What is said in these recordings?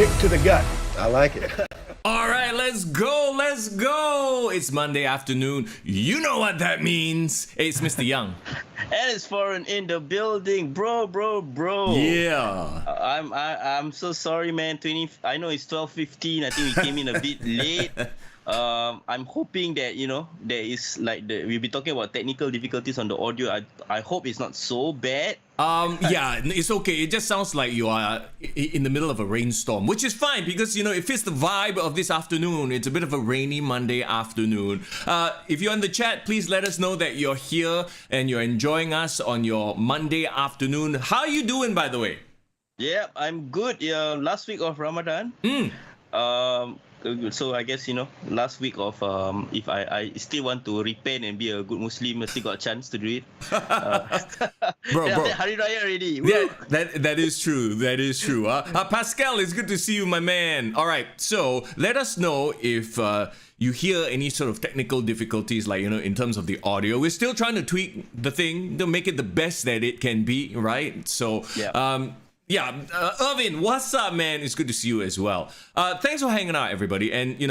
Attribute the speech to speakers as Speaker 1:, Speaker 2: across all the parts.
Speaker 1: kick to the gut. I like it.
Speaker 2: All right, let's go. Let's go. It's Monday afternoon. You know what that means. Hey, it's Mister Young.
Speaker 3: And it's foreign in the building, bro.
Speaker 2: Yeah.
Speaker 3: I'm so sorry, man. I know it's 12:15. I think we came in a bit late. I'm hoping that there is we'll be talking about technical difficulties on the audio. I hope it's not so bad.
Speaker 2: Yeah, it's okay. It just sounds like you are in the middle of a rainstorm, which is fine because it fits the vibe of this afternoon. It's a bit of a rainy Monday afternoon. If you're in the chat, please let us know that you're here and you're enjoying us on your Monday afternoon. How are you doing, by the way?
Speaker 3: Yeah, I'm good. Yeah, last week of Ramadan. So I guess last week of if I still want to repent and be a good Muslim, I still got a chance to do it.
Speaker 2: Bro.
Speaker 3: Hari Raya already.
Speaker 2: Yeah, that is true. That is true. Pascal, it's good to see you, my man. All right, so let us know if you hear any sort of technical difficulties, like in terms of the audio. We're still trying to tweak the thing to make it the best that it can be, right? So Irvin, what's up, man? It's good to see you as well. Thanks for hanging out, everybody. And,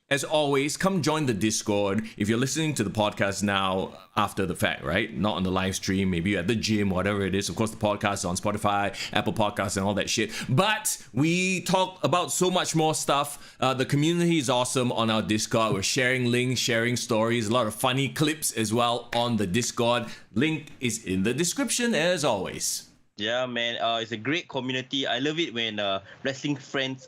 Speaker 2: as always, come join the Discord if you're listening to the podcast now after the fact, right? Not on the live stream, maybe you're at the gym, whatever it is. Of course, the podcast is on Spotify, Apple Podcasts, and all that shit. But we talk about so much more stuff. The community is awesome on our Discord. We're sharing links, sharing stories, a lot of funny clips as well on the Discord. Link is in the description, as always.
Speaker 3: Yeah, man. It's a great community. I love it when wrestling friends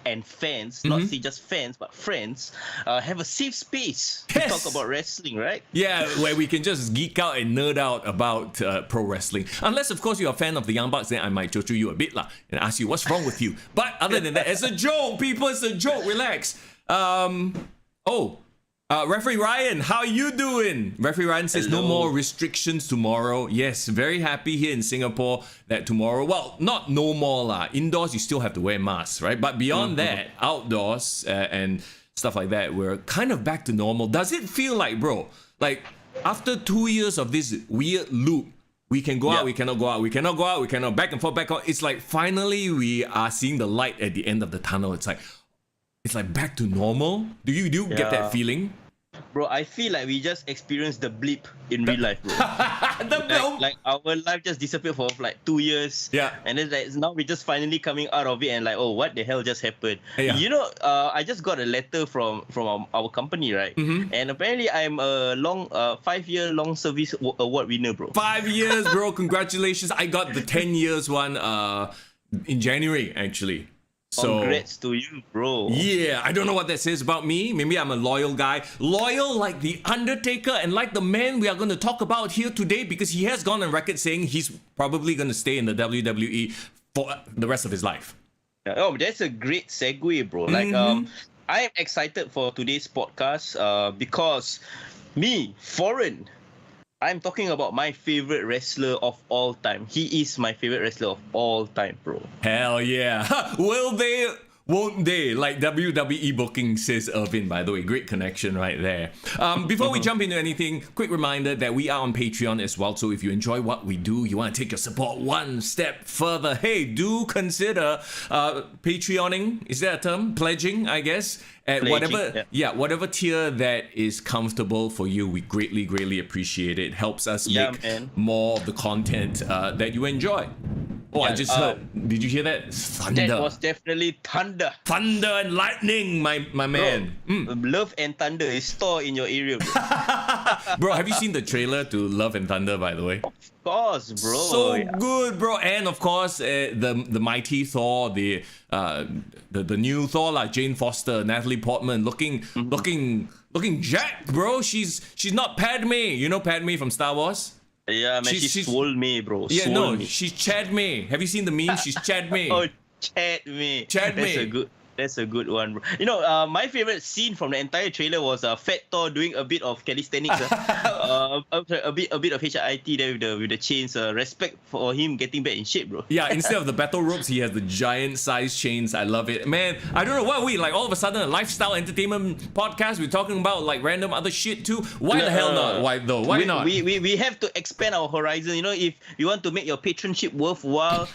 Speaker 3: and fans, not say just fans, but friends, have a safe space to talk about wrestling, right?
Speaker 2: Yeah, where we can just geek out and nerd out about pro wrestling. Unless, of course, you're a fan of the Young Bucks, then I might jojo you a bit and ask you what's wrong with you. But other than that, it's a joke, people. It's a joke. Relax. Referee Ryan, how you doing? Referee Ryan says no more restrictions tomorrow. Yes, very happy here in Singapore that tomorrow, well, not no more lah. Indoors, you still have to wear masks, right? But beyond that, outdoors and stuff like that, we're kind of back to normal. Does it feel like, bro, like after 2 years of this weird loop, we can go out, we cannot go out, we cannot go out, we cannot back and forth, it's like finally we are seeing the light at the end of the tunnel. It's like back to normal. Do you get that feeling?
Speaker 3: Bro, I feel like we just experienced the blip in real life, bro. like our life just disappeared for like 2 years. Yeah. And then now we're just finally coming out of it and what the hell just happened? Yeah. I just got a letter from our company, right? And apparently I'm a 5-year long service award winner, bro.
Speaker 2: 5 years, bro. Congratulations. I got the 10 years one in January, actually. So,
Speaker 3: congrats to you, bro.
Speaker 2: Yeah, I don't know what that says about me. Maybe I'm a loyal guy. Loyal like The Undertaker and like the man we are going to talk about here today, because he has gone on record saying he's probably going to stay in the WWE for the rest of his life.
Speaker 3: Oh, that's a great segue, bro. I am excited for today's podcast because I'm talking about my favorite wrestler of all time. He is my favorite wrestler of all time, bro.
Speaker 2: Hell yeah. Will they? Won't they? Like WWE booking, says Irvin, by the way. Great connection right there. Before we jump into anything, quick reminder that we are on Patreon as well. So if you enjoy what we do, you want to take your support one step further, hey, do consider Patreoning. Is that a term? Pledging, I guess. At whatever tier that is comfortable for you, we greatly appreciate it. Helps us make more of the content that you enjoy. Oh, I just heard. Did you hear that? Thunder.
Speaker 3: That was definitely thunder.
Speaker 2: Thunder and lightning, my man.
Speaker 3: Love and Thunder is stored in your area, bro.
Speaker 2: Bro, have you seen the trailer to Love and Thunder, by the way?
Speaker 3: Of course, bro.
Speaker 2: So good, bro. And of course, the mighty Thor, the new Thor, like Jane Foster, Natalie Portman, looking jacked, bro. She's not Padme. You know Padme from Star Wars?
Speaker 3: Yeah, man, she's swole me, bro.
Speaker 2: Yeah, she's Chad May. Have you seen the meme? She's Chad May.
Speaker 3: Oh, Chad May. That's a good one, bro. My favorite scene from the entire trailer was Fat Thor doing a bit of calisthenics. A bit of HIT there with the chains. Respect for him getting back in shape, bro.
Speaker 2: Yeah, instead of the battle ropes, he has the giant size chains. I love it, man. I don't know what we like. All of a sudden, a lifestyle entertainment podcast. We're talking about like random other shit too. Why the hell not? Why though? Why not?
Speaker 3: We have to expand our horizon. You know, if you want to make your patronship worthwhile,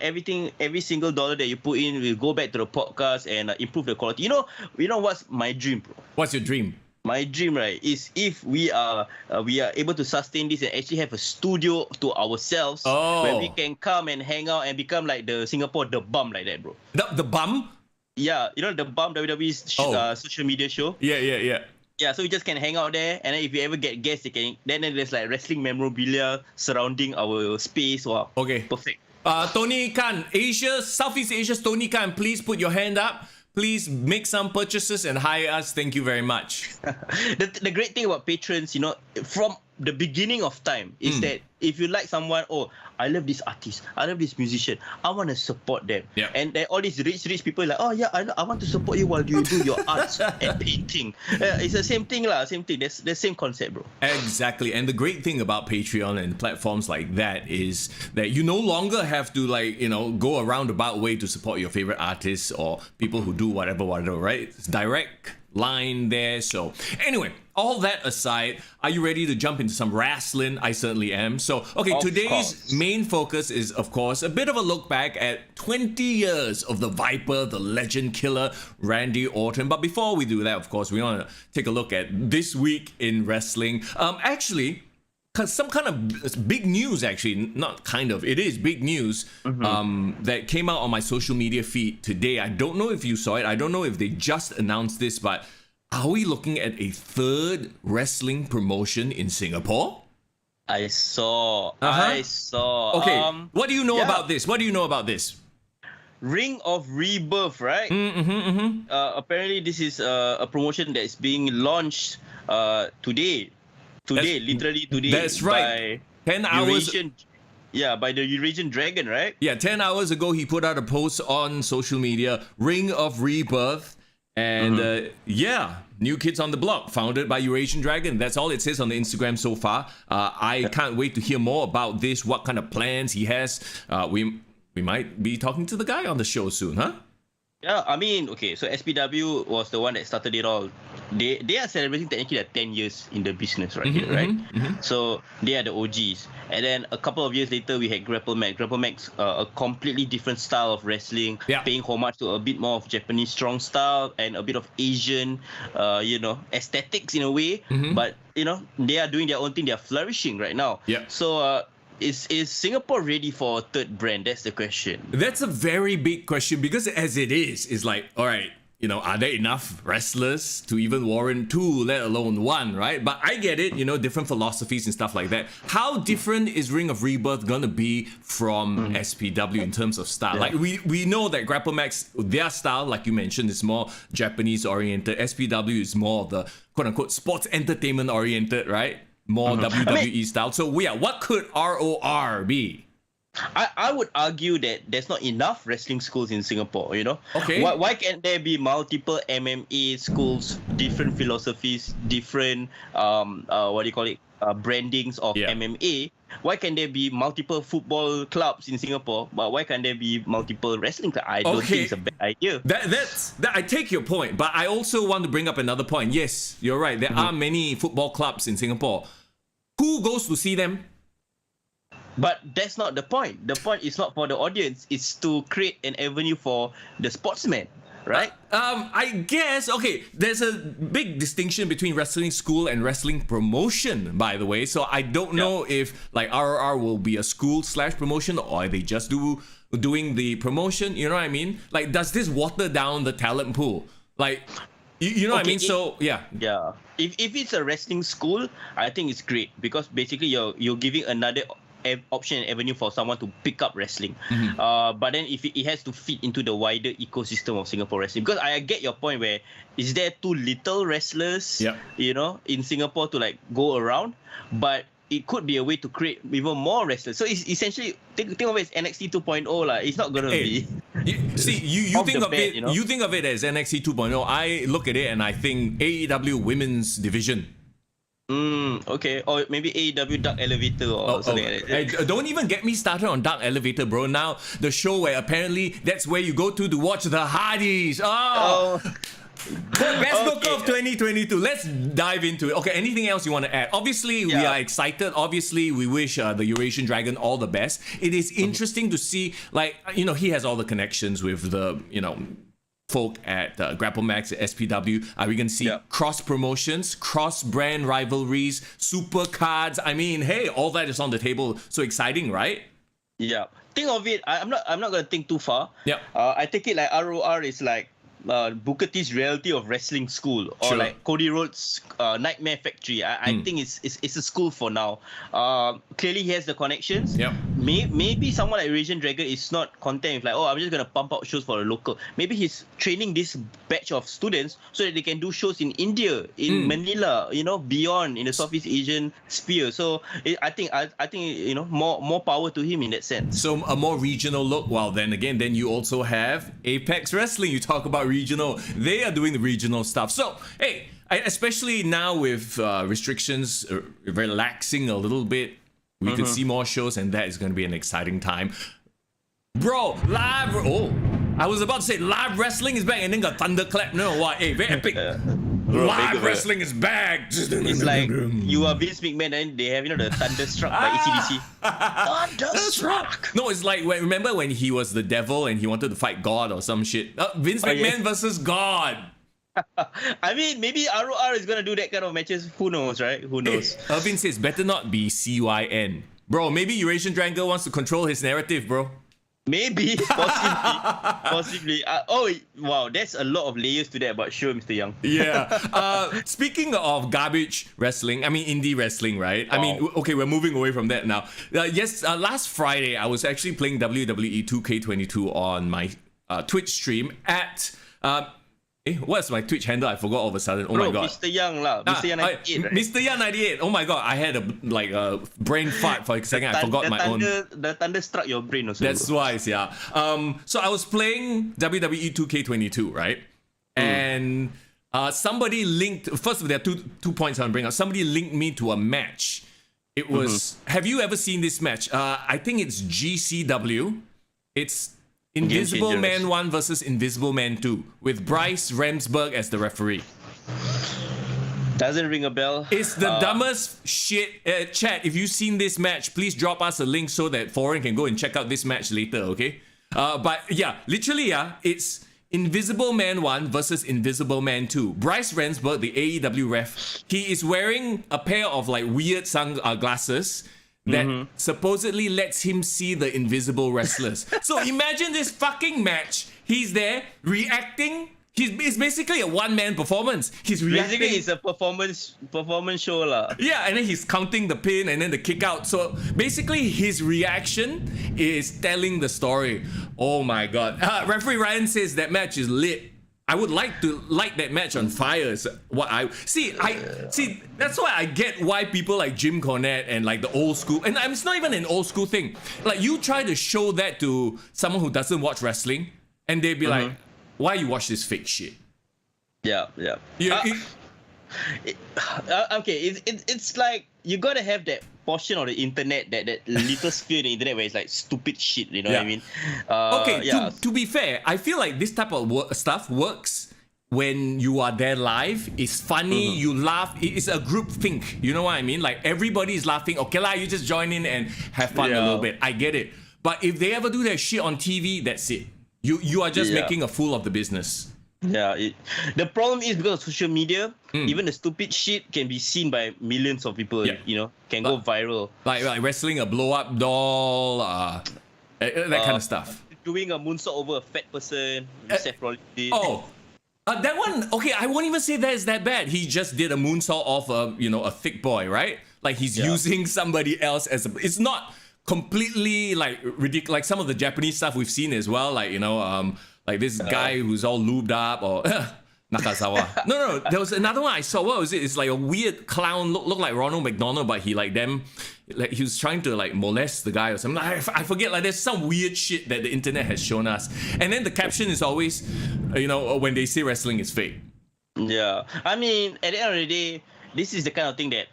Speaker 3: every single dollar that you put in will go back to the podcast and improve the quality. You know what's my dream, bro?
Speaker 2: What's your dream?
Speaker 3: My dream, right, is if we are able to sustain this and actually have a studio to ourselves where we can come and hang out and become like the Singapore The Bum like that, bro.
Speaker 2: The Bum?
Speaker 3: Yeah, you know The Bum, WWE's social media show.
Speaker 2: Yeah.
Speaker 3: Yeah, so we just can hang out there, and then if you ever get guests, they can. Then there's like wrestling memorabilia surrounding our space. Wow. Okay. Perfect.
Speaker 2: Tony Khan, Southeast Asia's Tony Khan, please put your hand up. Please make some purchases and hire us. Thank you very much.
Speaker 3: The great thing about patrons, you know, from the beginning of time is that if you like someone, I love this artist, I love this musician, I want to support them.
Speaker 2: Yeah.
Speaker 3: And then all these rich people are like, oh yeah, I want to support you while you do your arts and painting. It's the same thing lah, same thing. That's the same concept, bro.
Speaker 2: Exactly. And the great thing about Patreon and platforms like that is that you no longer have to go a roundabout way to support your favorite artists or people who do whatever, right? It's direct line there. So anyway, all that aside, are you ready to jump into some wrestling? I certainly am. So, okay, today's main focus is, of course, a bit of a look back at 20 years of the Viper, the legend killer, Randy Orton. But before we do that, of course, we want to take a look at this week in wrestling. Actually, some kind of big news, actually, not kind of, it is big news that came out on my social media feed today. I don't know if you saw it. I don't know if they just announced this, but are we looking at a third wrestling promotion in Singapore?
Speaker 3: I saw.
Speaker 2: Okay, what do you know about this?
Speaker 3: Ring of Rebirth, right? Apparently, this is a promotion that is being launched today. Literally today.
Speaker 2: That's right. 10 hours.
Speaker 3: By the Eurasian Dragon, right?
Speaker 2: Yeah, 10 hours ago, he put out a post on social media, Ring of Rebirth. And new kids on the block, founded by Eurasian Dragon. That's all it says on the Instagram so far. I can't wait to hear more about this, what kind of plans he has. We might be talking to the guy on the show soon, huh?
Speaker 3: Yeah, I mean, okay, so SPW was the one that started it all. They are celebrating technically 10 years in the business right here, right? So they are the OGs. And then a couple of years later, we had Grapple Max, a completely different style of wrestling, paying homage to a bit more of Japanese strong style and a bit of Asian, aesthetics in a way. But, they are doing their own thing. They are flourishing right now.
Speaker 2: Yeah.
Speaker 3: So, Is Singapore ready for a third brand? That's the question.
Speaker 2: That's a very big question because as it is, it's like, all right, are there enough wrestlers to even warrant two, let alone one, right? But I get it, different philosophies and stuff like that. How different is Ring of Rebirth gonna be from SPW in terms of style? Like we know that Grapple Max, their style, like you mentioned, is more Japanese oriented. SPW is more of the quote unquote sports entertainment oriented, right? More WWE style. So what could ROR be?
Speaker 3: I would argue that there's not enough wrestling schools in Singapore,
Speaker 2: Okay.
Speaker 3: Why can't there be multiple MMA schools, different philosophies, different brandings of MMA? Why can't there be multiple football clubs in Singapore, but why can't there be multiple wrestling clubs? I don't think it's a bad idea.
Speaker 2: I take your point, but I also want to bring up another point. Yes, you're right. There are many football clubs in Singapore. Who goes to see them?
Speaker 3: But that's not the point. The point is not for the audience. It's to create an avenue for the sportsman, right?
Speaker 2: I guess, okay, there's a big distinction between wrestling school and wrestling promotion, by the way. So I don't know if like RRR will be a school/promotion or are they just doing the promotion, you know what I mean? Like, does this water down the talent pool? Like, you know what I mean? So, yeah.
Speaker 3: Yeah. If it's a wrestling school, I think it's great because basically you're giving another option and avenue for someone to pick up wrestling. But then if it has to fit into the wider ecosystem of Singapore wrestling, because I get your point where is there too little wrestlers, in Singapore to like go around, but it could be a way to create even more wrestlers. So it's essentially think of it as NXT 2.0 lah. It's not gonna be.
Speaker 2: You think of it. You think of it as NXT 2.0. I look at it and I think AEW Women's Division.
Speaker 3: Okay. Or maybe AEW Dark Elevator or something like that.
Speaker 2: Hey, don't even get me started on Dark Elevator, bro. Now, the show where apparently that's where you go to watch the Hardys. Best book of 2022. Let's dive into it. Okay, anything else you want to add? Obviously, we are excited. Obviously, we wish the Eurasian Dragon all the best. It is interesting to see, like, he has all the connections with the, folk at Grapple Max, at SPW. Are we going to see cross promotions, cross brand rivalries, super cards? I mean, hey, all that is on the table. So exciting, right?
Speaker 3: Yeah. Think of it. I'm not gonna think too far.
Speaker 2: Yeah.
Speaker 3: I take it like ROR is like Booker T's Reality of Wrestling School, or like Cody Rhodes' Nightmare Factory. I think it's a school for now. Clearly he has the connections.
Speaker 2: Yeah.
Speaker 3: Maybe someone like Eurasian Dragon is not content with like, I'm just gonna pump out shows for a local. Maybe he's training this batch of students so that they can do shows in India, in Manila, beyond in the Southeast Asian sphere. So I think more power to him in that sense.
Speaker 2: So a more regional look. Well, then you also have Apex Wrestling. You talk about regional. They are doing the regional stuff. So hey, especially now with restrictions relaxing a little bit, we could see more shows, and that is going to be an exciting time. Bro, live. I was about to say live wrestling is back, and then got thunderclap. No, what? Hey, very epic. Live wrestling is back.
Speaker 3: It's like you are Vince McMahon, and they have the Thunderstruck by ECDC. Thunderstruck.
Speaker 2: No, it's like remember when he was the devil and he wanted to fight God or some shit. Vince McMahon versus God.
Speaker 3: I mean, maybe ROR is gonna do that kind of matches. Who knows, right? Who knows?
Speaker 2: Hey, Irvin says better not be CYN, bro. Maybe Eurasian Dragon wants to control his narrative, bro.
Speaker 3: Maybe, possibly. Wow, there's a lot of layers to that, but sure, Mr. Young.
Speaker 2: Yeah. Speaking of garbage wrestling, I mean indie wrestling, right? Wow. I mean, okay, we're moving away from that now. Last Friday, I was actually playing WWE 2K22 on my Twitch stream at... what's my Twitch handle? I forgot all of a sudden. My god.
Speaker 3: Mr. Young lah. Mr. Young 98. Right?
Speaker 2: Mr. Young 98. Oh my god, I had a brain fart for a second. I forgot my own.
Speaker 3: The thunder struck your brain also.
Speaker 2: That's why, yeah. So I was playing WWE 2K22, right? And somebody linked. First, there are two points I want to bring up. Somebody linked me to a match. It was. Have you ever seen this match? I think it's GCW. It's Invisible Man 1 versus Invisible Man 2 with Bryce Remsburg as the referee.
Speaker 3: Doesn't ring a bell.
Speaker 2: It's the dumbest shit. Chat, if you've seen this match, please drop us a link so that Foreign can go and check out this match later, okay? But yeah, literally, it's Invisible Man 1 versus Invisible Man 2. Bryce Remsburg, the AEW ref, he is wearing a pair of like weird sunglasses that supposedly lets him see the invisible wrestlers. So imagine this fucking match. He's there reacting. It's basically a one-man performance. He's reacting.
Speaker 3: Basically, it's a performance show lah.
Speaker 2: Yeah, and then he's counting the pin and then the kick out. So basically, his reaction is telling the story. Oh my god. Referee Ryan says that match is lit. I would like to light that match on fire. What I see. That's why I get why people like Jim Cornette and like the old school, and it's not even an old school thing. Like you try to show that to someone who doesn't watch wrestling, and they'd be like, "Why you watch this fake shit?"
Speaker 3: Yeah. Okay, it's like you gotta have that portion of the internet, that little sphere in the internet where it's like stupid shit, you know what I mean?
Speaker 2: To be fair, I feel like this type of stuff works when you are there live. It's funny, you laugh, it's a group think, you know what I mean? Like everybody is laughing, okay lah, you just join in and have fun a little bit. I get it. But if they ever do that shit on TV, that's it. You are just making a fool of the business.
Speaker 3: Yeah, the problem is because of social media, even the stupid shit can be seen by millions of people, can go viral.
Speaker 2: Like wrestling a blow-up doll, that kind of stuff.
Speaker 3: Doing a moonsault over a fat person, Seth Rollins did.
Speaker 2: That one, okay, I won't even say that is that bad. He just did a moonsault off a thick boy, right? Like he's using somebody else as it's not completely like ridiculous. Like some of the Japanese stuff we've seen as well, like like this guy who's all lubed up or Nakazawa. No, there was another one I saw. What was it? It's like a weird clown, look like Ronald McDonald, but he he was trying to like molest the guy or something. I forget, like there's some weird shit that the internet has shown us. And then the caption is always, when they say wrestling is fake.
Speaker 3: Yeah. I mean, at the end of the day, this is the kind of thing that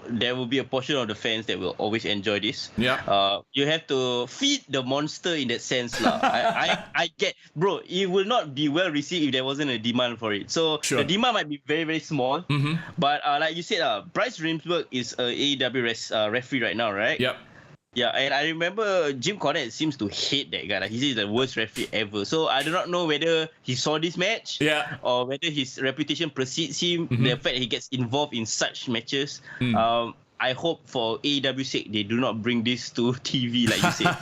Speaker 3: there will be a portion of the fans that will always enjoy this.
Speaker 2: Yeah.
Speaker 3: You have to feed the monster in that sense, lah. I get, bro. It will not be well received if there wasn't a demand for it. So the demand might be very, very small. But like you said, Bryce Remsburg is a AEW referee right now, right?
Speaker 2: Yep.
Speaker 3: Yeah, and I remember Jim Cornette seems to hate that guy. Like, he says the worst referee ever. So I do not know whether he saw this match, or whether his reputation precedes him. The fact that he gets involved in such matches. I hope for AEW's sake they do not bring this to TV, like you said.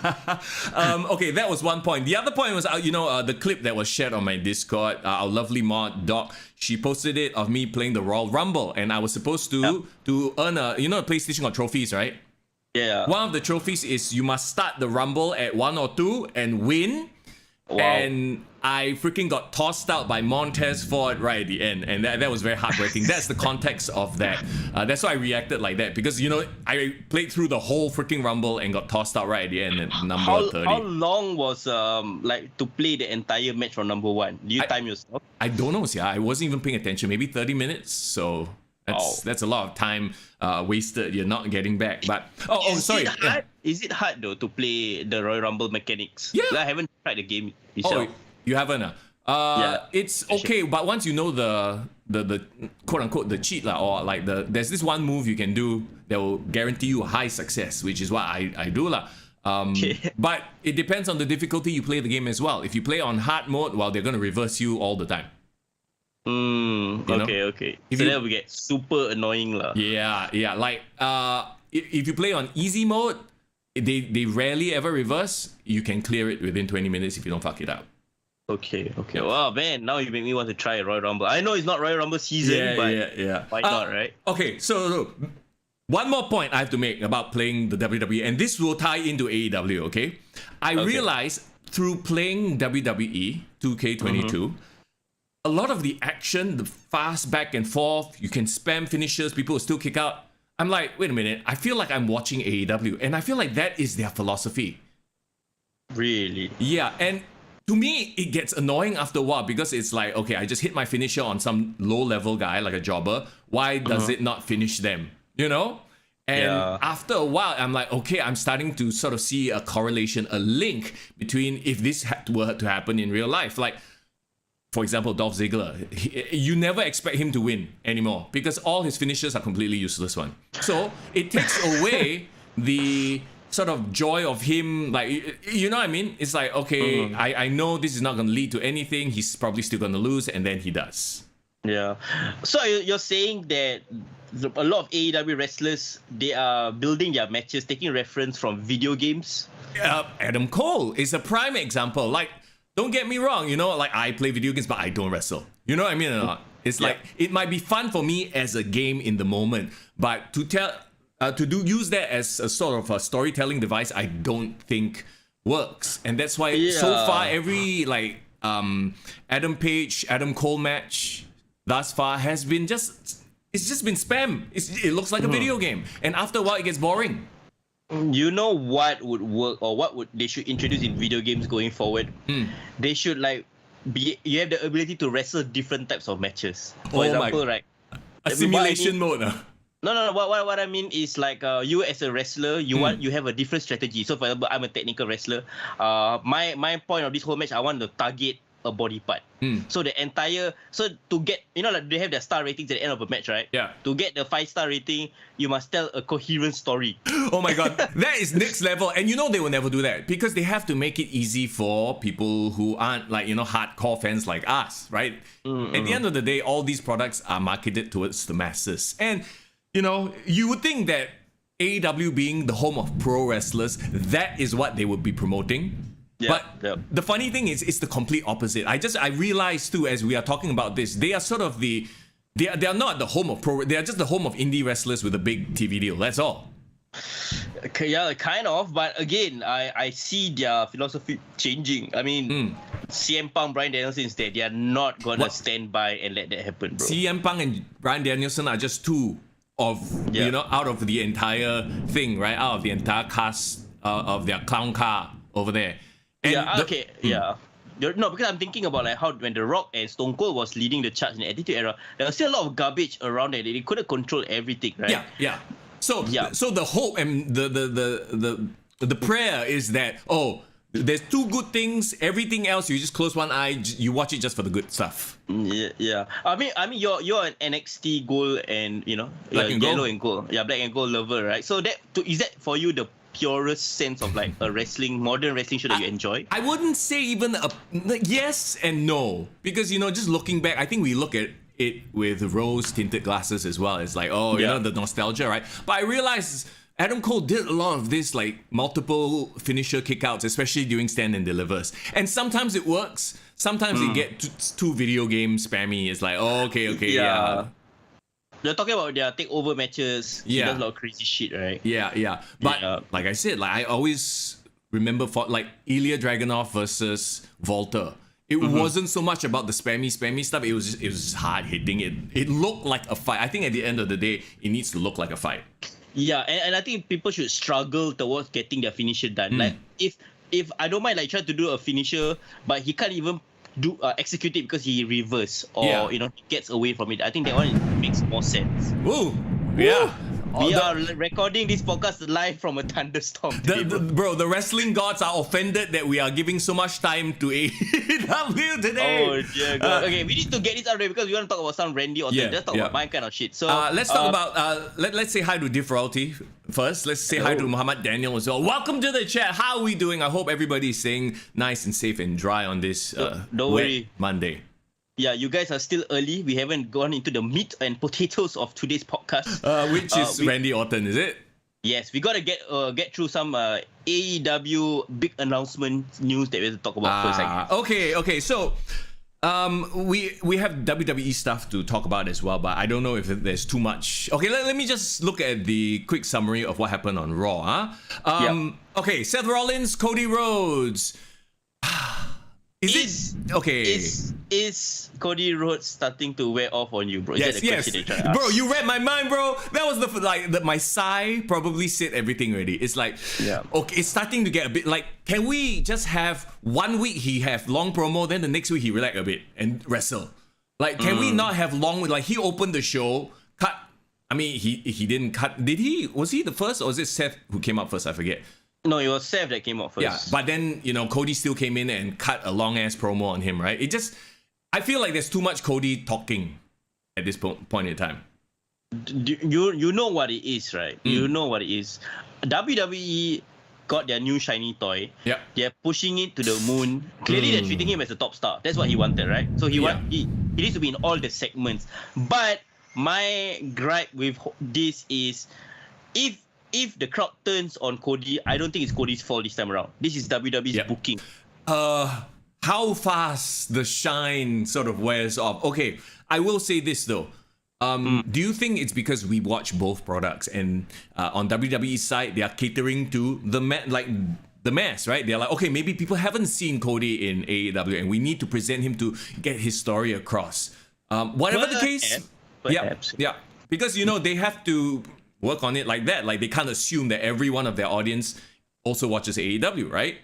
Speaker 2: Okay, that was one point. The other point was, the clip that was shared on my Discord. Our lovely mod Doc, she posted it of me playing the Royal Rumble, and I was supposed to earn a PlayStation got trophies, right?
Speaker 3: Yeah.
Speaker 2: One of the trophies is you must start the Rumble at 1 or 2 and win.
Speaker 3: Wow.
Speaker 2: And I freaking got tossed out by Montez Ford right at the end, and that was very heartbreaking. That's the context of that. That's why I reacted like that, because I played through the whole freaking Rumble and got tossed out right at the end at number 30.
Speaker 3: How long was to play the entire match from number 1? Do you time yourself?
Speaker 2: I don't know, yeah. I wasn't even paying attention. Maybe 30 minutes. So that's a lot of time wasted. You're not getting back. But sorry. Is
Speaker 3: it hard though to play the Royal Rumble mechanics?
Speaker 2: Yeah.
Speaker 3: I haven't tried the game itself.
Speaker 2: Oh, you haven't? It's okay, but once you know the quote unquote the cheat or like there's this one move you can do that will guarantee you high success, which is what I do . But it depends on the difficulty you play the game as well. If you play on hard mode, well, they're gonna reverse you all the time.
Speaker 3: Okay. So that will get super annoying .
Speaker 2: Yeah. Like if you play on easy mode, they rarely ever reverse. You can clear it within 20 minutes if you don't fuck it up.
Speaker 3: Okay. Wow, man, now you make me want to try Royal Rumble. I know it's not Royal Rumble season, but why not, right?
Speaker 2: Okay, so look, one more point I have to make about playing the WWE, and this will tie into AEW, okay? I realized through playing WWE 2K22, a lot of the action, the fast back and forth, you can spam finishers, people will still kick out. I'm like, wait a minute, I feel like I'm watching AEW, and I feel like that is their philosophy.
Speaker 3: Really?
Speaker 2: Yeah, and to me, it gets annoying after a while because it's like, okay, I just hit my finisher on some low-level guy, like a jobber. Why does it not finish them? And after a while, I'm like, okay, I'm starting to sort of see a correlation, a link between if this were to happen in real life. Like, for example, Dolph Ziggler, you never expect him to win anymore because all his finishes are completely useless one. So it takes away the sort of joy of him, like, you know what I mean? It's like, okay, I know this is not going to lead to anything. He's probably still going to lose, and then he does.
Speaker 3: Yeah. So you're saying that a lot of AEW wrestlers, they are building their matches, taking reference from video games?
Speaker 2: Adam Cole is a prime example. Like, don't get me wrong, like I play video games, but I don't wrestle. You know what I mean or not? It's like, it might be fun for me as a game in the moment, but to use that as a sort of a storytelling device, I don't think works. And that's why so far every Adam Page, Adam Cole match thus far has been it's just been spam. It looks like a video game. And after a while it gets boring.
Speaker 3: You know what would work, or they should introduce in video games going forward? They should you have the ability to wrestle different types of matches. For example, right?
Speaker 2: A simulation mode.
Speaker 3: No. What I mean is like you as a wrestler, you have a different strategy. So for example, I'm a technical wrestler. My point of this whole match, I want to target a body part. So to get, they have their star ratings at the end of a match, right?
Speaker 2: Yeah.
Speaker 3: To get the 5-star rating, you must tell a coherent story.
Speaker 2: Oh my god, that is next level. And they will never do that because they have to make it easy for people who aren't hardcore fans like us, right? At the end of the day, all these products are marketed towards the masses. And you would think that AEW being the home of pro wrestlers, that is what they would be promoting. But the funny thing is, it's the complete opposite. I realized too, as we are talking about this, they are sort of they are not the home of pro. They are just the home of indie wrestlers with a big TV deal. That's all.
Speaker 3: Yeah, kind of. But again, I see their philosophy changing. I mean, CM Punk, Bryan Danielson instead, they are not gonna stand by and let that happen, bro.
Speaker 2: CM Punk and Bryan Danielson are just two of out of the entire thing, right? Out of the entire cast of their clown car over there. And
Speaker 3: No, because I'm thinking about like how when The Rock and Stone Cold was leading the charge in the Attitude Era, there was still a lot of garbage around there. They couldn't control everything, right?
Speaker 2: Yeah. So the hope and the prayer is that there's two good things. Everything else, you just close one eye. You watch it just for the good stuff.
Speaker 3: Yeah. I mean, you're an NXT gold and
Speaker 2: Black and
Speaker 3: yellow
Speaker 2: gold.
Speaker 3: and gold. Yeah, black and gold lover, right? So is that for you the purest sense of like a modern wrestling show that you enjoy?
Speaker 2: I wouldn't say even yes and no, because just looking back, I think we look at it with rose tinted glasses as well. It's like the nostalgia, right? But I realized Adam Cole did a lot of this like multiple finisher kickouts, especially during Stand and Delivers, and sometimes it works. Sometimes it get too video game spammy. It's like okay, yeah.
Speaker 3: They're talking about their takeover matches. He does a lot of crazy shit, right?
Speaker 2: Yeah. But like I said, like I always remember for like Ilya Dragunov versus Volta. It wasn't so much about the spammy stuff. It was just hard hitting. It looked like a fight. I think at the end of the day, it needs to look like a fight.
Speaker 3: Yeah, and I think people should struggle towards getting their finisher done. Like if I don't mind like trying to do a finisher, but he can't even execute it because he reverse or he gets away from it. I think that one makes more sense.
Speaker 2: Ooh, yeah.
Speaker 3: We are recording this podcast live from a thunderstorm.
Speaker 2: Bro, the wrestling gods are offended that we are giving so much time to AEW today.
Speaker 3: Oh dear God. Okay, we need to get this out of there because we want to talk about some Randy Orton. Let's talk about my kind of shit. So
Speaker 2: let's talk about let's say hi to Diff Royalty first. Let's say hi to Muhammad Daniel as well. Welcome to the chat. How are we doing? I hope everybody's staying nice and safe and dry on this
Speaker 3: don't worry.
Speaker 2: Monday.
Speaker 3: Yeah, you guys are still early. We haven't gone into the meat and potatoes of today's podcast.
Speaker 2: Which is Randy Orton, is it?
Speaker 3: Yes, we gotta get through some AEW big announcement news that we have to talk about first. I guess.
Speaker 2: Okay. So, we have WWE stuff to talk about as well, but I don't know if there's too much. Okay, let me just look at the quick summary of what happened on Raw. Okay, Seth Rollins, Cody Rhodes. Is
Speaker 3: Cody Rhodes starting to wear off on you, bro? Is
Speaker 2: yes. Bro, you read my mind, bro. That was my sigh probably said everything already. It's like, okay, it's starting to get a bit like, can we just have 1 week he have long promo, then the next week he relax a bit and wrestle? Like, can we not have long, like he opened the show, cut. I mean, he didn't cut. Did he? Was he the first or was it Seth who came up first? I forget.
Speaker 3: No, it was Seth that came out first.
Speaker 2: Yeah, but then, Cody still came in and cut a long-ass promo on him, right? I feel like there's too much Cody talking at this point in time.
Speaker 3: You know what it is, right? You know what it is. WWE got their new shiny toy.
Speaker 2: Yeah.
Speaker 3: They're pushing it to the moon. Clearly, they're treating him as a top star. That's what he wanted, right? So he needs to be in all the segments. But my gripe with this is, if the crowd turns on Cody, I don't think it's Cody's fault this time around. This is WWE's booking.
Speaker 2: How fast the shine sort of wears off. Okay, I will say this though. Do you think it's because we watch both products and on WWE's side they are catering to the mass, right? They're like, okay, maybe people haven't seen Cody in AEW and we need to present him to get his story across. Whatever the case, yeah, because they have to work on it like that. Like they can't assume that every one of their audience also watches AEW, right?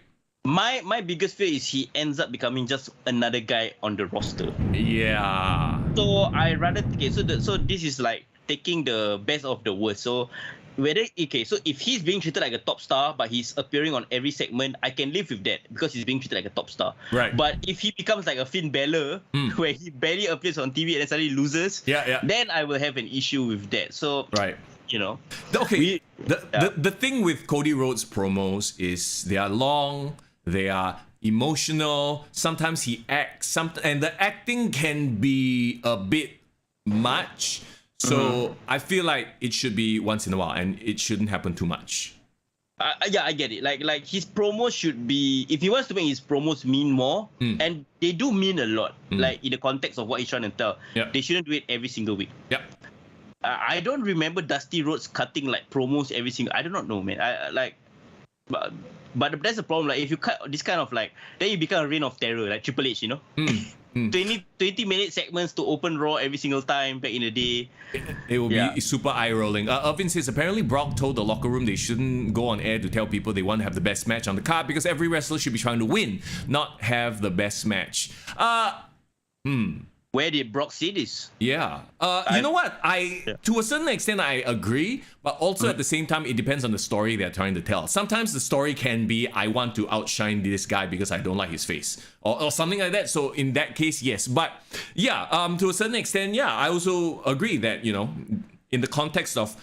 Speaker 3: My biggest fear is he ends up becoming just another guy on the roster.
Speaker 2: Yeah.
Speaker 3: So I rather so this is like taking the best of the worst. So so if he's being treated like a top star but he's appearing on every segment, I can live with that because he's being treated like a top star.
Speaker 2: Right.
Speaker 3: But if he becomes like a Finn Balor where he barely appears on TV and then suddenly loses, then I will have an issue with that. So
Speaker 2: right.
Speaker 3: Okay.
Speaker 2: The thing with Cody Rhodes promos is they are long, they are emotional. Sometimes he acts, and the acting can be a bit much. So I feel like it should be once in a while, and it shouldn't happen too much.
Speaker 3: I get it. Like his promos should be, if he wants to make his promos mean more, and they do mean a lot. Like in the context of what he's trying to tell, they shouldn't do it every single week.
Speaker 2: Yep.
Speaker 3: I don't remember Dusty Rhodes cutting like promos every single. I do not know, man. but that's the problem. Like if you cut this kind of like, then you become a reign of terror, like Triple H, 20 minute segments to open Raw every single time back in the day.
Speaker 2: It will be super eye-rolling. Irvin says apparently Brock told the locker room they shouldn't go on air to tell people they want to have the best match on the card because every wrestler should be trying to win, not have the best match.
Speaker 3: Where did Brock say this?
Speaker 2: Yeah. You know what? To a certain extent, I agree, but also at the same time, it depends on the story they're trying to tell. Sometimes the story can be, I want to outshine this guy because I don't like his face, or something like that. So in that case, yes. But yeah, to a certain extent, yeah, I also agree that, in the context of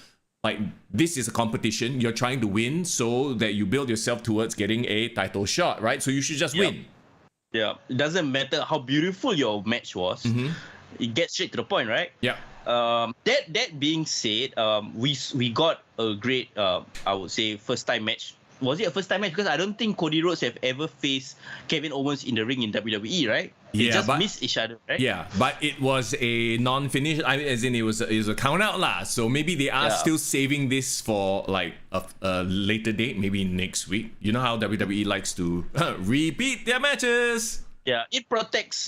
Speaker 2: like, this is a competition, you're trying to win so that you build yourself towards getting a title shot, right? So you should just win.
Speaker 3: Yeah, it doesn't matter how beautiful your match was. It gets straight to the point, right?
Speaker 2: Yeah.
Speaker 3: That being said, we got a great, I would say, first time match. Was it a first time match? Because I don't think Cody Rhodes have ever faced Kevin Owens in the ring in WWE, right? They just missed each other, right?
Speaker 2: Yeah, but it was a non-finish. I mean, as in it was a count out lah. So maybe they are still saving this for like a later date, maybe next week. You know how WWE likes to repeat their matches.
Speaker 3: Yeah, it protects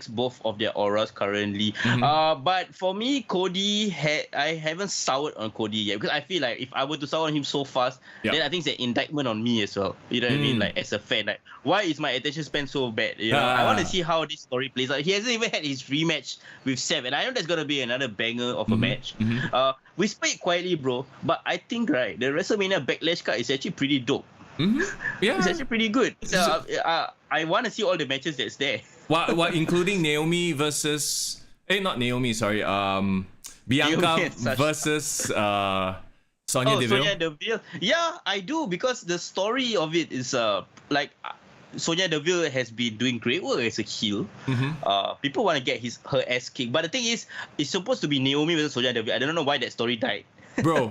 Speaker 3: both of their auras currently. But for me, Cody, I haven't soured on Cody yet because I feel like if I were to sour on him so fast, then I think it's an indictment on me as well. You know what I mean? Like as a fan, like why is my attention span so bad? You know, I want to see how this story plays out. He hasn't even had his rematch with Seth, and I know there's gonna be another banger of a match. We speak quietly, bro, but I think right, the WrestleMania Backlash card is actually pretty dope. Yeah, it's actually pretty good. So, I want to see all the matches that's there.
Speaker 2: What including Naomi versus not Naomi, sorry, Bianca versus Sonya Deville.
Speaker 3: Sonya Deville. Yeah, I do because the story of it is like Sonya Deville has been doing great work as a heel. People want to get her ass kicked, but the thing is, it's supposed to be Naomi versus Sonya Deville. I don't know why that story died.
Speaker 2: bro,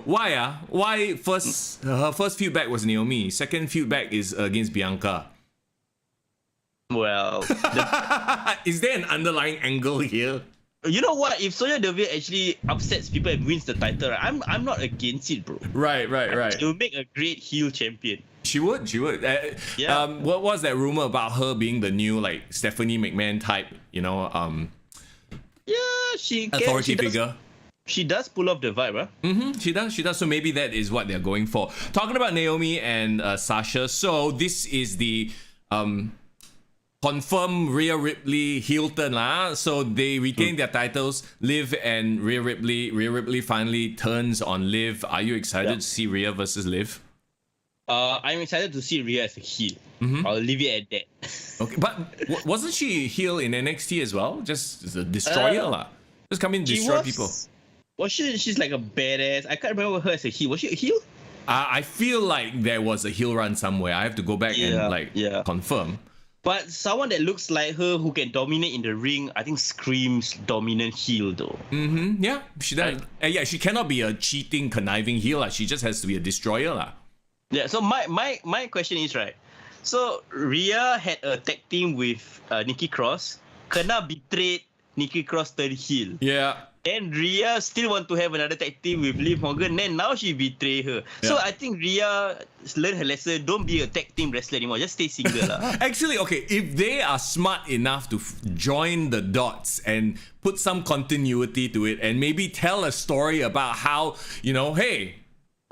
Speaker 2: why her first feud back was Naomi, second feud back is against Bianca.
Speaker 3: Well,
Speaker 2: is there an underlying angle here?
Speaker 3: You know what? If Sonya Deville actually upsets people and wins the title, right, I'm not against it, bro.
Speaker 2: Right.
Speaker 3: She will make a great heel champion.
Speaker 2: She would. What was that rumor about her being the new like Stephanie McMahon type?
Speaker 3: She
Speaker 2: authority figure.
Speaker 3: She does pull off the vibe, huh?
Speaker 2: She does. So maybe that is what they're going for. Talking about Naomi and Sasha. So this is the confirmed Rhea Ripley heel turn lah. So they retain their titles. Liv and Rhea Ripley. Rhea Ripley finally turns on Liv. Are you excited to see Rhea versus Liv?
Speaker 3: I'm excited to see Rhea as a heel. I'll leave it at that.
Speaker 2: Okay, but wasn't she heel in NXT as well? Just as a destroyer lah. Just come in and destroy people.
Speaker 3: Was she's like a badass. I can't remember her as a heel. Was she a heel?
Speaker 2: I feel like there was a heel run somewhere. I have to go back and confirm.
Speaker 3: But someone that looks like her who can dominate in the ring, I think screams dominant heel though.
Speaker 2: Yeah, she does. Yeah, she cannot be a cheating, conniving heel. She just has to be a destroyer lah.
Speaker 3: Yeah. So my question is right. So Rhea had a tag team with Nikki Cross. Kena betrayed. Nikki Cross turned heel.
Speaker 2: Yeah.
Speaker 3: And Rhea still want to have another tag team with Liv Morgan. Then now she betray her. Yeah. So I think Rhea learned her lesson. Don't be a tag team wrestler anymore. Just stay single lah.
Speaker 2: Actually, okay, if they are smart enough to join the dots and put some continuity to it and maybe tell a story about how, hey,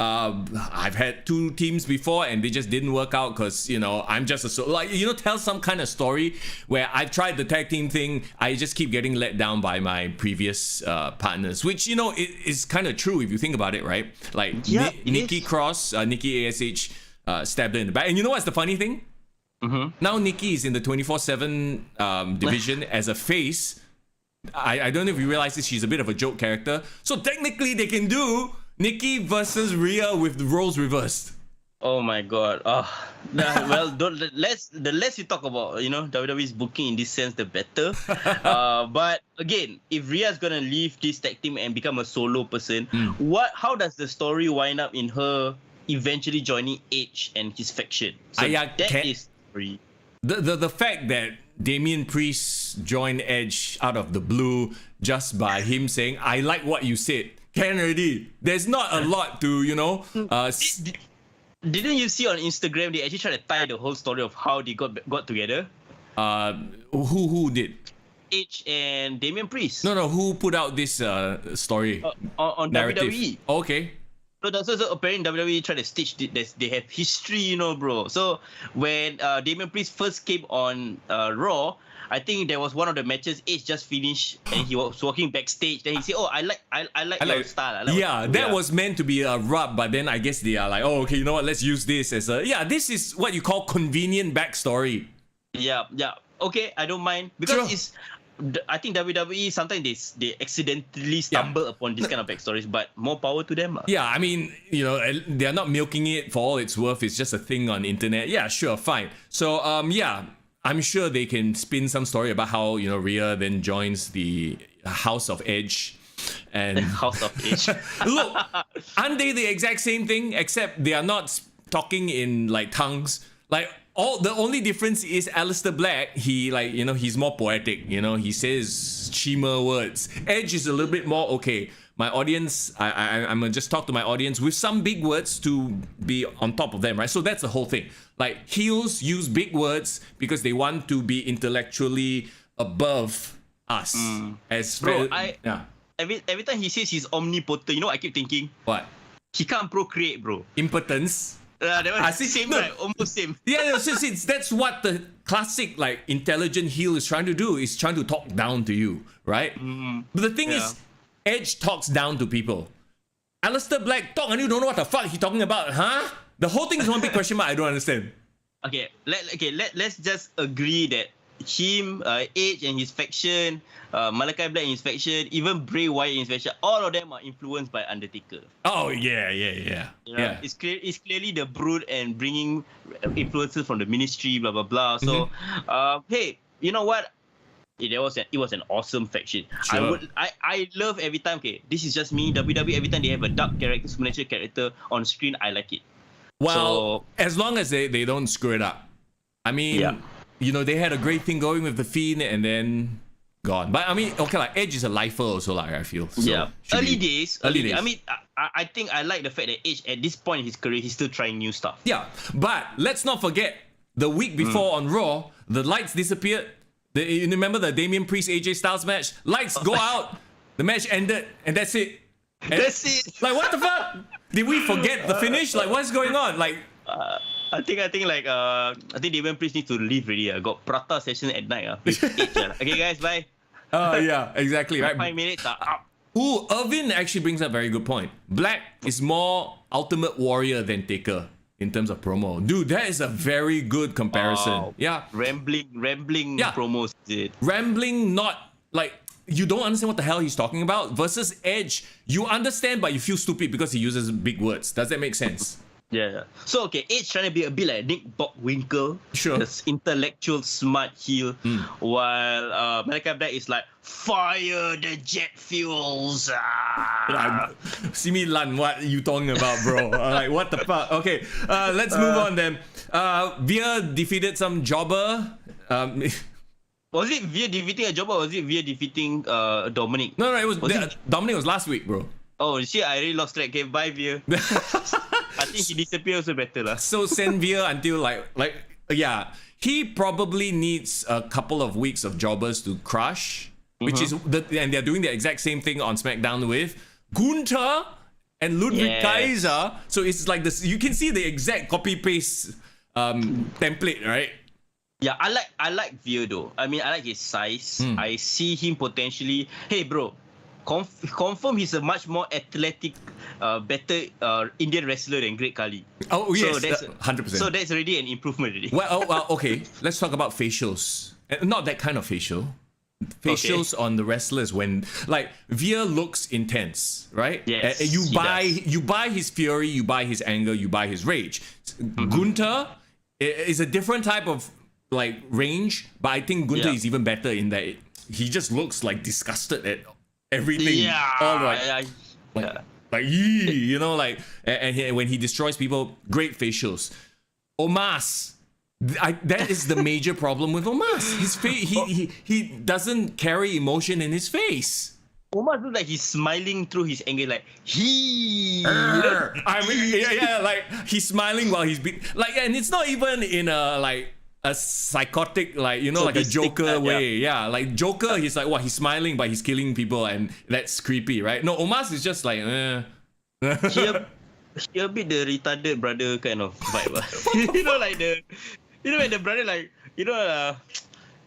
Speaker 2: I've had two teams before and they just didn't work out because, I'm just tell some kind of story where I've tried the tag team thing. I just keep getting let down by my previous partners, which, it is kind of true if you think about it, right? Like Nikki Cross, Nikki ASH stabbed her in the back. And you know what's the funny thing? Now Nikki is in the 24/7 division as a face. I don't know if you realize this, she's a bit of a joke character. So technically they can do Nikki versus Rhea with the roles reversed.
Speaker 3: Oh my god. Well, the less you talk about, WWE's booking in this sense, the better. But again, if Rhea's gonna leave this tag team and become a solo person, how does the story wind up in her eventually joining Edge and his faction? So that is free.
Speaker 2: The fact that Damian Priest joined Edge out of the blue just by him saying, I like what you said. Can already. There's not a lot to,
Speaker 3: Didn't you see on Instagram they actually try to tie the whole story of how they got together?
Speaker 2: Who did?
Speaker 3: Edge and Damian Priest.
Speaker 2: No, who put out this story?
Speaker 3: On
Speaker 2: narrative?
Speaker 3: WWE.
Speaker 2: Okay.
Speaker 3: So apparently WWE try to stitch they have history, you know, bro. So when Damian Priest first came on Raw, I think there was one of the matches Edge just finished and he was walking backstage. Then he said, "Oh, I like your style."
Speaker 2: That was meant to be a rub, but then I guess they are like, "Oh, okay, you know what? Let's use this as a this is what you call convenient backstory."
Speaker 3: Yeah. Okay, I don't mind because it's. I think WWE sometimes they accidentally stumble upon this kind of backstories, but more power to them.
Speaker 2: Yeah, I mean, you know, they're not milking it for all it's worth. It's just a thing on the internet. Yeah, sure, fine. So, I'm sure they can spin some story about how, you know, Rhea then joins the House of Edge. And
Speaker 3: House of Edge.
Speaker 2: Look, aren't they the exact same thing? Except they are not talking in like tongues. Like the only difference is Aleister Black. He like, you know, he's more poetic. You know, he says cheaper words. Edge is a little bit more okay. My audience, I'm gonna just talk to my audience with some big words to be on top of them, right? So that's the whole thing. Like heels use big words because they want to be intellectually above us.
Speaker 3: Every time he says he's omnipotent, you know, I keep thinking,
Speaker 2: what?
Speaker 3: He can't procreate, bro.
Speaker 2: Impotence.
Speaker 3: That one same, right? Almost same.
Speaker 2: Yeah, that's what the classic like intelligent heel is trying to do. Is trying to talk down to you, right? But the thing is, Edge talks down to people. Aleister Black talk and you don't know what the fuck he's talking about, huh? The whole thing is one big question mark. I don't understand.
Speaker 3: Let's just agree that him, Edge and his faction, Malachi Black and his faction, even Bray Wyatt and his faction, all of them are influenced by Undertaker.
Speaker 2: Oh yeah.
Speaker 3: You know, it's clearly the Brood and bringing influences from the Ministry, blah blah blah. So, hey, you know what? It was an awesome faction.
Speaker 2: Sure.
Speaker 3: I love every time. Okay, this is just me. WWE every time they have a dark character, supernatural character on screen, I like it.
Speaker 2: Well, as long as they don't screw it up. I mean, you know, they had a great thing going with the Fiend and then gone. But I mean, okay, like Edge is a lifer also, like I feel. So,
Speaker 3: early days. I mean, I think I like the fact that Edge at this point in his career, he's still trying new stuff.
Speaker 2: Yeah, but let's not forget the week before on Raw, the lights disappeared. You remember the Damian Priest AJ Styles match? Lights go out, the match ended, and that's it.
Speaker 3: That's it.
Speaker 2: Like what the fuck? Did we forget the finish? Like what's going on? Like.
Speaker 3: I think Damian Priest needs to leave already. Got prata session at night. Okay, guys, bye.
Speaker 2: Yeah, exactly. Right.
Speaker 3: 5 minutes.
Speaker 2: Ooh, Irvin actually brings up a very good point. Black is more Ultimate Warrior than Taker in terms of promo. Dude, that is a very good comparison. Yeah.
Speaker 3: Rambling promos.
Speaker 2: Rambling, not like you don't understand what the hell he's talking about. Versus Edge, you understand, but you feel stupid because he uses big words. Does that make sense?
Speaker 3: Yeah. So okay, Edge trying to be a bit like Nick Bockwinkel, this intellectual smart heel, while Malachi Black is like fire the jet fuels.
Speaker 2: Simi Lan, what you talking about, bro? Like what the fuck? Okay, let's move on then. Veer defeated some jobber.
Speaker 3: Was it Veer defeating a jobber or was it Veer defeating Dominic?
Speaker 2: No, it was Dominic was last week, bro.
Speaker 3: Oh shit, I really lost track. Okay, bye Veer. I think he disappeared also better lah.
Speaker 2: So send Veer until he probably needs a couple of weeks of jobbers to crush, which is and they're doing the exact same thing on SmackDown with Gunther and Ludwig Kaiser. So it's like this. You can see the exact copy paste template, right?
Speaker 3: Yeah, I like Veer though. I mean, I like his size. I see him potentially. Hey, bro. Confirm he's a much more athletic, better Indian wrestler than Great Khali.
Speaker 2: Oh yes, so that's 100%.
Speaker 3: So that's already an improvement already.
Speaker 2: Well, okay. Let's talk about facials. Not that kind of facial. Facials on the wrestlers when like Veer looks intense, right?
Speaker 3: Yes.
Speaker 2: You buy his fury, you buy his anger, you buy his rage. Gunther is a different type of like range, but I think Gunther is even better in that he just looks like disgusted at everything. All right. Like you know, like and when he destroys people, great facials. Omos, that is the major problem with Omos. His face, he doesn't carry emotion in his face.
Speaker 3: Omar looks like he's smiling through his anger, like
Speaker 2: I mean, yeah, like he's smiling while he's like, and it's not even in a psychotic, like, you know, like a Joker way. Yeah, like Joker, he's like, what? He's smiling, but he's killing people, and that's creepy, right? No, Omar's is just like,
Speaker 3: He a bit the retarded brother kind of vibe. You know, like when the brother, like, you know,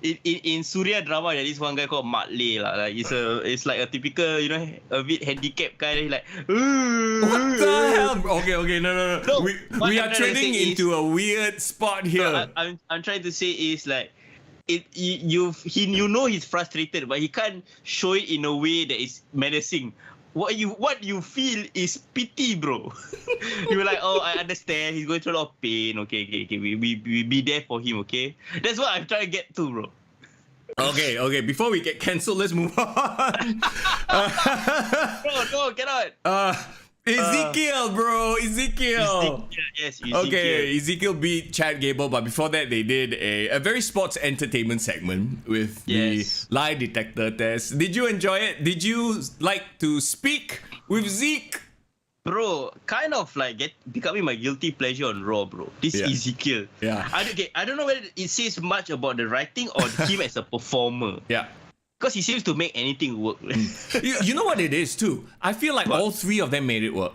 Speaker 3: in Surya drama, there is one guy called Mat Lay lah. Like it's like a typical, you know, a bit handicapped guy. He's like,
Speaker 2: what the hell? Okay, no. We are trading into a weird spot here.
Speaker 3: No, I'm trying to say is like, you know he's frustrated, but he can't show it in a way that is menacing. What you feel is pity, bro. You're like, oh, I understand. He's going through a lot of pain. Okay. We be there for him. Okay, that's what I'm trying to get to, bro.
Speaker 2: Okay. Before we get cancelled, let's move on.
Speaker 3: No, cannot.
Speaker 2: Ezekiel, bro. Ezekiel.
Speaker 3: Yes, Ezekiel.
Speaker 2: Okay, Ezekiel beat Chad Gable, but before that, they did a very sports entertainment segment with the lie detector test. Did you enjoy it? Did you like to speak with Zeke?
Speaker 3: Bro, kind of like becoming my guilty pleasure on Raw, bro. This Ezekiel.
Speaker 2: Yeah.
Speaker 3: I don't know whether it says much about the writing or him as a performer.
Speaker 2: Yeah.
Speaker 3: Because he seems to make anything work.
Speaker 2: You know what it is too? I feel like all three of them made it work.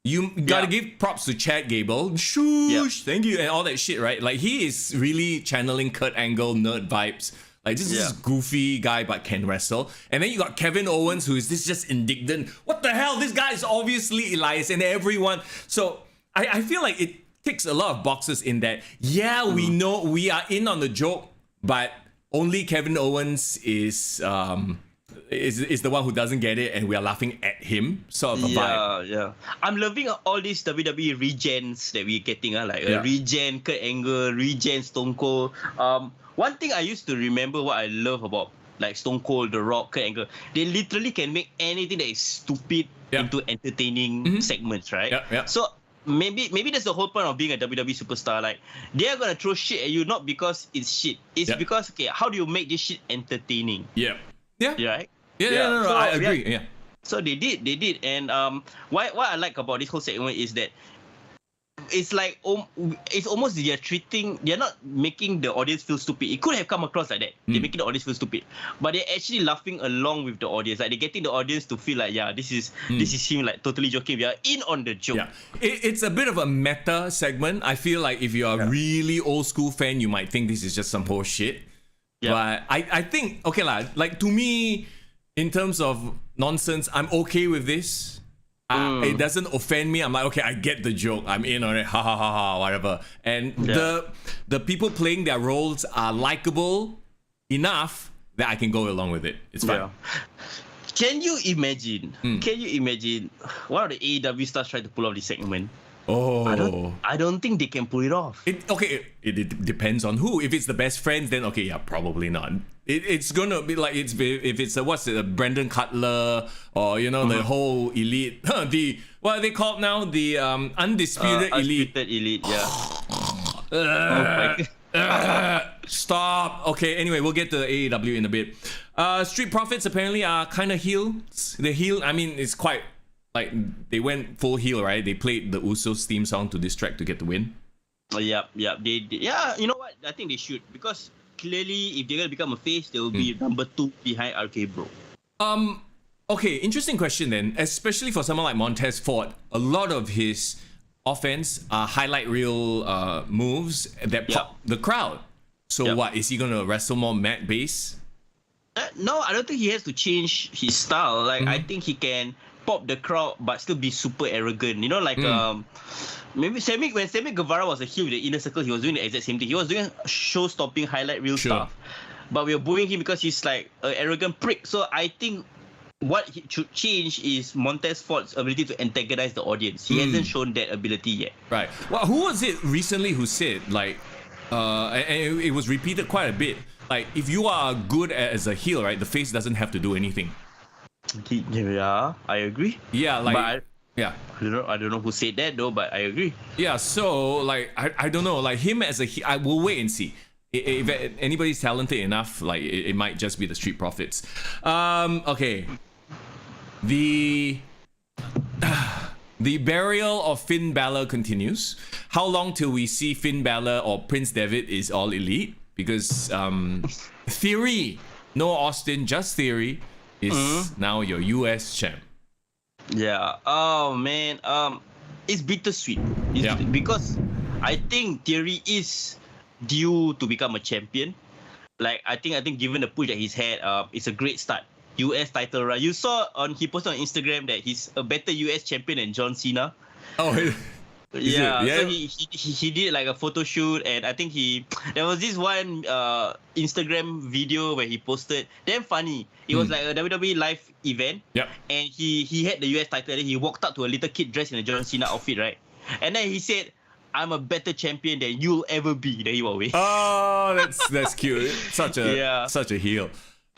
Speaker 2: You gotta give props to Chad Gable. Shoosh, thank you, and all that shit, right? Like, he is really channeling Kurt Angle nerd vibes. Like, this is this goofy guy but can wrestle. And then you got Kevin Owens, who is this just indignant. What the hell? This guy is obviously Elias and everyone. So I feel like it ticks a lot of boxes in that. Yeah, we know we are in on the joke, but only Kevin Owens is the one who doesn't get it, and we are laughing at him. Sort of a vibe.
Speaker 3: Yeah. I'm loving all these WWE regens that we're getting. Like a regen Kurt Angle, regen Stone Cold. One thing I used to remember what I love about like Stone Cold, The Rock, Kurt Angle, they literally can make anything that is stupid into entertaining segments, right?
Speaker 2: Yeah.
Speaker 3: So maybe that's the whole point of being a WWE superstar. Like, they're gonna throw shit at you not because it's shit. It's because, okay, how do you make this shit entertaining?
Speaker 2: Yeah.
Speaker 3: Right?
Speaker 2: No,
Speaker 3: so,
Speaker 2: I agree. Yeah.
Speaker 3: So they did, and what I like about this whole segment is that it's like it's almost they're not making the audience feel stupid. It could have come across like that. They're making the audience feel stupid, but they're actually laughing along with the audience. Like, they're getting the audience to feel like, this is him like totally joking. We are in on the joke.
Speaker 2: Yeah, it's a bit of a meta segment. I feel like if you're a really old school fan, you might think this is just some horse shit. Yeah. But I think, okay lah, like, to me, in terms of nonsense, I'm okay with this. It doesn't offend me. I'm like, okay, I get the joke. I'm in on it. Ha ha ha ha, whatever. And the people playing their roles are likable enough that I can go along with it. It's fine.
Speaker 3: Yeah. Can you imagine one of the AEW stars trying to pull off this segment?
Speaker 2: Oh,
Speaker 3: I don't think they can pull it off.
Speaker 2: It depends on who. If it's the best friends, then okay, probably not. It's gonna be like if it's a Brendan Cutler, or the whole elite. What are they called now? The undisputed elite.
Speaker 3: Elite,
Speaker 2: Stop. Okay. Anyway, we'll get to AEW in a bit. Street Profits apparently are kind of heels. The heel. I mean, it's quite. Like, they went full heel, right? They played the Usos theme song to distract to get the win.
Speaker 3: Yeah. You know what? I think they should, because clearly, if they're gonna become a face, they will be number 2 behind RK Bro.
Speaker 2: Okay, interesting question then. Especially for someone like Montez Ford, a lot of his offense are highlight reel moves that pop the crowd. So what, is he gonna wrestle more mat base?
Speaker 3: No, I don't think he has to change his style. Like, I think he can pop the crowd but still be super arrogant. Like maybe when Sammy Guevara was a heel with the Inner Circle, he was doing the exact same thing. He was doing show-stopping highlight reel stuff, but we were booing him because he's like an arrogant prick. So I think what he should change is Montez Ford's ability to antagonize the audience. He hasn't shown that ability yet.
Speaker 2: Right. Well, who was it recently who said, like, and it was repeated quite a bit, like, if you are good as a heel, right, the face doesn't have to do anything.
Speaker 3: Yeah, I agree.
Speaker 2: Yeah, like,
Speaker 3: I don't know who said that though, but I agree.
Speaker 2: Yeah, so like, I don't know, like, him as a heel, I will wait and see. If anybody's talented enough, like, it might just be the Street Profits. Okay. The burial of Finn Balor continues. How long till we see Finn Balor or Prince Devitt is all elite? Because Theory, no Austin, just Theory is now your US champ.
Speaker 3: Yeah. Oh man. It's bittersweet. Because I think Theory is due to become a champion. Like I think given the push that he's had, it's a great start. US title run. You saw he posted on Instagram that he's a better US champion than John Cena.
Speaker 2: Oh,
Speaker 3: yeah. So he did like a photo shoot, and I think there was this one Instagram video where he posted. Damn funny. It was like a WWE live event.
Speaker 2: Yep.
Speaker 3: And he had the US title. And he walked up to a little kid dressed in a John Cena outfit, right? And then he said, "I'm a better champion than you'll ever be." Then he walked away.
Speaker 2: Oh, that's cute. Such a heel.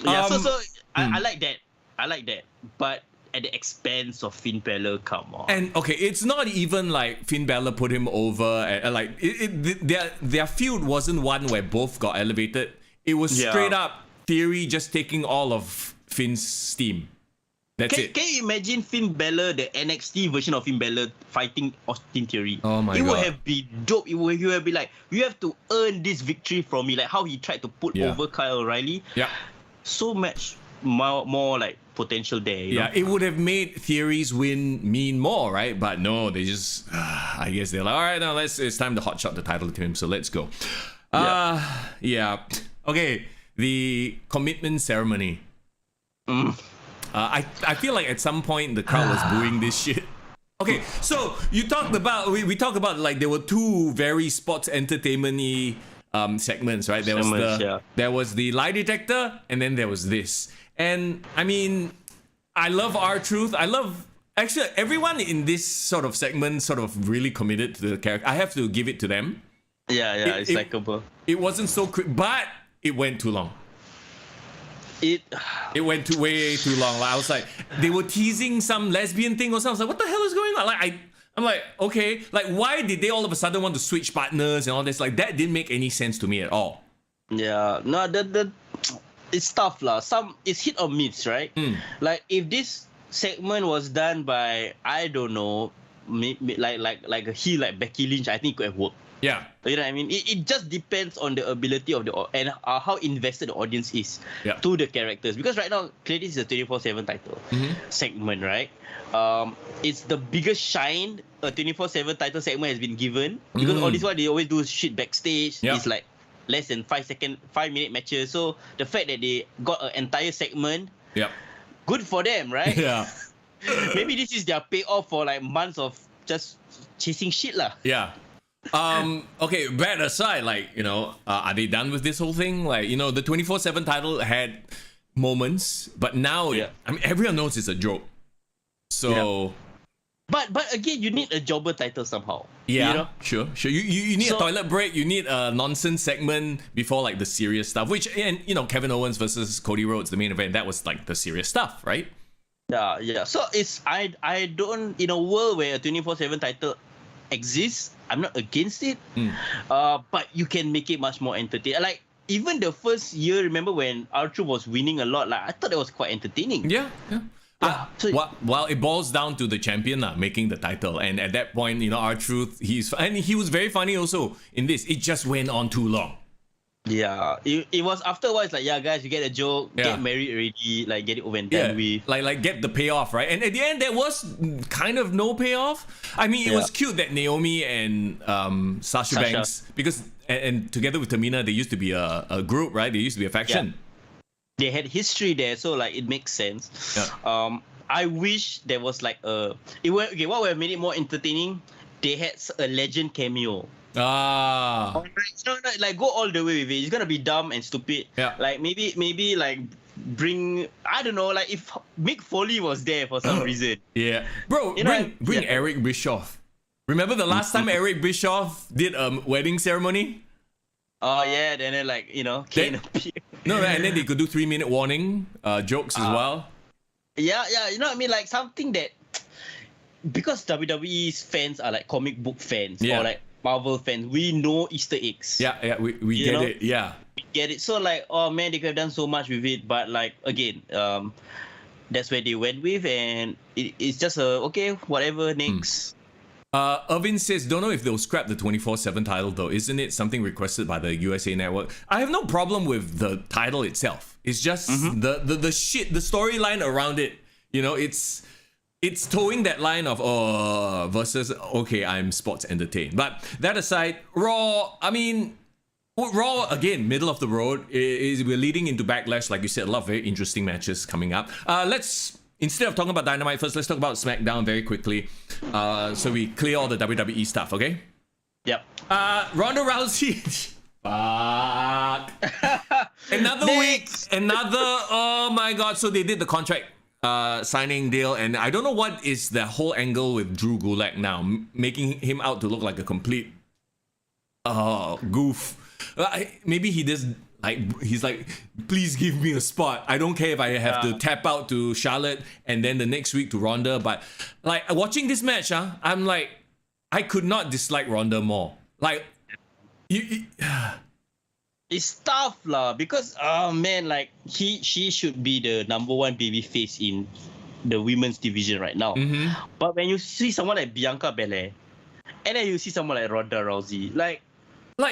Speaker 3: Yeah. So I like that. I like that. But at the expense of Finn Balor, come on.
Speaker 2: And okay, it's not even like Finn Balor put him over. Like their feud wasn't one where both got elevated. It was straight up Theory just taking all of Finn's steam. That's it.
Speaker 3: Can you imagine Finn Balor, the NXT version of Finn Balor, fighting Austin Theory?
Speaker 2: Oh my god.
Speaker 3: It would have been dope. It would have been like, you have to earn this victory from me. Like how he tried to put over Kyle O'Reilly.
Speaker 2: Yeah.
Speaker 3: So much more like potential there. You know?
Speaker 2: It would have made Theory's win mean more, right? But no, they just, I guess they're like, all right, now it's time to hotshot the title to him, so let's go. Okay, the commitment ceremony. I feel like at some point the crowd was booing this shit. Okay, so you talked about, we talked about like there were two very sports entertainment-y segments, right? There was the lie detector, and then there was this. And I mean, I love R-Truth. Actually, everyone in this sort of segment sort of really committed to the character. I have to give it to them.
Speaker 3: Yeah, it's likable.
Speaker 2: It wasn't so quick, but it went too long. It went way too long. Like, I was like, they were teasing some lesbian thing or something. I was like, what the hell is going on? Like, I'm like, okay, like why did they all of a sudden want to switch partners and all this? Like that didn't make any sense to me at all.
Speaker 3: Yeah, no, it's tough lah. It's hit or miss, right? Like if this segment was done by, I don't know, like a heel like Becky Lynch, I think it could have worked.
Speaker 2: Yeah.
Speaker 3: You know what I mean? It just depends on the ability of and how invested the audience is to the characters. Because right now, clearly this is a 24/7 title segment, right? It's the biggest shine a 24/7 title segment has been given. Because all this while they always do shit backstage. It's like less than 5-minute matches. So the fact that they got an entire segment, good for them, right?
Speaker 2: Yeah.
Speaker 3: Maybe this is their payoff for like months of just chasing shit lah.
Speaker 2: Yeah. Okay, that aside, like, you know, are they done with this whole thing? Like, you know, the 24/7 title had moments, but now I mean everyone knows it's a joke. So
Speaker 3: But again, you need a jobber title somehow.
Speaker 2: Yeah,
Speaker 3: you know?
Speaker 2: sure. You need a toilet break. You need a nonsense segment before like the serious stuff. Which, and you know, Kevin Owens versus Cody Rhodes, the main event, that was like the serious stuff, right?
Speaker 3: Yeah. So it's I don't, in a world where a 24/7 title exists, I'm not against it. But you can make it much more entertaining. Like even the first year, remember when R-Truth was winning a lot? Like I thought it was quite entertaining.
Speaker 2: Yeah.
Speaker 3: So,
Speaker 2: well, it boils down to the champion making the title, and at that point, you know, R-Truth, he was very funny also in this. It just went on too long.
Speaker 3: Yeah, it was afterwards like, yeah, guys, you get a joke, get married already, like get it over and done with.
Speaker 2: Like get the payoff, right? And at the end, there was kind of no payoff. I mean, it was cute that Naomi and Sasha Banks, because and together with Tamina, they used to be a group, right? They used to be a faction.
Speaker 3: Yeah. They had history there, so like it makes sense. Yeah. I wish there was like what would have made it more entertaining? They had a legend cameo. No, like go all the way with it. It's gonna be dumb and stupid.
Speaker 2: Yeah.
Speaker 3: Like maybe like bring, I don't know, like if Mick Foley was there for some reason.
Speaker 2: Yeah, bro, bring Eric Bischoff. Remember the last time Eric Bischoff did a wedding ceremony?
Speaker 3: Oh yeah, then like, you know, Kane appeared.
Speaker 2: No, and then they could do 3-minute warning jokes as well.
Speaker 3: Yeah, you know what I mean? Like something that, because WWE's fans are like comic book fans or like Marvel fans, we know Easter eggs.
Speaker 2: Yeah, we get it. Yeah.
Speaker 3: We get it. So like, oh man, they could have done so much with it, but like again, that's where they went with, and it's just okay, whatever, next.
Speaker 2: Irvin says, don't know if they'll scrap the 24/7 title though. Isn't it something requested by the USA Network? I have no problem with the title itself. It's just the storyline around it. You know, it's towing that line of versus okay, I'm sports entertained. But that aside, Raw, I mean, Raw again, middle of the road. We're leading into Backlash, like you said, a lot of very interesting matches coming up. Instead of talking about Dynamite first, let's talk about SmackDown very quickly. So we clear all the WWE stuff, okay?
Speaker 3: Yep.
Speaker 2: Ronda Rousey. Fuck. Another week. Oh my god. So they did the contract signing deal, and I don't know what is the whole angle with Drew Gulak now, making him out to look like a complete goof. Maybe he does. He's like, please give me a spot. I don't care if I have to tap out to Charlotte and then the next week to Ronda. But like watching this match, I'm like, I could not dislike Ronda more. Like,
Speaker 3: it's tough lah, because man, like she should be the number one baby face in the women's division right now. But when you see someone like Bianca Belair, and then you see someone like Ronda Rousey, like no.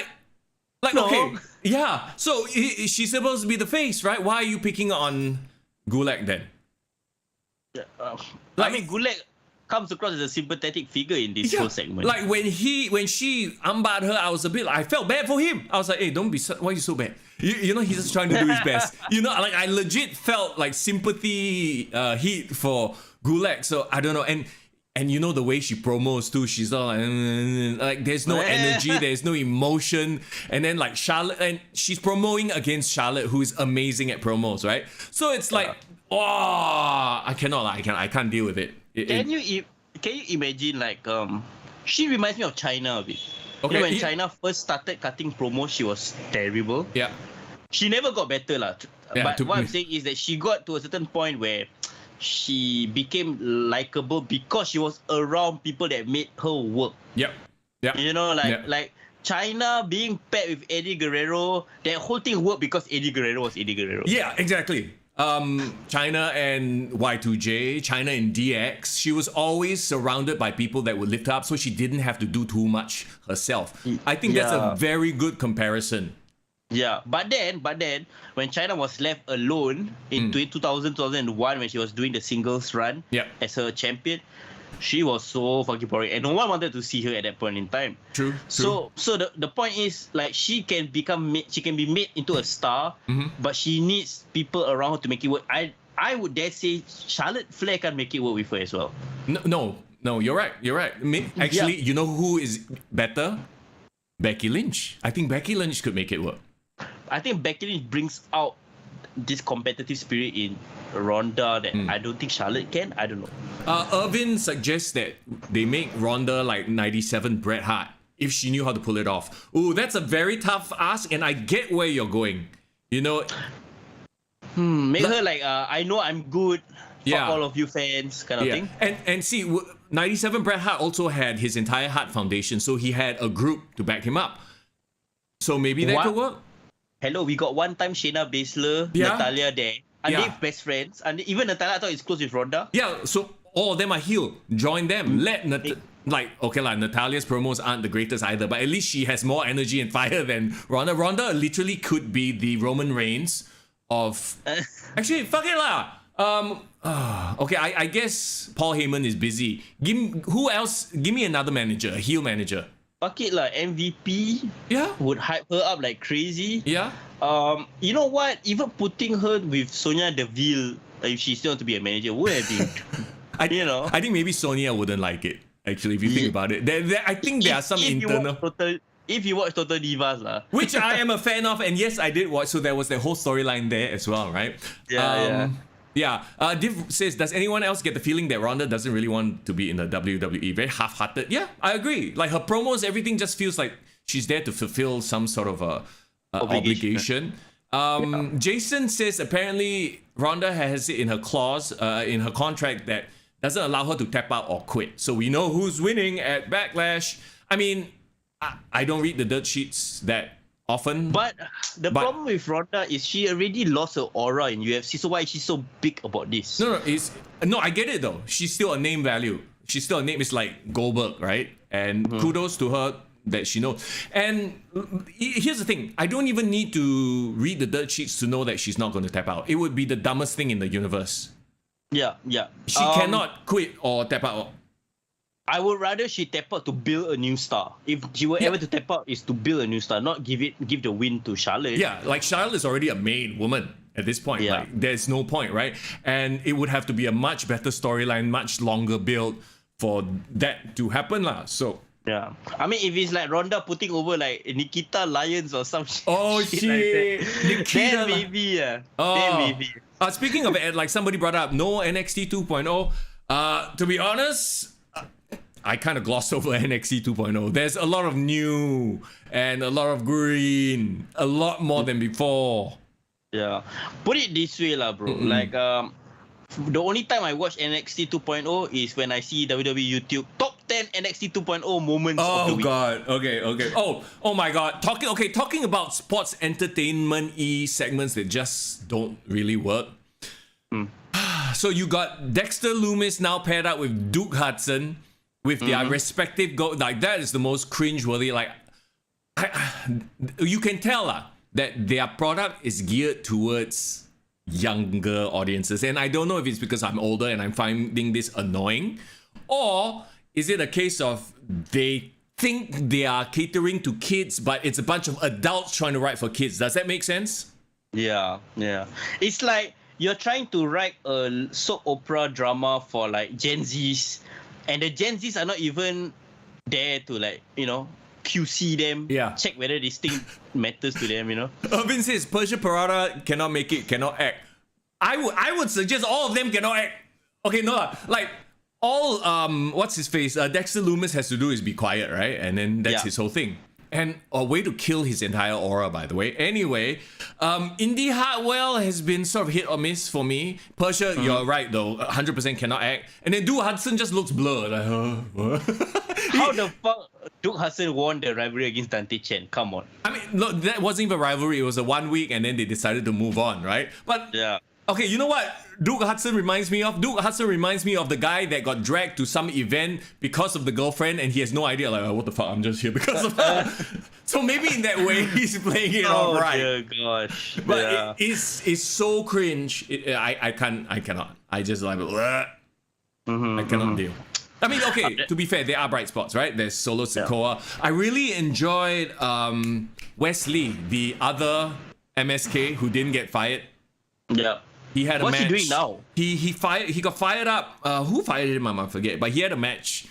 Speaker 2: Okay, yeah. So she's supposed to be the face, right? Why are you picking on Gulak then?
Speaker 3: I mean, Gulak comes across as a sympathetic figure in this whole segment.
Speaker 2: Like when she armbarred her, I was a bit. I felt bad for him. I was like, hey, don't be. Why are you so bad? You know, he's just trying to do his best. You know, like I legit felt like sympathy heat for Gulak. So I don't know. And you know the way she promos too, she's all like there's no energy, there's no emotion. And then like Charlotte, and she's promoting against Charlotte, who is amazing at promos, right? So it's like, I can't deal with it.
Speaker 3: Can you imagine like she reminds me of China a bit.
Speaker 2: Okay,
Speaker 3: you know, when China first started cutting promos, she was terrible.
Speaker 2: Yeah.
Speaker 3: She never got better lah. But what I'm saying is that she got to a certain point where she became likable because she was around people that made her work.
Speaker 2: Yep.
Speaker 3: You know, like China being paired with Eddie Guerrero, that whole thing worked because Eddie Guerrero was Eddie Guerrero.
Speaker 2: Yeah, exactly. China and Y2J, China and DX, she was always surrounded by people that would lift her up, so she didn't have to do too much herself. I think that's a very good comparison.
Speaker 3: Yeah, but then when China was left alone in 2001 when she was doing the singles run as her champion, she was so fucking boring, and no one wanted to see her at that point in time.
Speaker 2: True.
Speaker 3: So the point is, like, she can be made into a star, but she needs people around her to make it work. I would dare say Charlotte Flair can make it work with her as well.
Speaker 2: No, you're right. Actually, you know who is better? Becky Lynch. I think Becky Lynch could make it work.
Speaker 3: I think Becky Lynch brings out this competitive spirit in Ronda that I don't think Charlotte can. I don't know.
Speaker 2: Irvin suggests that they make Ronda like 97 Bret Hart if she knew how to pull it off. Ooh, that's a very tough ask, and I get where you're going. You know,
Speaker 3: make her like I know I'm good. Fuck all of you fans, kind of thing.
Speaker 2: And see, 97 Bret Hart also had his entire Hart Foundation, so he had a group to back him up. So maybe that could work.
Speaker 3: Hello, we got one time Shayna Baszler, Natalya there. And they're best friends. And even Natalya, I thought, is close with Ronda. Yeah,
Speaker 2: so all of them are heel. Join them. Natalya's promos aren't the greatest either, but at least she has more energy and fire than Ronda. Ronda literally could be the Roman Reigns of... Actually, fuck it lah. Okay, I guess Paul Heyman is busy. Who else? Give me another manager, a heel manager.
Speaker 3: Fuck it lah, MVP would hype her up like crazy.
Speaker 2: Yeah.
Speaker 3: You know what? Even putting her with Sonya Deville, if she still want to be a manager, would have been. I think
Speaker 2: maybe Sonya wouldn't like it. Actually, if you think about it, I think there are some internal.
Speaker 3: If you watch Total Divas lah,
Speaker 2: which I am a fan of, and yes, I did watch. So there was the whole storyline there as well, right? Yeah. Div says, does anyone else get the feeling that Ronda doesn't really want to be in the WWE? Very half-hearted. Yeah, I agree. Like her promos, everything just feels like she's there to fulfill some sort of obligation. Jason says apparently Ronda has it in her clause, in her contract, that doesn't allow her to tap out or quit. So we know who's winning at Backlash. I mean, I don't read the dirt sheets that often.
Speaker 3: But the problem with Ronda is she already lost her aura in UFC. So why is she so big about this?
Speaker 2: No, I get it though. She's still a name value. She's still a name. It's like Goldberg, right? And kudos to her that she knows. And here's the thing. I don't even need to read the dirt sheets to know that she's not going to tap out. It would be the dumbest thing in the universe.
Speaker 3: Yeah.
Speaker 2: She cannot quit or tap out.
Speaker 3: I would rather she tap out to build a new star. If she were ever to tap out, is to build a new star, not give the win to Charlotte.
Speaker 2: Yeah, like Charlotte is already a main woman at this point.
Speaker 3: Yeah.
Speaker 2: Like, there's no point, right? And it would have to be a much better storyline, much longer build for that to happen, lah. So
Speaker 3: yeah, I mean, if it's like Ronda putting over like Nikita Lyons or some shit.
Speaker 2: Oh shit,
Speaker 3: like
Speaker 2: Nikita.
Speaker 3: Then maybe,
Speaker 2: Oh.
Speaker 3: Then maybe.
Speaker 2: Speaking of it, like somebody brought up, no NXT 2.0. To be honest, I kind of glossed over NXT 2.0. There's a lot of new and a lot of green, a lot more than before.
Speaker 3: Yeah, put it this way, lah, bro. Like, the only time I watch NXT 2.0 is when I see WWE YouTube top 10 NXT 2.0 moments of the week.
Speaker 2: Oh god. Okay. Oh my god. Talking about sports entertainment-y segments that just don't really work. So you got Dexter Lumis now paired up with Duke Hudson with their respective like that is the most cringe-worthy. Like you can tell that their product is geared towards younger audiences, and I don't know if it's because I'm older and I'm finding this annoying, or is it a case of they think they are catering to kids but it's a bunch of adults trying to write for kids. Does that make sense?
Speaker 3: Yeah. It's like you're trying to write a soap opera drama for like Gen Zs, and the Gen Zs are not even there to like, QC them, check whether this thing matters to them,
Speaker 2: Irvin says Persia Parada cannot make it, cannot act. I would suggest all of them cannot act. Okay, no, like all what's his face? Dexter Lumis has to do is be quiet, right? And then that's his whole thing. And a way to kill his entire aura, by the way. Anyway, Indy Hartwell has been sort of hit or miss for me. Persia, you're right though, 100% cannot act. And then Duke Hudson just looks blurred. Like,
Speaker 3: how the fuck Duke Hudson won the rivalry against Dante Chen? Come on.
Speaker 2: I mean, look, that wasn't even a rivalry. It was a 1 week and then they decided to move on, right? But
Speaker 3: yeah.
Speaker 2: Okay, you know what Duke Hudson reminds me of? Duke Hudson reminds me of the guy that got dragged to some event because of the girlfriend and he has no idea, like, what the fuck, I'm just here because of her. So maybe in that way, he's playing it all right.
Speaker 3: Oh dear gosh.
Speaker 2: But it's so cringe. I cannot. I just like, I cannot deal. I mean, okay, to be fair, there are bright spots, right? There's Solo Sikoa. I really enjoyed Wesley, the other MSK who didn't get fired.
Speaker 3: Yeah.
Speaker 2: He had a match.
Speaker 3: What's he doing now?
Speaker 2: He got fired up. Who fired him? I forget. But he had a match.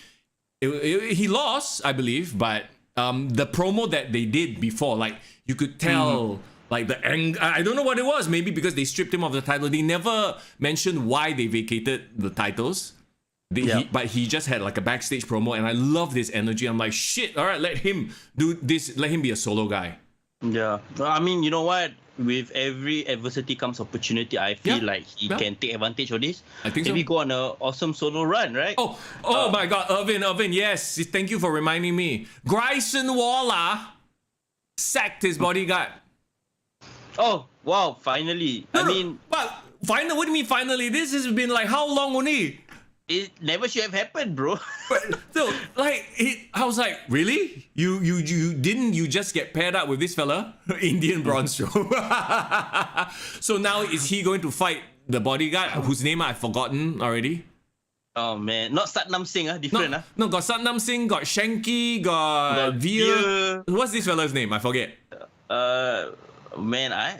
Speaker 2: He lost, I believe. But the promo that they did before, like you could tell, like the I don't know what it was. Maybe because they stripped him of the title. They never mentioned why they vacated the titles. But he just had like a backstage promo, and I love this energy. I'm like, shit. All right, let him do this. Let him be a solo guy.
Speaker 3: Yeah. I mean, you know what? With every adversity comes opportunity. I feel like he can take advantage of this.
Speaker 2: I think
Speaker 3: Maybe
Speaker 2: so.
Speaker 3: go on an awesome solo run, right?
Speaker 2: Oh my God, Irvin, yes. Thank you for reminding me. Greyson Walla sacked his bodyguard.
Speaker 3: Oh, wow, finally.
Speaker 2: But finally, what do you mean finally? This has been like how long only?
Speaker 3: It never should have happened, bro.
Speaker 2: So, like, I was like, really? You just get paired up with this fella, Indian Braun Strowman? So now is he going to fight the bodyguard whose name I've forgotten already?
Speaker 3: Oh man, not Satnam Singh, different.
Speaker 2: No, got Satnam Singh, got Shanky, got Veer. What's this fella's name? I forget.
Speaker 3: Man, I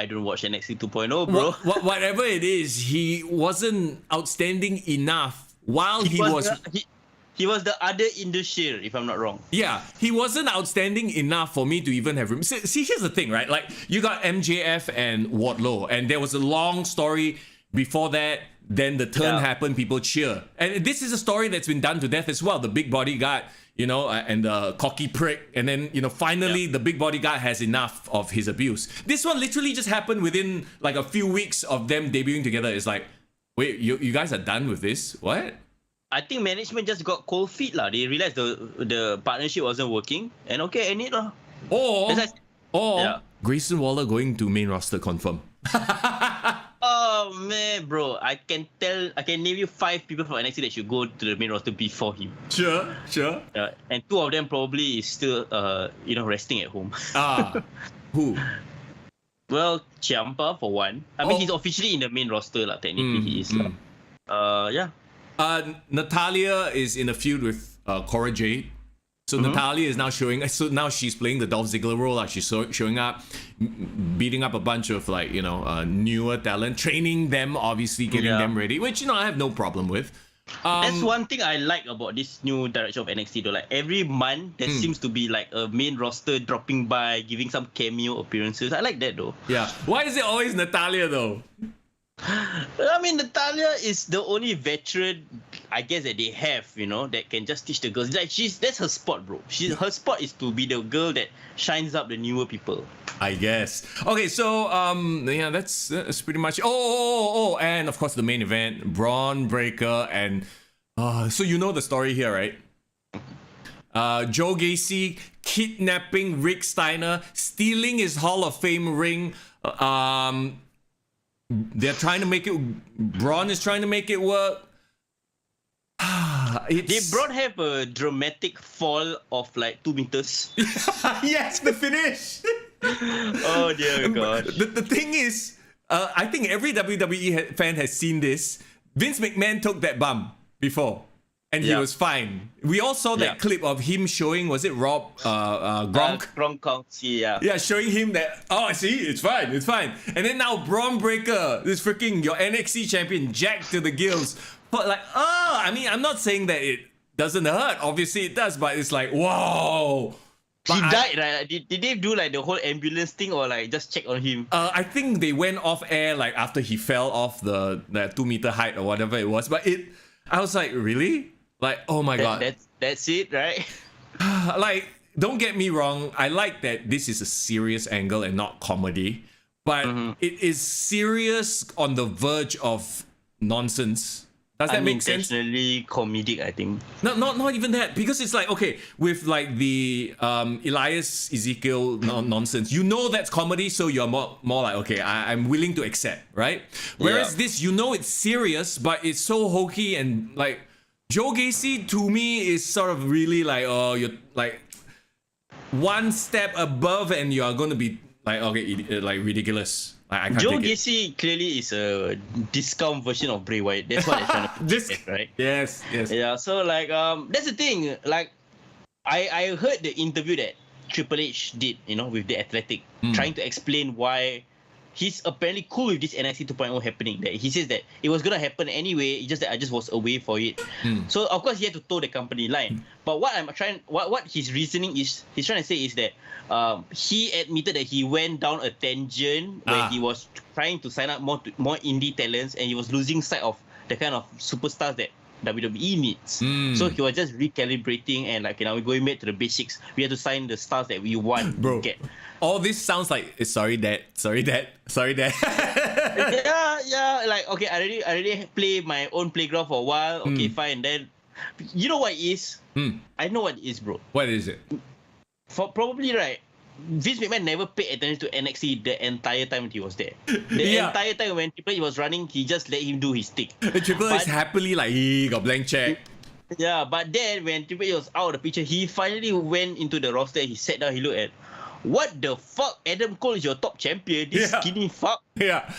Speaker 3: don't watch NXT 2.0, bro.
Speaker 2: Whatever it is, he wasn't outstanding enough while he was
Speaker 3: the other in the Shield, if I'm not wrong.
Speaker 2: Yeah, he wasn't outstanding enough for me to even have him. See, here's the thing, right? Like, you got MJF and Wardlow, and there was a long story before that. Then the turn happened, people cheer. And this is a story that's been done to death as well. The big bodyguard, and the cocky prick. And then, finally the big bodyguard has enough of his abuse. This one literally just happened within like a few weeks of them debuting together. It's like, wait, you guys are done with this? What?
Speaker 3: I think management just got cold feet lah. They realized the partnership wasn't working. And okay, I need lah.
Speaker 2: Or Or Greyson Walla going to main roster confirm.
Speaker 3: Oh man, bro, I can name you 5 people from NXT that should go to the main roster before him.
Speaker 2: Sure.
Speaker 3: And 2 of them probably is still resting at home.
Speaker 2: Who?
Speaker 3: Well, Ciampa for one. I mean, he's officially in the main roster lah. Technically, he is.
Speaker 2: Natalya is in a feud with Cora Jade. So Natalya is now showing. So now she's playing the Dolph Ziggler role. She's showing up, beating up a bunch of newer talent, training them, obviously getting them ready, which I have no problem with.
Speaker 3: That's one thing I like about this new direction of NXT though. Like every month there seems to be like a main roster dropping by, giving some cameo appearances. I like that though.
Speaker 2: Yeah. Why is it always Natalya though?
Speaker 3: I mean, Natalya is the only veteran, I guess, that they have, that can just teach the girls. Like that's her spot, bro. Her spot is to be the girl that shines up the newer people.
Speaker 2: I guess. Okay, so that's pretty much. And of course the main event, Braun Breaker, and so you know the story here, right? Joe Gacy kidnapping Rick Steiner, stealing his Hall of Fame ring. They're trying to make it. Braun is trying to make it work.
Speaker 3: Did Braun have a dramatic fall of like 2 meters?
Speaker 2: Yes, the finish.
Speaker 3: Oh dear God.
Speaker 2: The thing is, I think every WWE fan has seen this. Vince McMahon took that bump before, and he was fine. We all saw that clip of him showing, was it Gronk?
Speaker 3: Gronkowski,
Speaker 2: Yeah, showing him that, see, it's fine. And then now Braun Breaker, this freaking, your NXT champion, jacked to the gills. But I mean, I'm not saying that it doesn't hurt. Obviously it does, but it's like, whoa.
Speaker 3: He died, right? Did they do like the whole ambulance thing or like just check on him?
Speaker 2: I think they went off air like after he fell off the 2 meter height or whatever it was. But I was like, really? Like, oh my God.
Speaker 3: That's it, right?
Speaker 2: Like, don't get me wrong. I like that this is a serious angle and not comedy. But it is serious on the verge of nonsense. Does that make sense?
Speaker 3: Unintentionally comedic, I think.
Speaker 2: Not even that, because it's like, okay, with like the Elias Ezekiel nonsense, that's comedy, so you're more like, okay, I'm willing to accept, right? Whereas this, it's serious, but it's so hokey, and like Joe Gacy to me is sort of really like, oh, you're like one step above and you are going to be like, okay, like ridiculous. I can't
Speaker 3: Joe Gacy clearly is a discount version of Bray Wyatt. That's what they're trying to put, right?
Speaker 2: Yes.
Speaker 3: Yeah, so like that's the thing. Like I heard the interview that Triple H did, with the Athletic, trying to explain why he's apparently cool with this NXT 2.0 happening. That he says that it was gonna happen anyway. It's just that I just was away for it. So of course he had to toe the company line. But what his reasoning is, he's trying to say is that he admitted that he went down a tangent where he was trying to sign up more indie talents, and he was losing sight of the kind of superstars that WWE needs. So he was just recalibrating and like, we're going back to the basics. We have to sign the stars that we want to get.
Speaker 2: All this sounds like sorry dad.
Speaker 3: yeah. Like, okay, I already play my own playground for a while. Okay, fine. Then you know what it is? I know what it is, bro.
Speaker 2: What is it?
Speaker 3: For probably right. Vince McMahon never paid attention to NXT the entire time he was there. The entire time when Triple H was running, he just let him do his thing.
Speaker 2: Triple H is happily like, he got blank check.
Speaker 3: Yeah, but then when Triple H was out of the picture, he finally went into the roster. He sat down, he looked at, what the fuck? Adam Cole is your top champion. This skinny fuck.
Speaker 2: Yeah.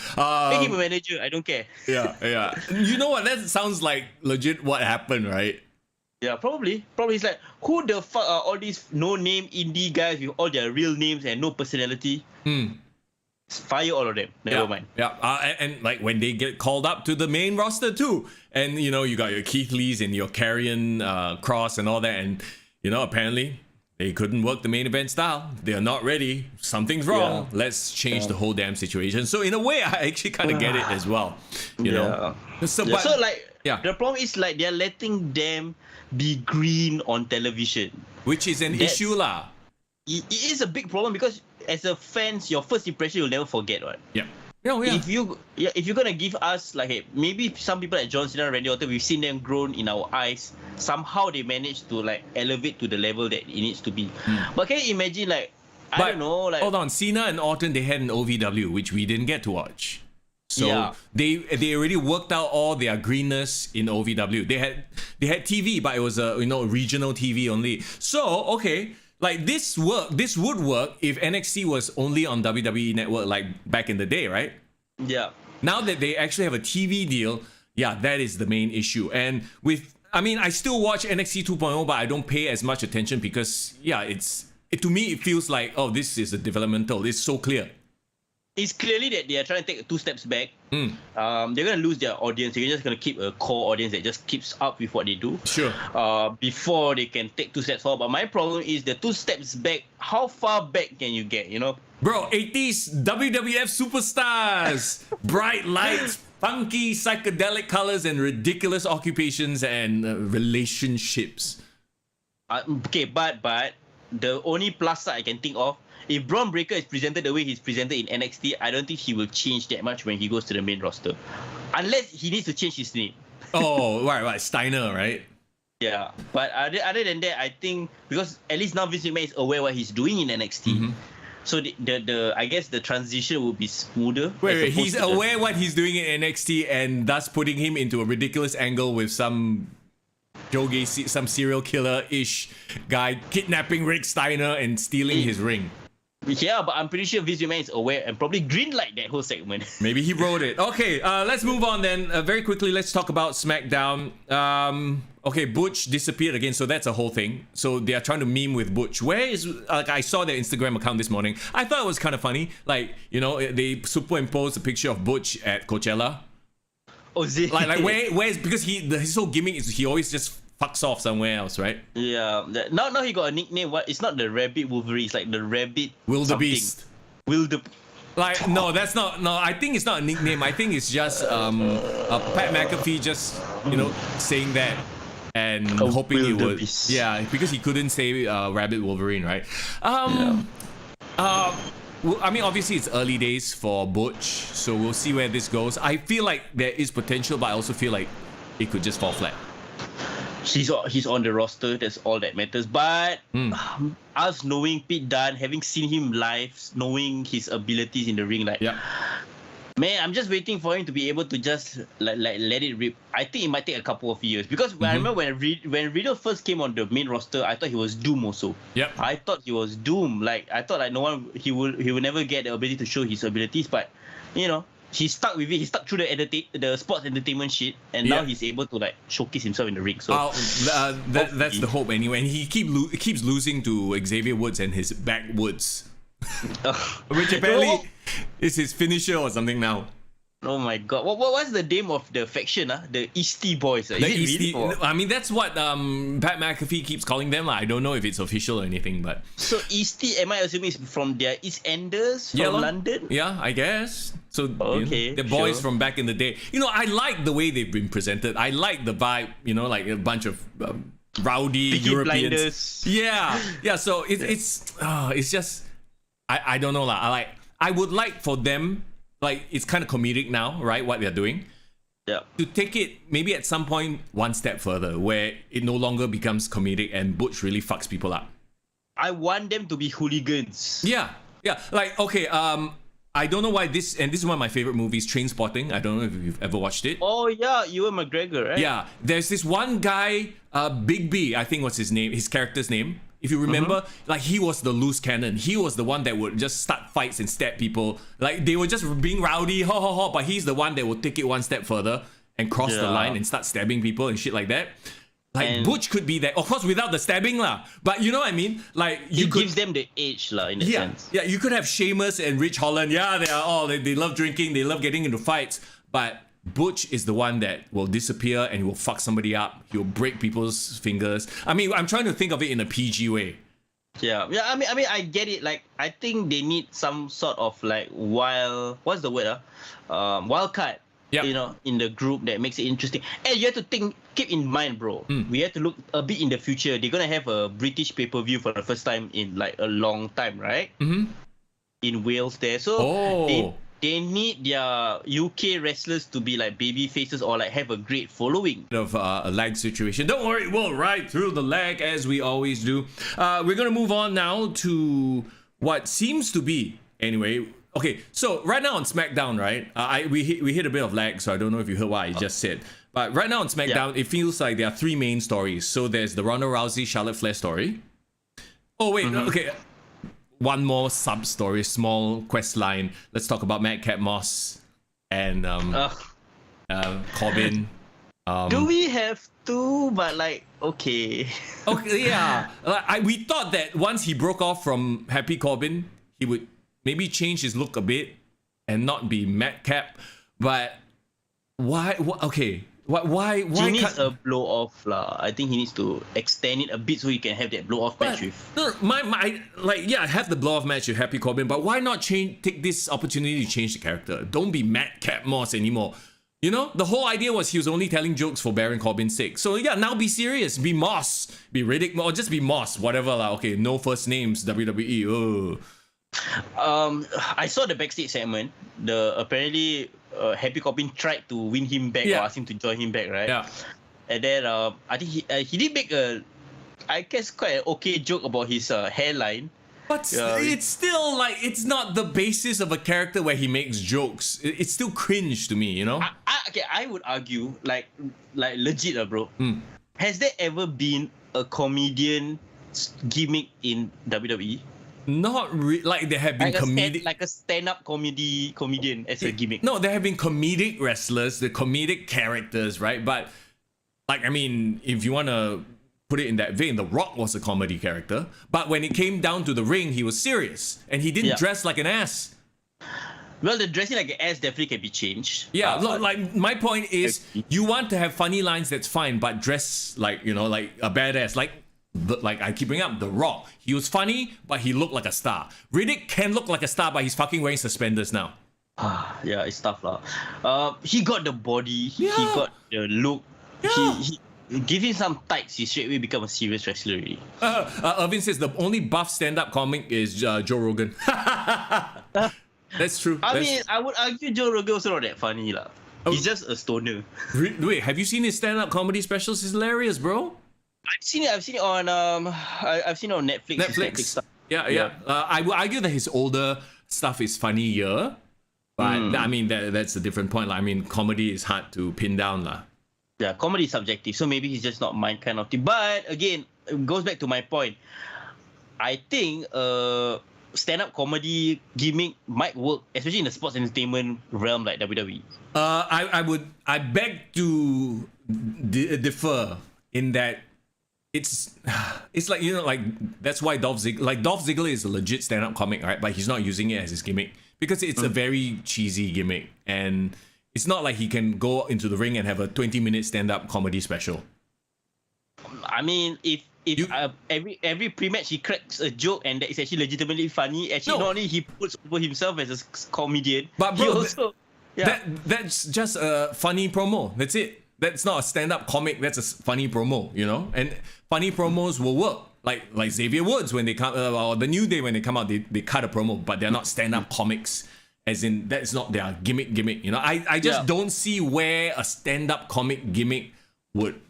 Speaker 3: Make him a manager. I don't care.
Speaker 2: Yeah. You know what? That sounds like legit what happened, right?
Speaker 3: Yeah, probably. He's like, who the fuck are all these no-name indie guys with all their real names and no personality? Fire all of them. Never mind.
Speaker 2: Yeah. And like when they get called up to the main roster too, and you got your Keith Lees and your Karrion Kross and all that, and apparently they couldn't work the main event style. They are not ready. Something's wrong. Let's change the whole damn situation. So in a way, I actually kind of get it as well. You know. So
Speaker 3: the problem is like they're letting them be green on television,
Speaker 2: which is an issue lah.
Speaker 3: It is a big problem because as a fans, your first impression you'll never forget, right?
Speaker 2: Yeah.
Speaker 3: If you're gonna give us like, hey, maybe some people like John Cena and Randy Orton, we've seen them grown in our eyes. Somehow they managed to like elevate to the level that it needs to be. But can you imagine like I don't know. Like,
Speaker 2: hold on, Cena and Orton, they had an OVW, which we didn't get to watch. So they already worked out all their greenness in OVW. They had TV, but it was a regional TV only. So okay, like this would work if NXT was only on WWE Network like back in the day, right?
Speaker 3: Yeah.
Speaker 2: Now that they actually have a TV deal, that is the main issue. And I still watch NXT 2.0, but I don't pay as much attention because to me it feels like, oh, this is a developmental. It's so clear.
Speaker 3: It's clearly that they are trying to take 2 steps back. They're going to lose their audience. They're just going to keep a core audience that just keeps up with what they do.
Speaker 2: Sure.
Speaker 3: Before they can take 2 steps forward. But my problem is the 2 steps back. How far back can you get,
Speaker 2: Bro, 80s WWF superstars. Bright lights, funky psychedelic colors, and ridiculous occupations and relationships.
Speaker 3: Okay, but the only plus side I can think of, if Braun Breaker is presented the way he's presented in NXT, I don't think he will change that much when he goes to the main roster. Unless he needs to change his name.
Speaker 2: Oh, right. Steiner, right?
Speaker 3: Yeah. But other than that, I think, because at least now Vince McMahon is aware what he's doing in NXT. So the I guess the transition will be smoother.
Speaker 2: Wait, he's aware what he's doing in NXT and thus putting him into a ridiculous angle with some Joe Gacy, some serial killer-ish guy kidnapping Rick Steiner and stealing his ring.
Speaker 3: Yeah, but I'm pretty sure Vince McMahon is aware and probably greenlight that whole segment.
Speaker 2: Maybe he wrote it. Okay, let's move on then. Very quickly, let's talk about SmackDown. Okay, Butch disappeared again, so that's a whole thing. So they are trying to meme with Butch. Where is... I saw their Instagram account this morning. I thought it was kind of funny. Like, they superimposed a picture of Butch at Coachella.
Speaker 3: Oh, is it?
Speaker 2: Like where's... Because his whole gimmick is he always just fucks off somewhere else, right?
Speaker 3: Yeah. Now he got a nickname. What? It's not the Rabbit Wolverine. It's like the Rabbit...
Speaker 2: Wildebeest. Like, no, that's not... No, I think it's not a nickname. I think it's just Pat McAfee just, saying that and hoping he would... Yeah, because he couldn't say Rabbit Wolverine, right? Obviously it's early days for Butch, so we'll see where this goes. I feel like there is potential, but I also feel like it could just fall flat.
Speaker 3: He's on the roster. That's all that matters. But us knowing Pete Dunne, having seen him live, knowing his abilities in the ring, man, I'm just waiting for him to be able to just like let it rip. I think it might take a couple of years because I remember when Riddle first came on the main roster, I thought he was doomed also.
Speaker 2: Yep.
Speaker 3: I thought he was doomed. Like I thought no one he will never get the ability to show his abilities, but he stuck with it. He stuck through the sports entertainment shit, and now he's able to showcase himself in the ring. So
Speaker 2: that's the hope anyway. And he keeps losing to Xavier Woods and his backwoods, which apparently is his finisher or something now.
Speaker 3: Oh my god! What's the name of the faction? The Eastie Boys.
Speaker 2: The Eastie. I mean, that's what Pat McAfee keeps calling them. I don't know if it's official or anything, but
Speaker 3: so Eastie, am I assuming is from their East Enders from London?
Speaker 2: Yeah, I guess. So the boys from back in the day. I like the way they've been presented. I like the vibe. Like a bunch of rowdy
Speaker 3: Peaky
Speaker 2: Europeans.
Speaker 3: Blinders.
Speaker 2: Yeah. So it's just I don't know lah. I would like for them. Like, it's kind of comedic now, right? What they're doing.
Speaker 3: Yeah.
Speaker 2: To take it maybe at some point one step further, where it no longer becomes comedic and Butch really fucks people up.
Speaker 3: I want them to be hooligans.
Speaker 2: Yeah. Like, okay, I don't know why this is one of my favorite movies, Trainspotting. I don't know if you've ever watched it.
Speaker 3: Oh yeah, Ewan McGregor, right?
Speaker 2: Yeah. There's this one guy, Big B, I think was his character's name. If you remember, like he was the loose cannon. He was the one that would just start fights and stab people. Like they were just being rowdy, but he's the one that would take it one step further and cross the line and start stabbing people and shit like that. Like Butch could be that, of course, without the stabbing lah. But you know what I mean? Like
Speaker 3: it gives them the edge lah, in a sense.
Speaker 2: Yeah, you could have Sheamus and Rich Holland. Yeah, they love drinking, they love getting into fights, but Butch is the one that will disappear and he will fuck somebody up. He'll break people's fingers. I mean, I'm trying to think of it in a PG way.
Speaker 3: Yeah. I mean, I get it. Like, I think they need some sort of like what's the word? Wild card.
Speaker 2: Yep.
Speaker 3: In the group that makes it interesting. And you have to keep in mind, bro. We have to look a bit in the future. They're gonna have a British pay-per-view for the first time in like a long time, right? In Wales there. So they need their UK wrestlers to be like baby faces or like have a great following.
Speaker 2: Of a lag situation. Don't worry, we'll ride through the lag as we always do. We're gonna move on now to what seems to be anyway. Okay, so right now on SmackDown, right? We hit a bit of lag, so I don't know if you heard what I just said. But right now on SmackDown, it feels like there are three main stories. So there's the Ronda Rousey Charlotte Flair story. Oh wait, okay. One more sub story, small quest line. Let's talk about Madcap Moss and Corbin.
Speaker 3: Do we have to? But like, okay.
Speaker 2: Okay, yeah. We thought that once he broke off from Happy Corbin, he would maybe change his look a bit and not be Madcap. But why? Okay. Why
Speaker 3: he needs a blow off lah. I think he needs to extend it a bit so he can have that blow off match with.
Speaker 2: No, I have the blow off match with Happy Corbin, but why not take this opportunity to change the character? Don't be Madcap Moss anymore. You know, the whole idea was he was only telling jokes for Baron Corbin's sake. So yeah, now be serious, be Moss, be Riddick, or just be Moss, whatever lah. Okay, no first names, WWE. Oh.
Speaker 3: I saw the backstage segment. Apparently Happy Corbin tried to win him back or ask him to join him back, right?
Speaker 2: Yeah.
Speaker 3: And then I think he did make I guess quite an okay joke about his hairline.
Speaker 2: But it's still like, it's not the basis of a character where he makes jokes. It's still cringe to me, you know?
Speaker 3: I would argue, like legit, bro. Has there ever been a comedian gimmick in WWE?
Speaker 2: Not like there have been
Speaker 3: like a stand-up comedian as a gimmick.
Speaker 2: No, there have been comedic wrestlers, the comedic characters, right? But like, I mean, if you want to put it in that vein, The Rock was a comedy character, but when it came down to the ring, he was serious and he didn't dress like an ass.
Speaker 3: Well, the dressing like an ass definitely can be changed.
Speaker 2: Yeah, like my point is, you want to have funny lines, that's fine, but dress like, you know, like a badass. Like I keep bringing up The Rock. He was funny, but he looked like a star. Riddick can look like a star, but he's fucking wearing suspenders now.
Speaker 3: Yeah, it's tough lah. He got the body. He got the look.
Speaker 2: Yeah.
Speaker 3: He give him some tights, he straight away become a serious wrestler already.
Speaker 2: Irvin says the only buff stand-up comic is Joe Rogan. That's true.
Speaker 3: I mean, I would argue Joe Rogan also not that funny lah. He's just a stoner.
Speaker 2: Wait, have you seen his stand-up comedy specials? It's hilarious, bro.
Speaker 3: I've seen it on I've seen it on Netflix.
Speaker 2: Netflix stuff. Yeah. I would argue that his older stuff is funnier, but I mean that's a different point. Like, I mean, comedy is hard to pin down lah.
Speaker 3: Yeah, comedy is subjective, so maybe he's just not my kind of thing. But again, it goes back to my point. I think stand-up comedy gimmick might work, especially in the sports entertainment realm like WWE.
Speaker 2: I beg to differ in that it's like, you know, like that's why Dolph Ziggler is a legit stand-up comic, right? But he's not using it as his gimmick because it's a very cheesy gimmick, and it's not like he can go into the ring and have a 20-minute stand-up comedy special.
Speaker 3: I mean, if every pre-match he cracks a joke and that is actually legitimately funny, not only he puts over himself as a comedian,
Speaker 2: but bro,
Speaker 3: he also
Speaker 2: that's just a funny promo. That's it. That's not a stand-up comic. That's a funny promo, you know. And funny promos will work. Like Xavier Woods when they come, or the New Day when they come out, they cut a promo, but they're not stand-up comics. As in, that's not their gimmick. You know, I just don't see where a stand-up comic gimmick would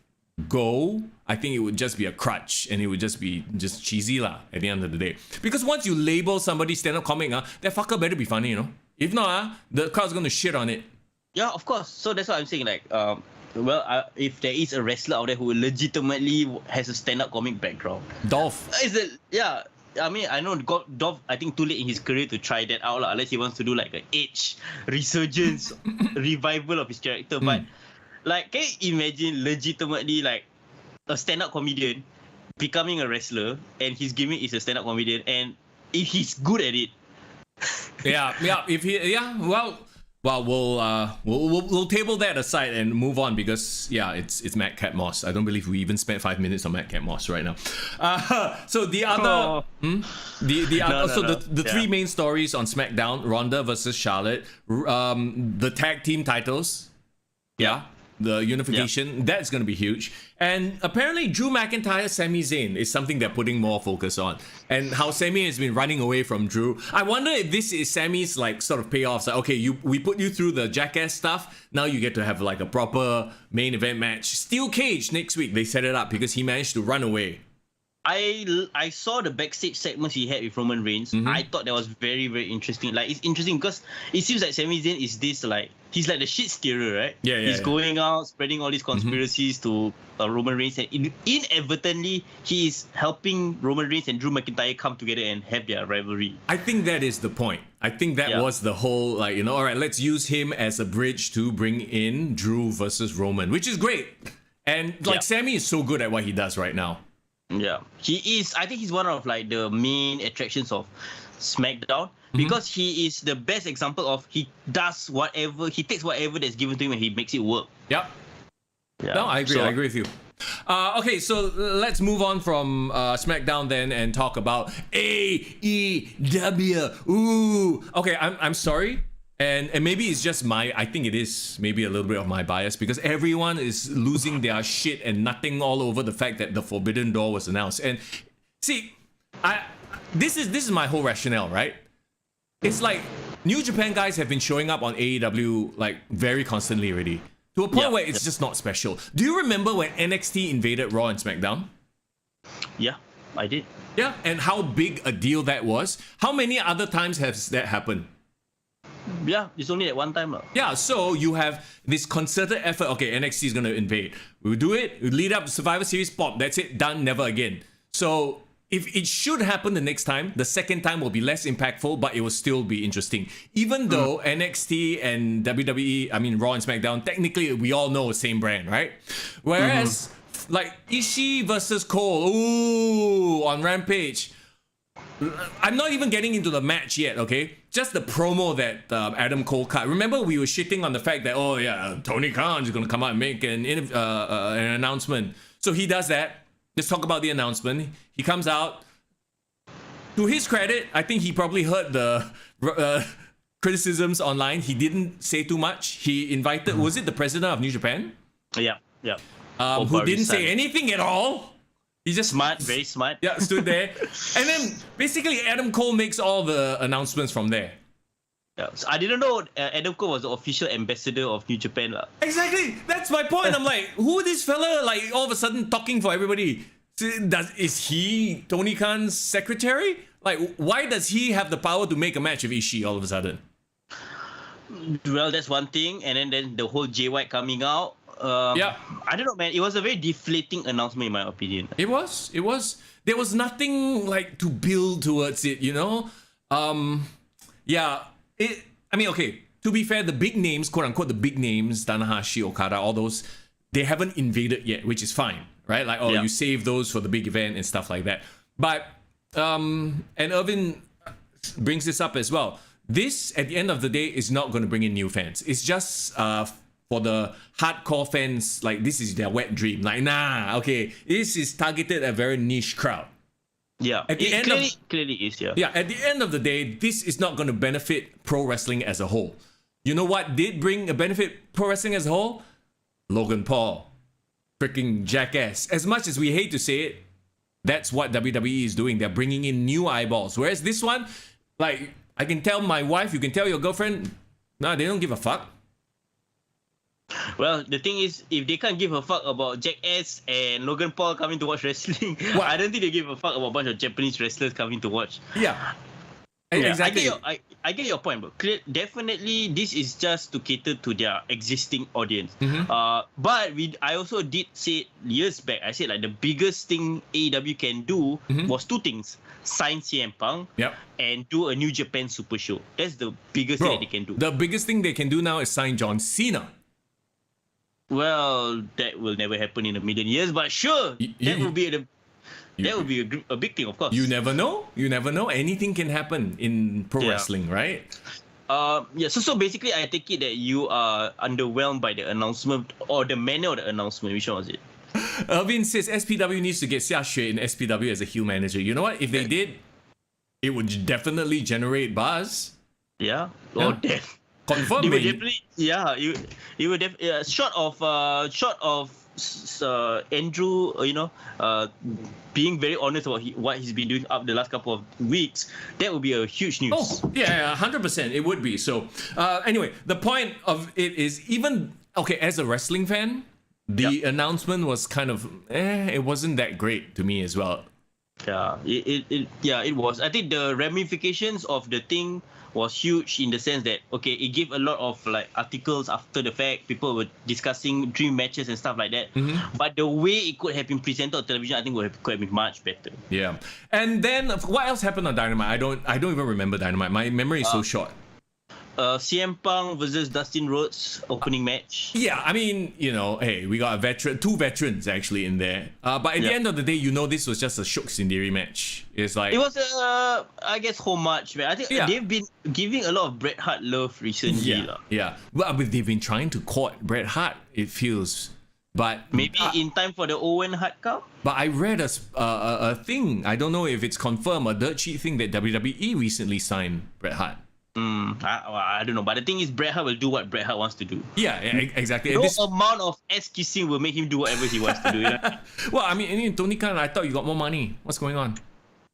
Speaker 2: go. I think it would just be a crutch, and it would just be cheesy lah at the end of the day. Because once you label somebody stand-up comic, that fucker better be funny, you know. If not, the crowd's gonna shit on it.
Speaker 3: Yeah, of course. So that's what I'm saying. Like, if there is a wrestler out there who legitimately has a stand-up comic background,
Speaker 2: Dolph.
Speaker 3: I mean, I know Dolph, I think too late in his career to try that out, unless he wants to do like an Edge resurgence revival of his character. But like, can you imagine legitimately like a stand-up comedian becoming a wrestler and his gimmick is a stand-up comedian, and if he's good at it? We'll table that aside and move on because it's Madcap Moss. I don't believe we even spent 5 minutes on Madcap Moss right now. So the other, the three main stories on SmackDown: Ronda versus Charlotte, the tag team titles, the unification, that's going to be huge. And apparently Drew McIntyre, Sami Zayn is something they're putting more focus on. And how Sami has been running away from Drew. I wonder if this is Sami's like sort of payoff. Like, okay, we put you through the jackass stuff. Now you get to have like a proper main event match. Steel cage next week. They set it up because he managed to run away. I saw the backstage segments he had with Roman Reigns. I thought that was very, very interesting. Like, it's interesting because it seems like Sami Zayn is this, like, he's like the shit stirrer, right? He's going out, spreading all these conspiracies to Roman Reigns, and inadvertently, he is helping Roman Reigns and Drew McIntyre come together and have their rivalry.
Speaker 2: I think that is the point. I think that was the whole, like, all right, let's use him as a bridge to bring in Drew versus Roman, which is great. And, like, Sami is so good at what he does right now.
Speaker 3: Yeah, he is. I think he's one of like the main attractions of SmackDown because he is the best example of he takes whatever that's given to him and he makes it work.
Speaker 2: Yep. Yeah. No, I agree. I agree with you. Okay, so let's move on from SmackDown then and talk about AEW. Ooh. Okay, I'm sorry. And maybe it's just I think it is maybe a little bit of my bias because everyone is losing their shit and nutting all over the fact that the Forbidden Door was announced. And see, this is my whole rationale, right? It's like New Japan guys have been showing up on AEW like very constantly already, to a point where it's just not special. Do you remember when NXT invaded Raw and SmackDown? Yeah,
Speaker 3: I did.
Speaker 2: Yeah, and how big a deal that was? How many other times has that happened?
Speaker 3: Yeah, it's only at one time.
Speaker 2: Yeah, so you have this concerted effort. Okay, NXT is going to invade. We'll do it. We'll lead up to Survivor Series. Pop. That's it. Done. Never again. So if it should happen the next time, the second time will be less impactful, but it will still be interesting. Even though NXT and WWE, I mean Raw and SmackDown, technically we all know the same brand, right? Whereas like Ishii versus Cole, ooh, on Rampage. I'm not even getting into the match yet, okay? Just the promo that Adam Cole cut. Remember, we were shitting on the fact that, oh yeah, Tony Khan is going to come out and make an announcement. So he does that. Let's talk about the announcement. He comes out. To his credit, I think he probably heard the criticisms online. He didn't say too much. He invited, was it the president of New Japan?
Speaker 3: Yeah.
Speaker 2: Who didn't say anything at all. He's just
Speaker 3: smart, very smart.
Speaker 2: Yeah, stood there. And then basically Adam Cole makes all the announcements from there.
Speaker 3: Yeah, so I didn't know Adam Cole was the official ambassador of New Japan.
Speaker 2: Exactly. That's my point. I'm like, who this fella? Like all of a sudden talking for everybody. Is he Tony Khan's secretary? Like, why does he have the power to make a match with Ishii all of a sudden?
Speaker 3: Well, that's one thing. And then the whole Jay White coming out. I don't know, man. It was a very deflating announcement, in my opinion.
Speaker 2: It was. There was nothing like to build towards it, you know. I mean, okay. To be fair, the big names, quote unquote, the big names, Tanahashi, Okada, all those, they haven't invaded yet, which is fine, right? Like, you save those for the big event and stuff like that. But and Irvin brings this up as well. This, at the end of the day, is not going to bring in new fans. It's just for the hardcore fans, like this is their wet dream. Like, nah, okay, this is targeted at a very niche crowd.
Speaker 3: Yeah,
Speaker 2: at the end
Speaker 3: clearly is, yeah.
Speaker 2: Yeah, at the end of the day, this is not going to benefit pro wrestling as a whole. You know what did bring a benefit pro wrestling as a whole? Logan Paul. Freaking jackass. As much as we hate to say it, that's what WWE is doing. They're bringing in new eyeballs. Whereas this one, like, I can tell my wife, you can tell your girlfriend, nah, they don't give a fuck.
Speaker 3: Well, the thing is, if they can't give a fuck about Jackass and Logan Paul coming to watch wrestling, I don't think they give a fuck about a bunch of Japanese wrestlers coming to watch.
Speaker 2: Yeah.
Speaker 3: Exactly. I get your point, bro. Definitely, this is just to cater to their existing audience. But I also did say years back, I said like the biggest thing AEW can do was two things. Sign CM Punk and do a New Japan Super Show. That's the biggest thing that they can do.
Speaker 2: The biggest thing they can do now is sign John Cena.
Speaker 3: Well, that will never happen in a million years, but sure, that will be a big thing, of course.
Speaker 2: You never know. Anything can happen in pro wrestling, right?
Speaker 3: So basically, I take it that you are underwhelmed by the announcement or the manner of the announcement. Which one was it?
Speaker 2: Irvin says SPW needs to get Sasha in SPW as a heel manager. You know what? If they did, it would definitely generate buzz.
Speaker 3: Yeah.
Speaker 2: Confirm.
Speaker 3: You would definitely, you would short of Andrew, being very honest about what he's been doing up the last couple of weeks, that would be a huge news.
Speaker 2: Oh, yeah, 100%. It would be. So, anyway, the point of it is even, okay, as a wrestling fan, the announcement was kind of, it wasn't that great to me as well.
Speaker 3: It was. I think the ramifications of the thing was huge in the sense that it gave a lot of like articles after the fact. People were discussing dream matches and stuff like that. But the way it could have been presented on television, I think could have been much better.
Speaker 2: Yeah. And then what else happened on Dynamite? I don't even remember Dynamite. My memory is so short.
Speaker 3: CM Punk versus Dustin Rhodes opening match.
Speaker 2: Yeah, I mean, hey, we got two veterans actually in there. But at the end of the day, this was just a Shook Sindiri match. It's like
Speaker 3: it was I guess homage, man. I think they've been giving a lot of Bret Hart love recently.
Speaker 2: Yeah. Well, they've been trying to court Bret Hart, it feels. But
Speaker 3: maybe in time for the Owen Hart Cup.
Speaker 2: But I read a thing. I don't know if it's confirmed, a dirt sheet thing that WWE recently signed Bret Hart.
Speaker 3: I don't know, but the thing is, Bret Hart will do what Bret Hart wants to do.
Speaker 2: Yeah, exactly.
Speaker 3: No amount of ass kissing will make him do whatever he wants to do.
Speaker 2: Well, I mean, Tony Khan, I thought you got more money. What's going on?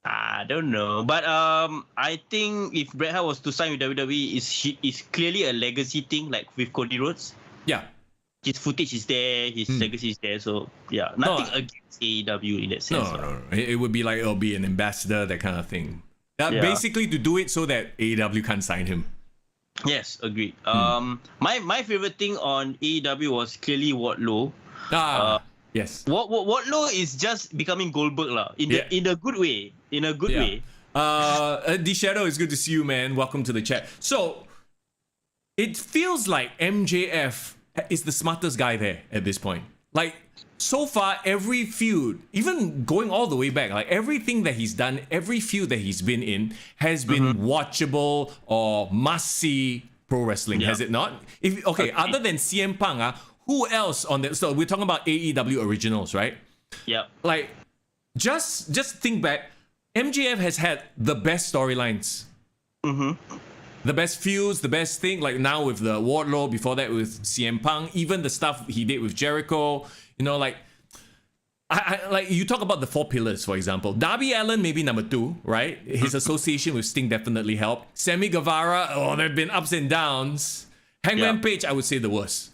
Speaker 3: I don't know, but I think if Bret Hart was to sign with WWE, is clearly a legacy thing, like with Cody Rhodes.
Speaker 2: Yeah,
Speaker 3: his footage is there, his legacy is there, so yeah, nothing against AEW in that sense.
Speaker 2: No. It would be like it'll be an ambassador, that kind of thing. Basically to do it so that AEW can't sign him.
Speaker 3: Yes, agreed. My favorite thing on AEW was clearly Wardlow.
Speaker 2: Yes.
Speaker 3: Wardlow is just becoming Goldberg lah, in a good way. In a good way.
Speaker 2: The Shadow, is good to see you, man. Welcome to the chat. So it feels like MJF is the smartest guy there at this point. Like, so far, every feud, even going all the way back, like everything that he's done, every feud that he's been in has been watchable or must-see pro wrestling, has it not? Other than CM Punk, who else on that? So we're talking about AEW originals, right?
Speaker 3: Yeah.
Speaker 2: Like, just think back. MJF has had the best storylines. The best feuds, the best thing. Like now with the Wardlow, before that with CM Punk, even the stuff he did with Jericho. Like you talk about the 4 pillars, for example. Darby Allin, maybe number 2, right? His association with Sting definitely helped. Sammy Guevara, there have been ups and downs. Hangman Page, I would say the worst.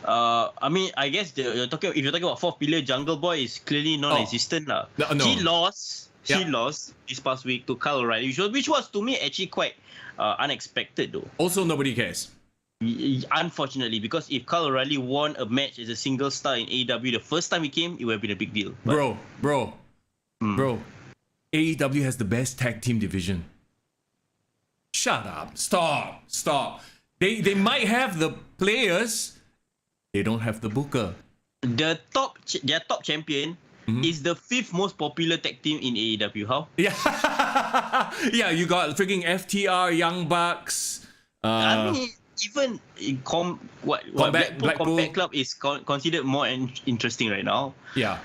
Speaker 3: I mean, I guess if you're talking about 4th pillar, Jungle Boy is clearly non-existent lah. No. He lost this past week to Kyle O'Reilly, which was to me actually quite unexpected though. Also,
Speaker 2: nobody cares.
Speaker 3: Unfortunately, because if Kyle O'Reilly won a match as a single star in AEW the first time he came, it would have been a big deal.
Speaker 2: But... Bro. AEW has the best tag team division. Shut up. Stop. They might have the players. They don't have the booker.
Speaker 3: Their top champion is the 5th most popular tag team in AEW. How?
Speaker 2: Yeah. Yeah, you got freaking FTR, Young Bucks.
Speaker 3: I mean, even Blackpool Combat Club is considered more interesting right now.
Speaker 2: Yeah.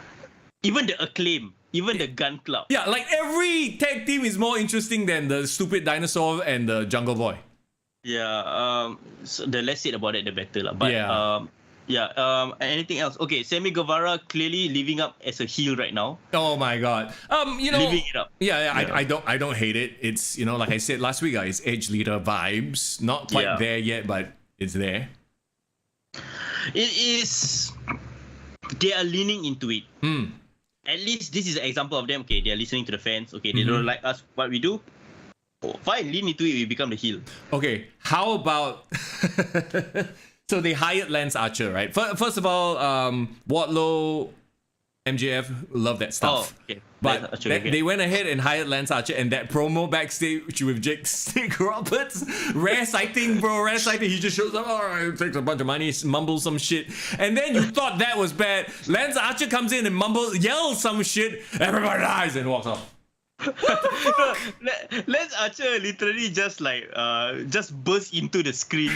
Speaker 3: Even the Acclaim, even the Gun Club.
Speaker 2: Yeah, like every tag team is more interesting than the stupid dinosaur and the Jungle Boy.
Speaker 3: Yeah. So the less said about it, the better lah. But anything else? Okay, Sammy Guevara clearly living up as a heel right now.
Speaker 2: Oh my god.
Speaker 3: Living it up.
Speaker 2: Yeah. I don't hate it. It's like I said last week, it's edge leader vibes. Not quite there yet, but it's there.
Speaker 3: It is. They are leaning into it. At least this is an example of them. Okay, they are listening to the fans. Okay, they don't like us. What we do? Fine, lean into it. We become the heel.
Speaker 2: Okay, how about? So they hired Lance Archer, right? First of all, Wardlow, MJF love that stuff.
Speaker 3: Oh, okay.
Speaker 2: But they went ahead and hired Lance Archer, and that promo backstage with Jake Snake Roberts, rare sighting, bro, rare sighting. He just shows up, takes a bunch of money, mumbles some shit, and then you thought that was bad. Lance Archer comes in and yells some shit, everybody dies and walks off.
Speaker 3: Lance Archer literally just burst into the screen.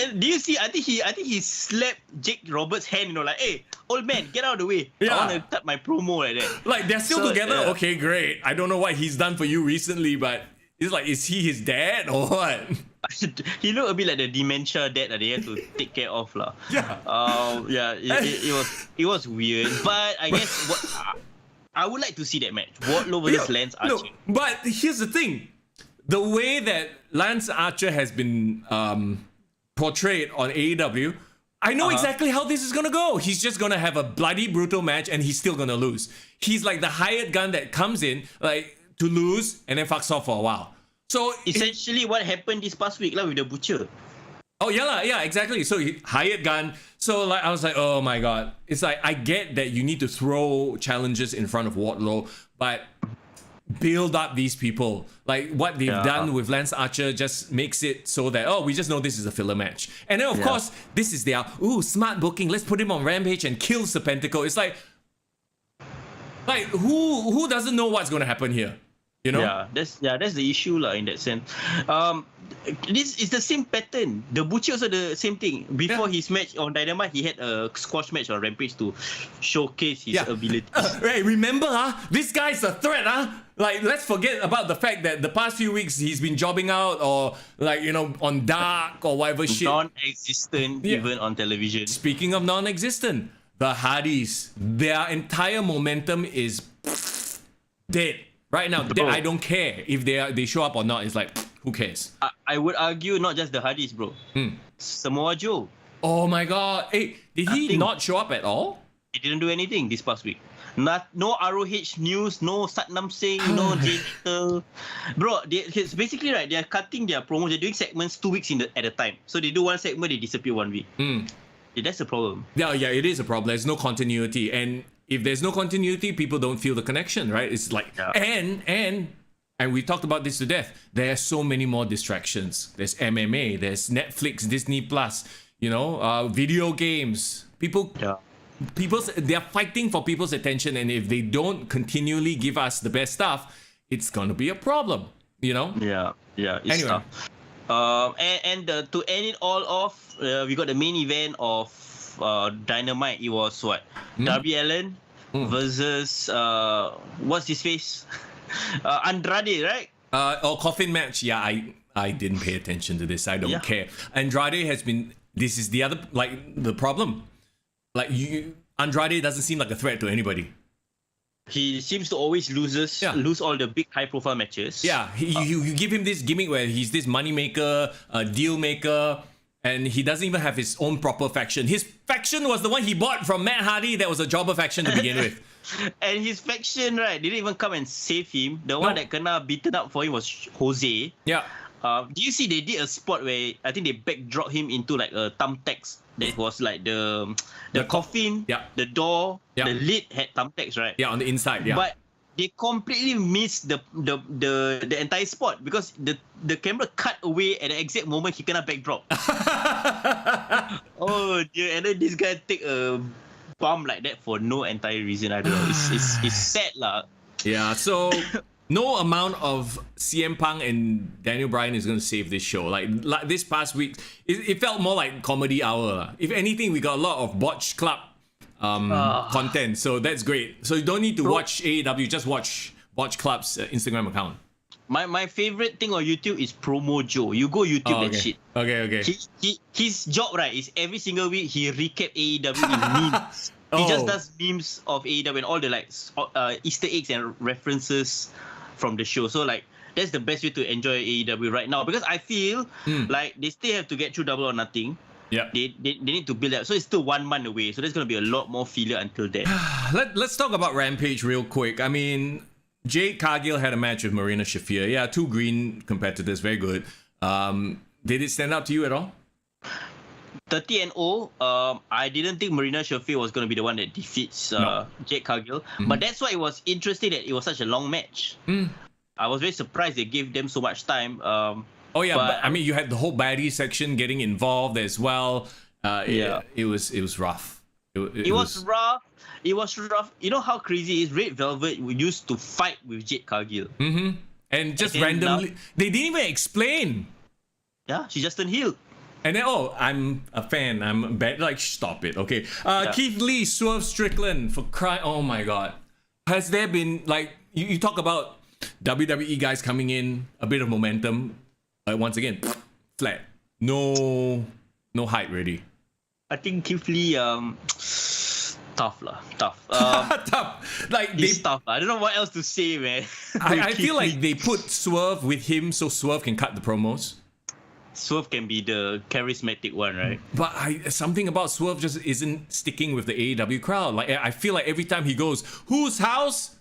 Speaker 3: And do you see? I think he slapped Jake Roberts' hand. Like, hey, old man, get out of the way. I want to cut my promo like that.
Speaker 2: Like they're still together. Yeah. Okay, great. I don't know what he's done for you recently, but it's like, is he his dad or what?
Speaker 3: He looked a bit like the dementia dad that they had to take care of lah.
Speaker 2: Yeah.
Speaker 3: It was weird, but I guess I would like to see that match. Wardlow versus Lance Archer.
Speaker 2: No, but here's the thing. The way that Lance Archer has been portrayed on AEW, I know exactly how this is gonna go. He's just gonna have a bloody brutal match and he's still gonna lose. He's like the hired gun that comes in like to lose and then fucks off for a while. So
Speaker 3: essentially what happened this past week with the Butcher.
Speaker 2: Oh yeah, exactly. So he hired gun. So like I was like, oh my god. It's like I get that you need to throw challenges in front of Wardlow, but build up these people. Like what they've done with Lance Archer just makes it so that we just know this is a filler match. And then of course this is their smart booking. Let's put him on Rampage and kill Serpentico. It's like who doesn't know what's gonna happen here? You know?
Speaker 3: That's the issue in that sense. This is the same pattern. The Butcher also the same thing. Before his match on Dynamite, he had a squash match on Rampage to showcase his ability.
Speaker 2: Right, remember, this guy's a threat, Like, let's forget about the fact that the past few weeks he's been jobbing out or on Dark or whatever shit.
Speaker 3: Non-existent even on television.
Speaker 2: Speaking of non-existent, the Hardys, their entire momentum is dead. Right now, I don't care if they show up or not. It's like, who cares?
Speaker 3: I would argue not just the Hardys, bro. Samoa Joe.
Speaker 2: Oh my god. Hey, did he not show up at all?
Speaker 3: He didn't do anything this past week. No ROH news, no Satnam Singh, no Jay Little. Bro, it's basically they are cutting their promos. They're doing segments 2 weeks at a time. So they do one segment, they disappear 1 week. Yeah, that's the problem.
Speaker 2: Yeah, it is a problem. There's no continuity. And if there's no continuity, people don't feel the connection, right? It's like, and we talked about this to death. There are so many more distractions. There's MMA, there's Netflix, Disney Plus, video games. They're fighting for people's attention, and if they don't continually give us the best stuff, it's gonna be a problem,
Speaker 3: Yeah, it's tough. And to end it all off, we got the main event of Dynamite. It was what? Darby Allin versus what's his face? Andrade, right?
Speaker 2: Coffin match. Yeah, I didn't pay attention to this. I don't care. Andrade has been. This is the other the problem. Andrade doesn't seem like a threat to anybody.
Speaker 3: He seems to always lose all the big high-profile matches.
Speaker 2: Yeah, you give him this gimmick where he's this money maker, deal maker, and he doesn't even have his own proper faction. His faction was the one he bought from Matt Hardy. That was a jobber faction to begin with.
Speaker 3: And his faction, didn't even come and save him. The one that kena beaten up for him was Jose.
Speaker 2: Yeah.
Speaker 3: Do you see they did a spot where I think they backdrop him into like a thumbtacks that was like the coffin, the door, the lid had thumbtacks, right?
Speaker 2: Yeah, on the inside,
Speaker 3: But they completely missed the entire spot because the camera cut away at the exact moment he kena backdrop. Oh dear, and then this guy take a bump like that for no entire reason. I don't know. It's sad lah.
Speaker 2: Yeah, so no amount of CM Punk and Daniel Bryan is going to save this show. Like this past week, it felt more like comedy hour. If anything, we got a lot of Botch Club content, so that's great. So you don't need to watch AEW, just watch Botch Club's Instagram account.
Speaker 3: My favorite thing on YouTube is Promo Joe. You go YouTube that shit.
Speaker 2: Okay.
Speaker 3: His job is every single week he recap AEW in memes. He just does memes of AEW and all the Easter eggs and references from the show. So that's the best way to enjoy AEW right now, because I feel like they still have to get through Double or Nothing.
Speaker 2: Yeah,
Speaker 3: they need to build up. So it's still 1 month away. So there's gonna be a lot more filler until then.
Speaker 2: Let's talk about Rampage real quick. I mean, Jade Cargill had a match with Marina Shafir. Yeah, 2 green competitors, very good. Did it stand out to you at all?
Speaker 3: 30-0. I didn't think Marina Shafir was going to be the one that defeats Jade Cargill. But that's why it was interesting that it was such a long match. I was very surprised they gave them so much time.
Speaker 2: But I mean, you had the whole baddie section getting involved as well. It was rough. It was
Speaker 3: rough. It was rough. You know how crazy it is? Red Velvet used to fight with Jade Cargill.
Speaker 2: And just randomly, they didn't even explain.
Speaker 3: Yeah, she just turned heel.
Speaker 2: And then, I'm a fan. I'm bad. Stop it, okay? Keith Lee, Swerve Strickland, for crying. Oh my god. Has there been, you talk about WWE guys coming in, a bit of momentum. Once again, flat. No hype really.
Speaker 3: I think Keith Lee, tough.
Speaker 2: Tough.
Speaker 3: It's tough. I don't know what else to say, man.
Speaker 2: I feel like they put Swerve with him so Swerve can cut the promos.
Speaker 3: Swerve can be the charismatic one, right?
Speaker 2: But something about Swerve just isn't sticking with the AEW crowd. Like I feel like every time he goes, whose house?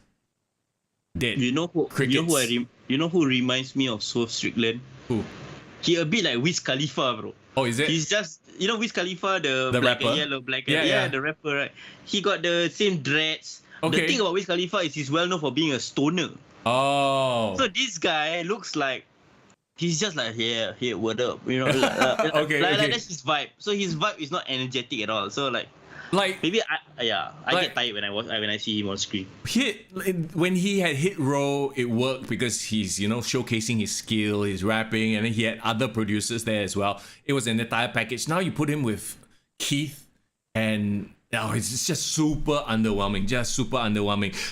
Speaker 2: Dead.
Speaker 3: You know who reminds me of Swerve Strickland?
Speaker 2: Who?
Speaker 3: He a bit like Wiz Khalifa, bro.
Speaker 2: Oh, is it?
Speaker 3: He's just, Wiz Khalifa, the black
Speaker 2: rapper?
Speaker 3: and yellow, the rapper, right? He got the same dreads.
Speaker 2: Okay.
Speaker 3: The thing about Wiz Khalifa is he's well known for being a stoner.
Speaker 2: Oh.
Speaker 3: So this guy looks like he's just like, yeah, what up? Like that's his vibe. So his vibe is not energetic at all. So like maybe I get tired when I see him on screen.
Speaker 2: When he had Hit Row, it worked because he's showcasing his skill, his rapping, and then he had other producers there as well. It was an entire package. Now you put him with Keith, and it's just super underwhelming.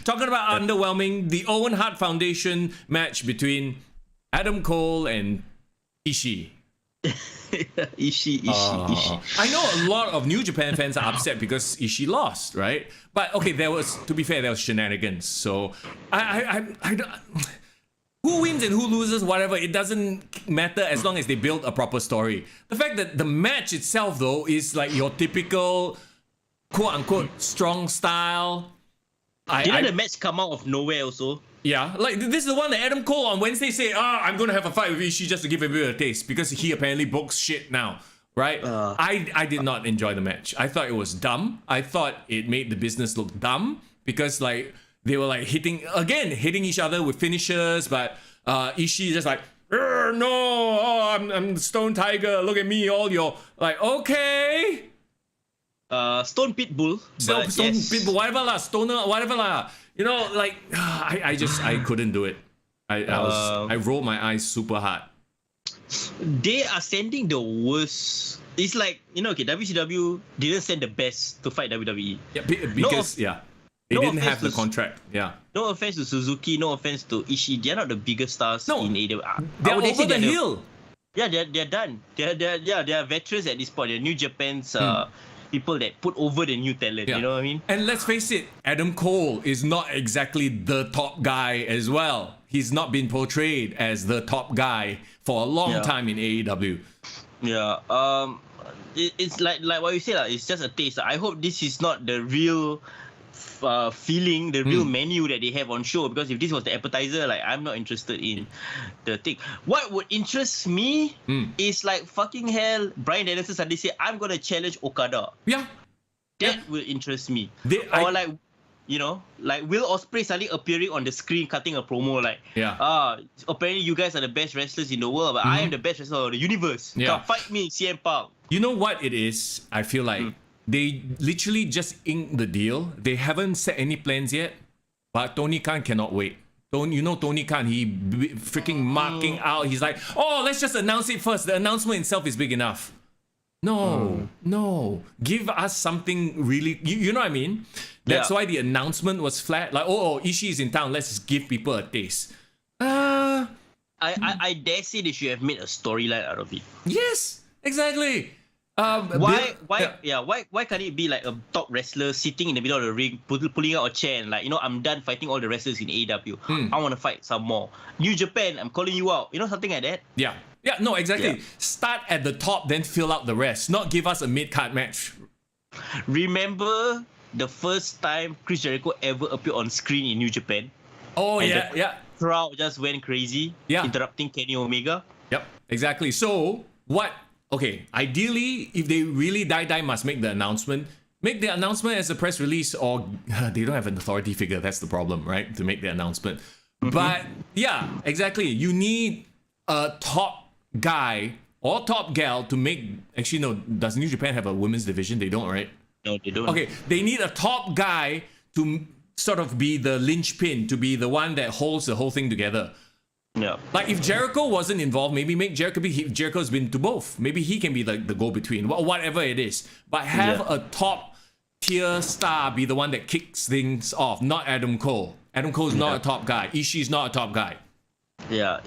Speaker 2: Talking about underwhelming, the Owen Hart Foundation match between Adam Cole and Ishii.
Speaker 3: Ishii.
Speaker 2: I know a lot of New Japan fans are upset because Ishii lost, right? But okay, to be fair, there was shenanigans. So I don't, who wins and who loses, whatever, it doesn't matter as long as they build a proper story. The fact that the match itself, though, is like your typical quote-unquote strong style.
Speaker 3: Didn't the match come out of nowhere also?
Speaker 2: Yeah, like this is the one that Adam Cole on Wednesday said, I'm going to have a fight with Ishii just to give him a bit of a taste because he apparently books shit now, right? I did not enjoy the match. I thought it was dumb. I thought it made the business look dumb because like they were like hitting each other with finishers, but Ishii just like, no, I'm Stone Tiger, look at me, all your, like, okay.
Speaker 3: Stone Pitbull.
Speaker 2: Stone Pitbull, whatever lah, Stoner, whatever lah. I couldn't do it. I rolled my eyes super hard.
Speaker 3: They are sending the worst. It's like, WCW didn't send the best to fight WWE.
Speaker 2: Yeah, because they didn't have the contract. Yeah.
Speaker 3: No offense to Suzuki, no offense to Ishii. They're not the biggest stars in AEW.
Speaker 2: They're over the hill.
Speaker 3: Yeah, they're done. They're veterans at this point. They're New Japan's people that put over the new talent. You know what I mean?
Speaker 2: And let's face it, Adam Cole is not exactly the top guy as well. He's not been portrayed as the top guy for a long time in AEW.
Speaker 3: Yeah. It's like what you said, it's just a taste. I hope this is not the real feeling, the real menu that they have on show, because if this was the appetizer, like, I'm not interested in the thing. What would interest me is like, fucking hell, Bryan Danielson suddenly say, I'm gonna challenge Okada. That will interest me. Like Will Ospreay suddenly appearing on the screen cutting a promo like, apparently you guys are the best wrestlers in the world, but I am the best wrestler of the universe. Come fight me, CM Punk.
Speaker 2: You know what it is? I feel like they literally just inked the deal. They haven't set any plans yet, but Tony Khan cannot wait. Tony Khan, he freaking marking out. He's like, let's just announce it first. The announcement itself is big enough. No. Give us something really, you know what I mean? That's why the announcement was flat. Like, Ishii is in town. Let's just give people a taste.
Speaker 3: I dare say they should have made a storyline out of it.
Speaker 2: Yes, exactly.
Speaker 3: Why can't it be like a top wrestler sitting in the middle of the ring, pulling out a chair and like, I'm done fighting all the wrestlers in AEW. I want to fight some more. New Japan, I'm calling you out. Something like that.
Speaker 2: Yeah, no, exactly. Start at the top, then fill out the rest. Not give us a mid-card match.
Speaker 3: Remember the first time Chris Jericho ever appeared on screen in New Japan?
Speaker 2: The
Speaker 3: crowd just went crazy, interrupting Kenny Omega.
Speaker 2: Yep, exactly. So, what... Okay, ideally, if they really die must make the announcement. Make the announcement as a press release, or they don't have an authority figure. That's the problem, right? To make the announcement. But yeah, exactly. You need a top guy or top gal to make... Actually, no. Does New Japan have a women's division? They don't, right?
Speaker 3: No, they don't.
Speaker 2: Okay, they need a top guy to sort of be the linchpin, to be the one that holds the whole thing together.
Speaker 3: Yeah.
Speaker 2: Like if Jericho wasn't involved, maybe make Jericho be... Jericho's been to both. Maybe he can be like the go-between, whatever it is. But have a top tier star be the one that kicks things off, not Adam Cole. Adam Cole's not a top guy. Ishii's not a top guy.
Speaker 3: Yeah.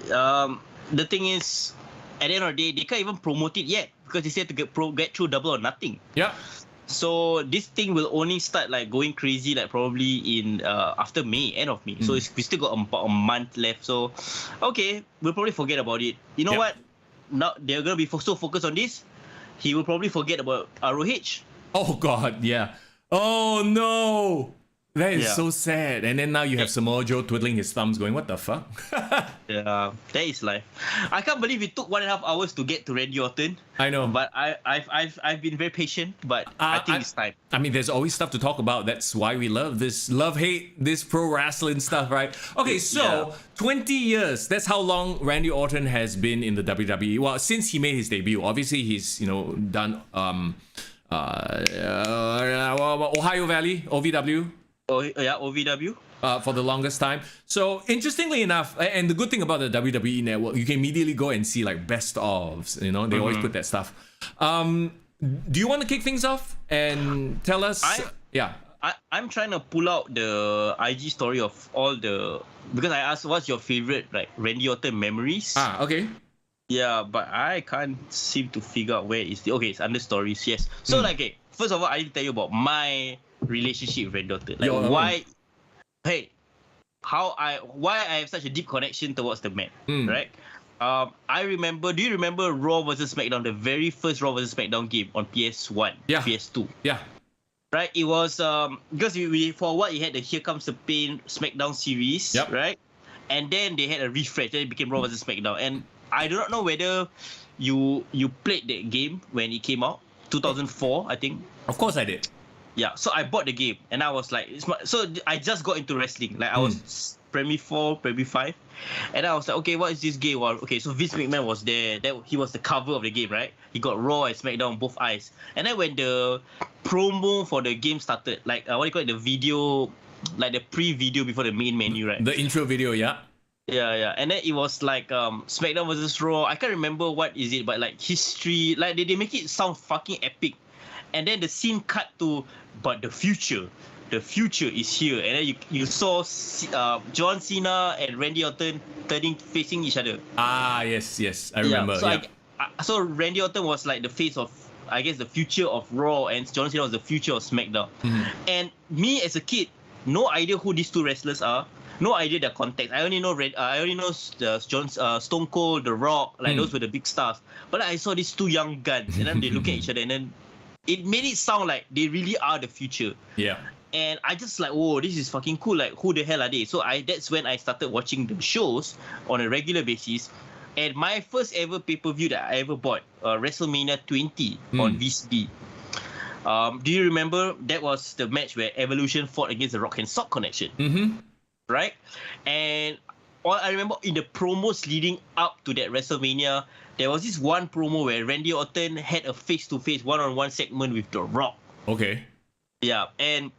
Speaker 3: The thing is, at the end of the day, they can't even promote it yet because they said to get through Double or Nothing.
Speaker 2: Yeah.
Speaker 3: So this thing will only start like going crazy like probably in after May, end of May. So we still got about a month left. So okay, we'll probably forget about it. You know what? now they're gonna be so focused on this, he will probably forget about ROH.
Speaker 2: Oh God, yeah. Oh no, that is
Speaker 3: Yeah.
Speaker 2: so sad. And then now you have Samoa Joe twiddling his thumbs, going, "What the fuck?"
Speaker 3: Yeah, that is life. I can't believe it took 1.5 hours to get to Randy Orton.
Speaker 2: I know,
Speaker 3: But I've been very patient, but I think it's time.
Speaker 2: I mean, there's always stuff to talk about. That's why we love this, hate this pro wrestling stuff, right? Okay, so 20 years. That's how long Randy Orton has been in the WWE. Well, since he made his debut, obviously he's done Ohio Valley, OVW.
Speaker 3: Oh yeah, OVW.
Speaker 2: For the longest time. So interestingly enough, and the good thing about the WWE network, you can immediately go and see like best ofs. They always put that stuff. Do you want to kick things off and tell us?
Speaker 3: I'm trying to pull out the IG story of all the, because I asked what's your favorite like Randy Orton memories.
Speaker 2: Okay.
Speaker 3: Yeah, but I can't seem to figure out where is the. Okay, it's under stories. Yes. So okay, first of all, I need to tell you about my relationship with Randy Orton. Like why. Hey, why I have such a deep connection towards the man, right? I remember. Do you remember Raw vs SmackDown, the very first Raw vs SmackDown game on PS1, PS2?
Speaker 2: Yeah.
Speaker 3: Right. It was because we for what you had the Here Comes the Pain SmackDown series, right? And then they had a refresh. Then it became Raw vs SmackDown. And I do not know whether you played that game when it came out, 2004, I think.
Speaker 2: Of course I did.
Speaker 3: Yeah, so I bought the game and I was like, so I just got into wrestling. Like I was primary 4, primary 5, and I was like, okay, what is this game? Well, okay, so Vince McMahon was there. He was the cover of the game, right? He got Raw and SmackDown on both eyes. And then when the promo for the game started, like what do you call it, the video, like the pre-video before the main menu, right?
Speaker 2: The intro video, yeah.
Speaker 3: Yeah. And then it was like SmackDown versus Raw. I can't remember what is it, but like history, like they make it sound fucking epic. And then the scene cut to, but the future is here. And then you saw John Cena and Randy Orton facing each other.
Speaker 2: Yes, I remember.
Speaker 3: Yeah, so Randy Orton was like the face of, I guess, the future of Raw, and John Cena was the future of SmackDown. And me as a kid, no idea who these two wrestlers are. No idea their context. I only know Stone Cold, The Rock, like those were the big stars. But I saw these two young guns, and then they look at each other, and then it made it sound like they really are the future.
Speaker 2: Yeah.
Speaker 3: And I just like, whoa, this is fucking cool. Like, who the hell are they? So that's when I started watching the shows on a regular basis. And my first ever pay-per-view that I ever bought, WrestleMania 20 on VCD. Do you remember? That was the match where Evolution fought against the Rock and Sock Connection. Right? And all I remember in the promos leading up to that WrestleMania, there was this one promo where Randy Orton had a face-to-face one-on-one segment with The Rock.
Speaker 2: Okay.
Speaker 3: Yeah, and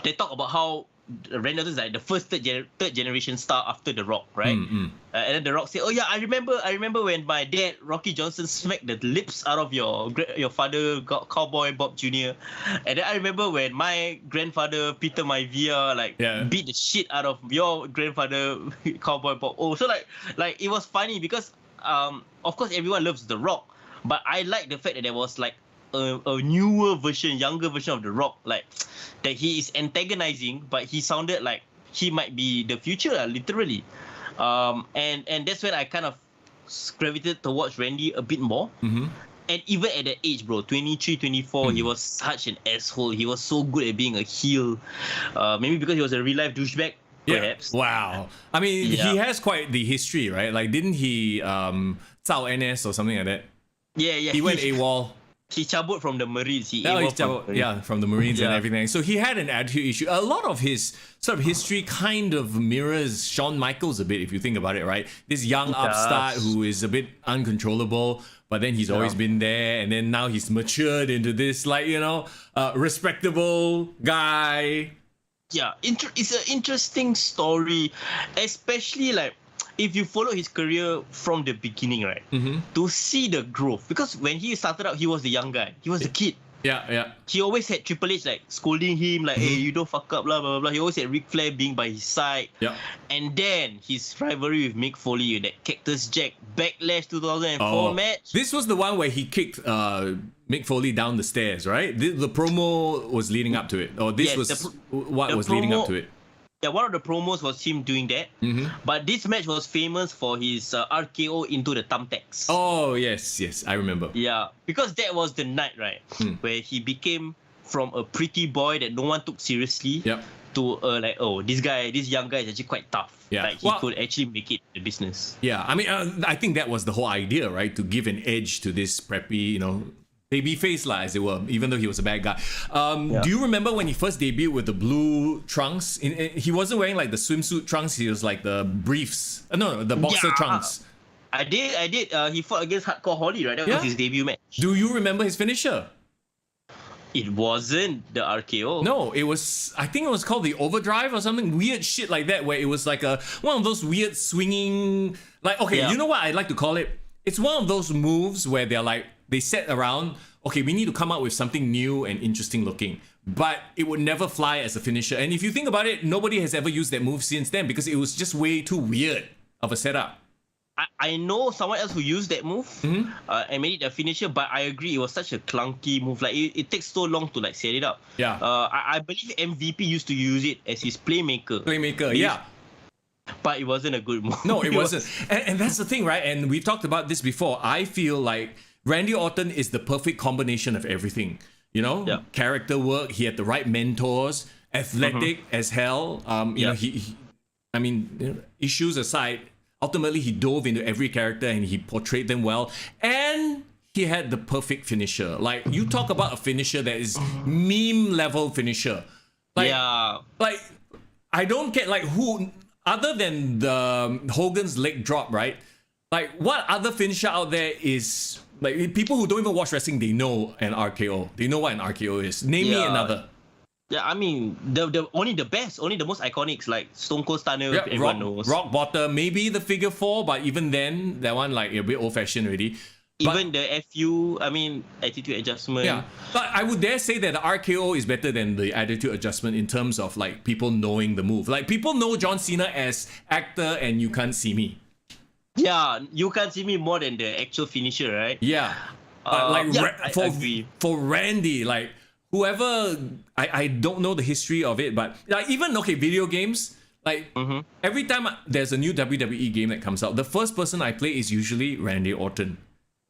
Speaker 3: they talk about how Randy Orton is like the first third generation star after The Rock, right? And then The Rock said, "Oh yeah, I remember when my dad Rocky Johnson smacked the lips out of your father Cowboy Bob Jr. And then I remember when my grandfather Peter Maivia beat the shit out of your grandfather Cowboy Bob." Oh, so like it was funny because of course everyone loves The Rock, but I like the fact that there was like a newer version, younger version of The Rock, like that he is antagonizing, but he sounded like he might be the future, literally. And that's when I kind of gravitated towards Randy a bit more. And even at that age, bro, 23, 24, he was such an asshole. He was so good at being a heel. Maybe because he was a real life douchebag. Perhaps.
Speaker 2: Wow. I mean, he has quite the history, right? Like, didn't he Zao NS or something like that?
Speaker 3: Yeah.
Speaker 2: He went AWOL.
Speaker 3: He cabut from the Marines.
Speaker 2: From the Marines and everything. So he had an attitude issue. A lot of his sort of history kind of mirrors Shawn Michaels a bit, if you think about it, right? This young upstart who is a bit uncontrollable, but then he's always been there, and then now he's matured into this, like, respectable guy.
Speaker 3: Yeah, it's an interesting story, especially like if you follow his career from the beginning, right? To see the growth, because when he started out, he was the young guy, he was the kid.
Speaker 2: Yeah.
Speaker 3: He always had Triple H like scolding him, like, "Hey, you don't fuck up, blah blah blah." He always had Ric Flair being by his side. Yeah. And then his rivalry with Mick Foley, that Cactus Jack Backlash 2004 match.
Speaker 2: This was the one where he kicked Mick Foley down the stairs, right? The promo was leading up to it, or this was what was leading up to it.
Speaker 3: Yeah, one of the promos was him doing that. But this match was famous for his RKO into the thumbtacks.
Speaker 2: Oh, yes, I remember.
Speaker 3: Yeah, because that was the night, right, where he became from a pretty boy that no one took seriously to like, oh, this young guy is actually quite tough.
Speaker 2: Yeah.
Speaker 3: Like, he could actually make it in the business.
Speaker 2: Yeah, I mean, I think that was the whole idea, right? To give an edge to this preppy, baby face, as it were, even though he was a bad guy. Do you remember when he first debuted with the blue trunks? He wasn't wearing like the swimsuit trunks, he was like the briefs. No, the boxer trunks.
Speaker 3: I did. He fought against Hardcore Holly, right? That was his debut match.
Speaker 2: Do you remember his finisher?
Speaker 3: It wasn't the RKO.
Speaker 2: No, it was, I think it was called the overdrive or something weird shit like that, where it was like one of those weird swinging, like, okay, you know what I like to call it? It's one of those moves where they're like, they set around, okay, we need to come up with something new and interesting looking, but it would never fly as a finisher. And if you think about it, nobody has ever used that move since then because it was just way too weird of a setup.
Speaker 3: I know someone else who used that move and made it a finisher, but I agree it was such a clunky move. Like it takes so long to like set it up.
Speaker 2: Yeah.
Speaker 3: I believe MVP used to use it as his playmaker.
Speaker 2: Yeah.
Speaker 3: But it wasn't a good move.
Speaker 2: No, it wasn't. And that's the thing, right? And we've talked about this before. I feel like Randy Orton is the perfect combination of everything. Character work. He had the right mentors. Athletic as hell. Issues aside, ultimately he dove into every character and he portrayed them well. And he had the perfect finisher. Like, you talk about a finisher that is meme level finisher. Like, I don't get like who. Other than the Hogan's leg drop, right? Like, what other finisher out there is like people who don't even watch wrestling? They know an RKO. They know what an RKO is. Name me another.
Speaker 3: Yeah, I mean the only the most iconics like Stone Cold Stunner. Everyone knows.
Speaker 2: Rock Bottom, maybe the Figure 4, but even then, that one like a bit old fashioned already.
Speaker 3: Even the FU, I mean, attitude adjustment.
Speaker 2: Yeah, but I would dare say that the RKO is better than the attitude adjustment in terms of like people knowing the move. Like, people know John Cena as actor and You Can't See Me.
Speaker 3: Yeah, You Can't See Me more than the actual finisher, right?
Speaker 2: Yeah, but for Randy, like whoever, I don't know the history of it, but like even video games. Like every time there's a new WWE game that comes out, the first person I play is usually Randy Orton.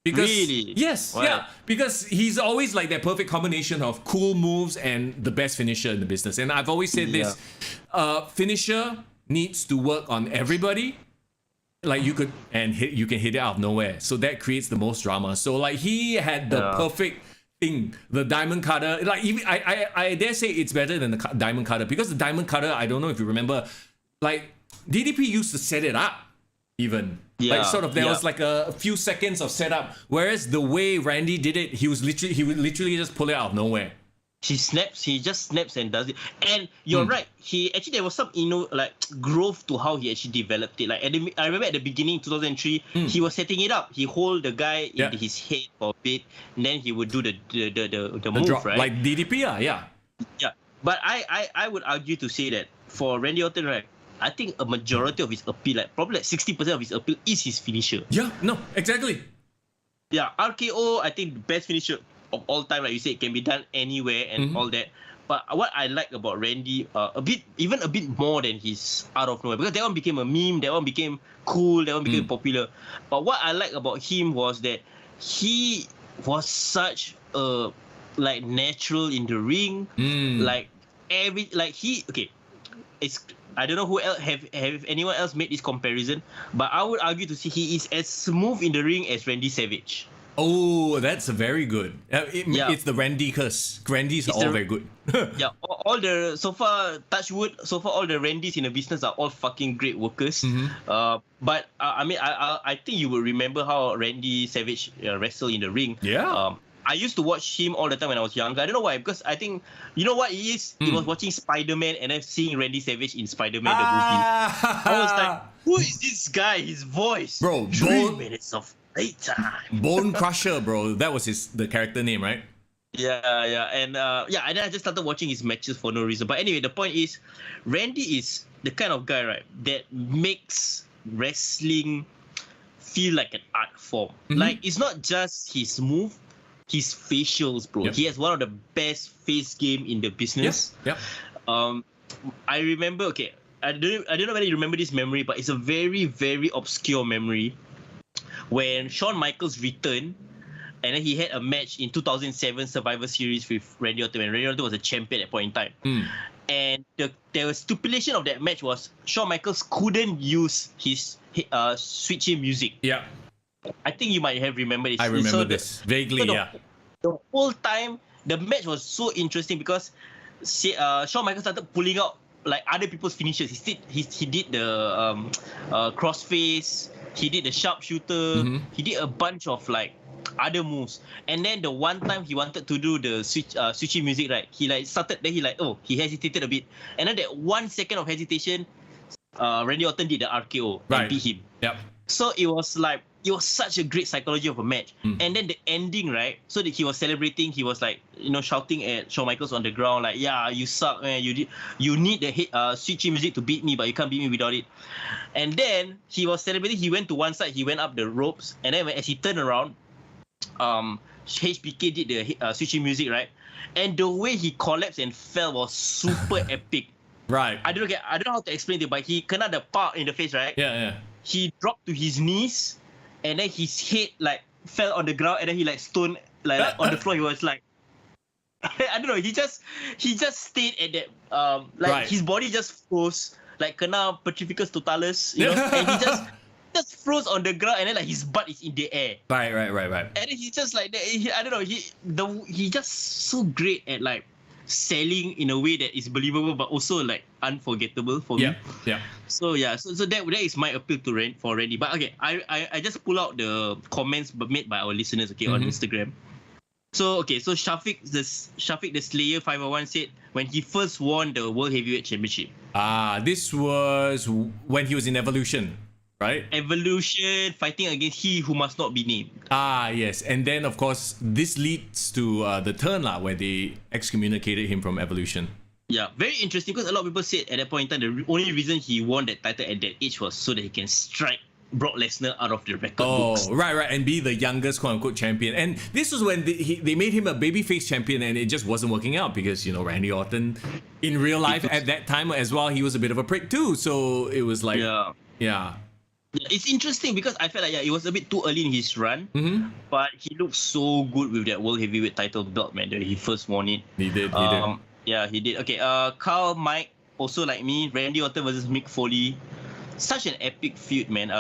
Speaker 2: Because,
Speaker 3: really?
Speaker 2: Yes, yeah. Because he's always like that perfect combination of cool moves and the best finisher in the business. And I've always said this, finisher needs to work on everybody. Like you can hit it out of nowhere. So that creates the most drama. So like he had the perfect thing, the diamond cutter. Like even I dare say it's better than the diamond cutter, because the diamond cutter, I don't know if you remember, like DDP used to set it up even. Like sort of there was like a few seconds of setup, whereas the way Randy did it, he would literally just pull it out of nowhere. He
Speaker 3: just snaps and does it. And you're right, there was some growth to how he actually developed it. Like I remember at the beginning 2003, he was setting it up. He hold the guy in his head for a bit, and then he would do the move,
Speaker 2: drop,
Speaker 3: right?
Speaker 2: Like DDP, yeah.
Speaker 3: But I would argue to say that for Randy Orton, right, I think a majority of his appeal, like probably like 60% of his appeal, is his finisher. Yeah, no, exactly. Yeah, RKO, I think the best finisher of all time, like you said, can be done anywhere and all that. But what I like about Randy, even a bit more than his out of nowhere, because that one became a meme, that one became cool, that one became popular. But what I like about him was that he was such a natural in the ring. It's, I don't know who else have anyone else made this comparison, but I would argue to say he is as smooth in the ring as Randy Savage.
Speaker 2: Oh, that's very good. It's the Randy curse. Randy's all very good.
Speaker 3: All the so far all the Randys in the business are all fucking great workers. But I think you will remember how Randy Savage wrestled in the ring. I used to watch him all the time when I was younger. I don't know why, because I think, you know what he is? He was watching Spider-Man and then seeing Randy Savage in Spider-Man the movie. I was like, who is this guy? His voice.
Speaker 2: Bro,
Speaker 3: 3 minutes of playtime.
Speaker 2: Bone Crusher, bro. That was the character name, right?
Speaker 3: And then I just started watching his matches for no reason. But anyway, the point is, Randy is the kind of guy, right, that makes wrestling feel like an art form. Like, it's not just his move, his facials, bro. He has one of the best face game in the business. I remember. Okay, I don't know whether you remember this memory, but it's a very, very obscure memory. When Shawn Michaels returned, and then he had a match in 2007 Survivor Series with Randy Orton, and Randy Orton was a champion at that point in time. And the stipulation of that match was Shawn Michaels couldn't use his switching music.
Speaker 2: Yeah.
Speaker 3: I think you might have remembered it.
Speaker 2: I remember this vaguely.
Speaker 3: The whole time, the match was so interesting because Shawn Michaels started pulling out like other people's finishes. He did the crossface. He did the sharpshooter. He did a bunch of like other moves. And then the one time he wanted to do the switching music, right? He like started. Then he hesitated a bit. And then that 1 second of hesitation, Randy Orton did the RKO and beat him.
Speaker 2: Yep.
Speaker 3: So it was such a great psychology of a match. And then the ending, right? So that he was celebrating, he was like, shouting at Shawn Michaels on the ground, like, yeah, you suck, man. You need the switching music to beat me, but you can't beat me without it. And then he was celebrating, he went to one side, he went up the ropes, and then as he turned around, HBK did the switching music, right? And the way he collapsed and fell was super epic.
Speaker 2: Right.
Speaker 3: I don't know how to explain it, but he kena the part in the face, right?
Speaker 2: Yeah.
Speaker 3: He dropped to his knees, and then his head like fell on the ground, and then he like stone like on the floor. He was like, I don't know. He just stayed at that. His body just froze, like kena petrificus totalis, and he just froze on the ground, and then like his butt is in the air.
Speaker 2: Right.
Speaker 3: And then he's just like, I don't know. He just so great at like selling in a way that is believable but also like unforgettable for me. Yeah. So that is my appeal to for Randy. But okay, I just pull out the comments made by our listeners on Instagram. So Shafiq the Slayer 501 said when he first won the World Heavyweight Championship.
Speaker 2: This was when he was in Evolution. Right?
Speaker 3: Evolution, fighting against He Who Must Not Be Named.
Speaker 2: Yes. And then, of course, this leads to the turn where they excommunicated him from Evolution.
Speaker 3: Yeah, very interesting because a lot of people said at that point in time, the only reason he won that title at that age was so that he can strike Brock Lesnar out of the record books.
Speaker 2: Right. And be the youngest quote-unquote champion. And this was when they made him a babyface champion and it just wasn't working out because, Randy Orton, in real life at that time as well, he was a bit of a prick too. So it was like... Yeah.
Speaker 3: It's interesting because I felt like it was a bit too early in his run, but he looked so good with that World Heavyweight title belt, man. That he first won it.
Speaker 2: He did.
Speaker 3: Yeah, he did. Okay, Carl Mike, also like me, Randy Orton versus Mick Foley. Such an epic feud, man.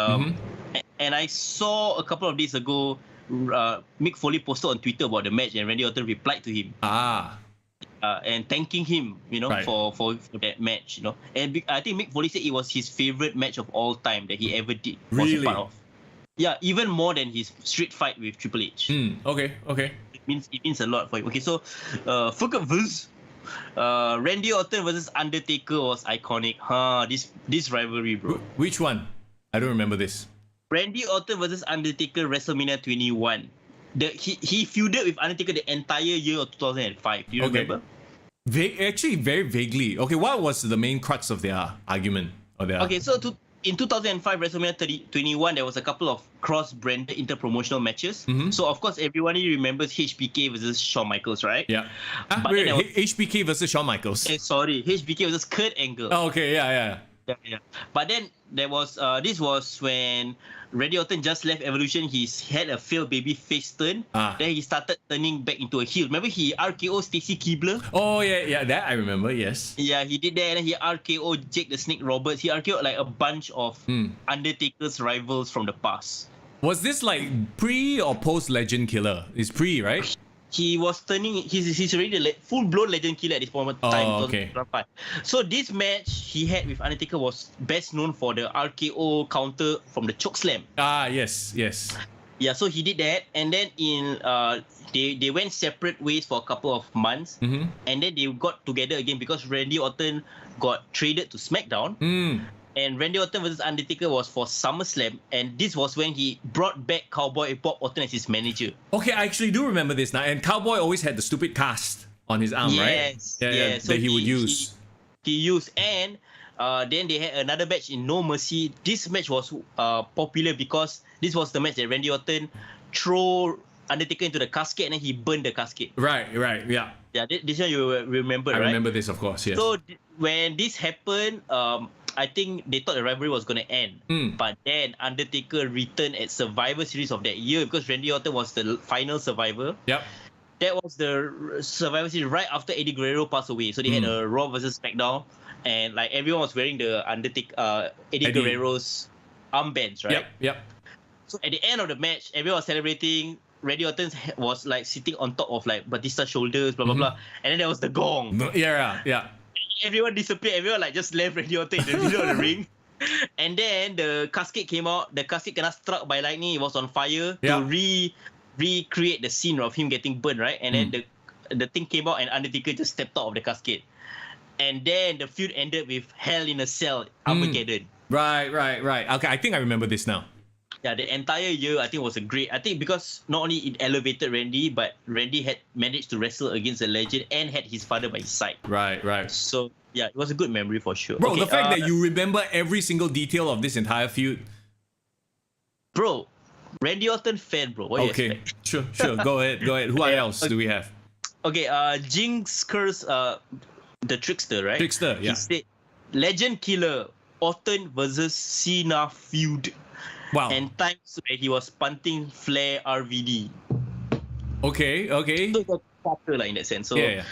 Speaker 3: And I saw a couple of days ago, Mick Foley posted on Twitter about the match, and Randy Orton replied to him. And thanking him, for that match, And I think Mick Foley said it was his favorite match of all time that he ever did.
Speaker 2: Really?
Speaker 3: Part of. Yeah, even more than his street fight with Triple H.
Speaker 2: Okay.
Speaker 3: It means a lot for him. Okay, so Randy Orton versus Undertaker was iconic. This rivalry, bro.
Speaker 2: Which one? I don't remember this.
Speaker 3: Randy Orton versus Undertaker WrestleMania 21. He feuded with Undertaker the entire year of 2005. Do you remember?
Speaker 2: Actually, very vaguely. Okay, what was the main crux of their argument?
Speaker 3: Okay, so in 2005 WrestleMania 21, there was a couple of cross-branded inter-promotional matches. So of course, everyone remembers HBK versus Shawn Michaels, right?
Speaker 2: Yeah. HBK versus Shawn Michaels.
Speaker 3: Sorry, HBK versus Kurt Angle.
Speaker 2: Oh, okay, yeah.
Speaker 3: But then there was this was when Randy Orton just left Evolution. He's had a failed baby face turn. Then he started turning back into a heel. Remember he RKO Stacy Keibler?
Speaker 2: Oh yeah, that I remember. Yes.
Speaker 3: Yeah, he did that, and then he RKO Jake the Snake Roberts. He RKO like a bunch of Undertaker's rivals from the past. Was
Speaker 2: this like pre or post Legend Killer? It's pre, right?
Speaker 3: He was turning. He's already full-blown Legend Killer at this point in time.
Speaker 2: Okay.
Speaker 3: So this match he had with Undertaker was best known for the RKO counter from the chokeslam.
Speaker 2: Yes.
Speaker 3: Yeah, so he did that, and then they went separate ways for a couple of months, and then they got together again because Randy Orton got traded to SmackDown. And Randy Orton versus Undertaker was for SummerSlam, and this was when he brought back Cowboy Bob Orton as his manager.
Speaker 2: Okay, I actually do remember this now. And Cowboy always had the stupid cast on his arm, right?
Speaker 3: Yeah. So
Speaker 2: that he would use.
Speaker 3: He used, and then they had another match in No Mercy. This match was popular because this was the match that Randy Orton threw Undertaker into the casket and then he burned the casket.
Speaker 2: Right, yeah.
Speaker 3: Yeah, this one you remember, right?
Speaker 2: I remember this, of course, yes.
Speaker 3: So when this happened, I think they thought the rivalry was going to end. But then Undertaker returned at Survivor Series of that year because Randy Orton was the final survivor.
Speaker 2: Yep.
Speaker 3: That was the Survivor Series right after Eddie Guerrero passed away. So they had a Raw versus SmackDown, and like everyone was wearing the Eddie Guerrero's armbands, right?
Speaker 2: Yep.
Speaker 3: So at the end of the match, everyone was celebrating. Randy Orton was like sitting on top of like Batista's shoulders, blah blah blah, and then there was the gong.
Speaker 2: Yeah.
Speaker 3: Everyone disappeared. Everyone like just left Randy Orton in the middle of the ring. And then the casket came out. The casket got struck by lightning. It was on fire to recreate the scene of him getting burned, right? And then the thing came out and Undertaker just stepped out of the casket. And then the feud ended with Hell in a Cell, Armageddon.
Speaker 2: Right. Okay, I think I remember this now.
Speaker 3: Yeah, the entire year I think was a great. I think because not only it elevated Randy, but Randy had managed to wrestle against a legend and had his father by his side.
Speaker 2: Right.
Speaker 3: So yeah, it was a good memory for sure.
Speaker 2: Bro, the fact that you remember every single detail of this entire feud.
Speaker 3: Bro, Randy Orton fan, bro. What do you expect?
Speaker 2: Sure. Go ahead. Who else do we have?
Speaker 3: Okay, Jinx Curse, the Trickster, right?
Speaker 2: Trickster, yeah.
Speaker 3: He said, Legend Killer, Orton versus Cena feud.
Speaker 2: Wow.
Speaker 3: And times where he was punting Flair RVD.
Speaker 2: Okay.
Speaker 3: So it was popular in that sense. So
Speaker 2: yeah.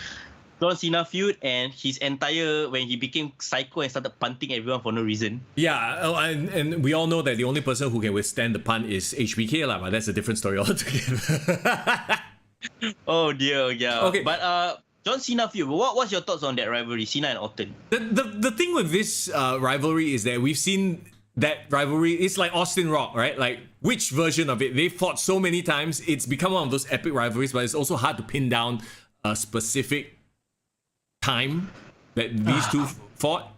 Speaker 3: John Cena feud and his entire, when he became psycho and started punting everyone for no reason.
Speaker 2: Yeah, and we all know that the only person who can withstand the punt is HBK lah, but that's a different story altogether.
Speaker 3: Oh dear, yeah.
Speaker 2: Okay.
Speaker 3: But John Cena feud, what's your thoughts on that rivalry, Cena and Orton?
Speaker 2: The thing with this rivalry is that we've seen that rivalry. It's like Austin Rock, right? Like, which version of it? They fought so many times. It's become one of those epic rivalries, but it's also hard to pin down a specific time that these two fought.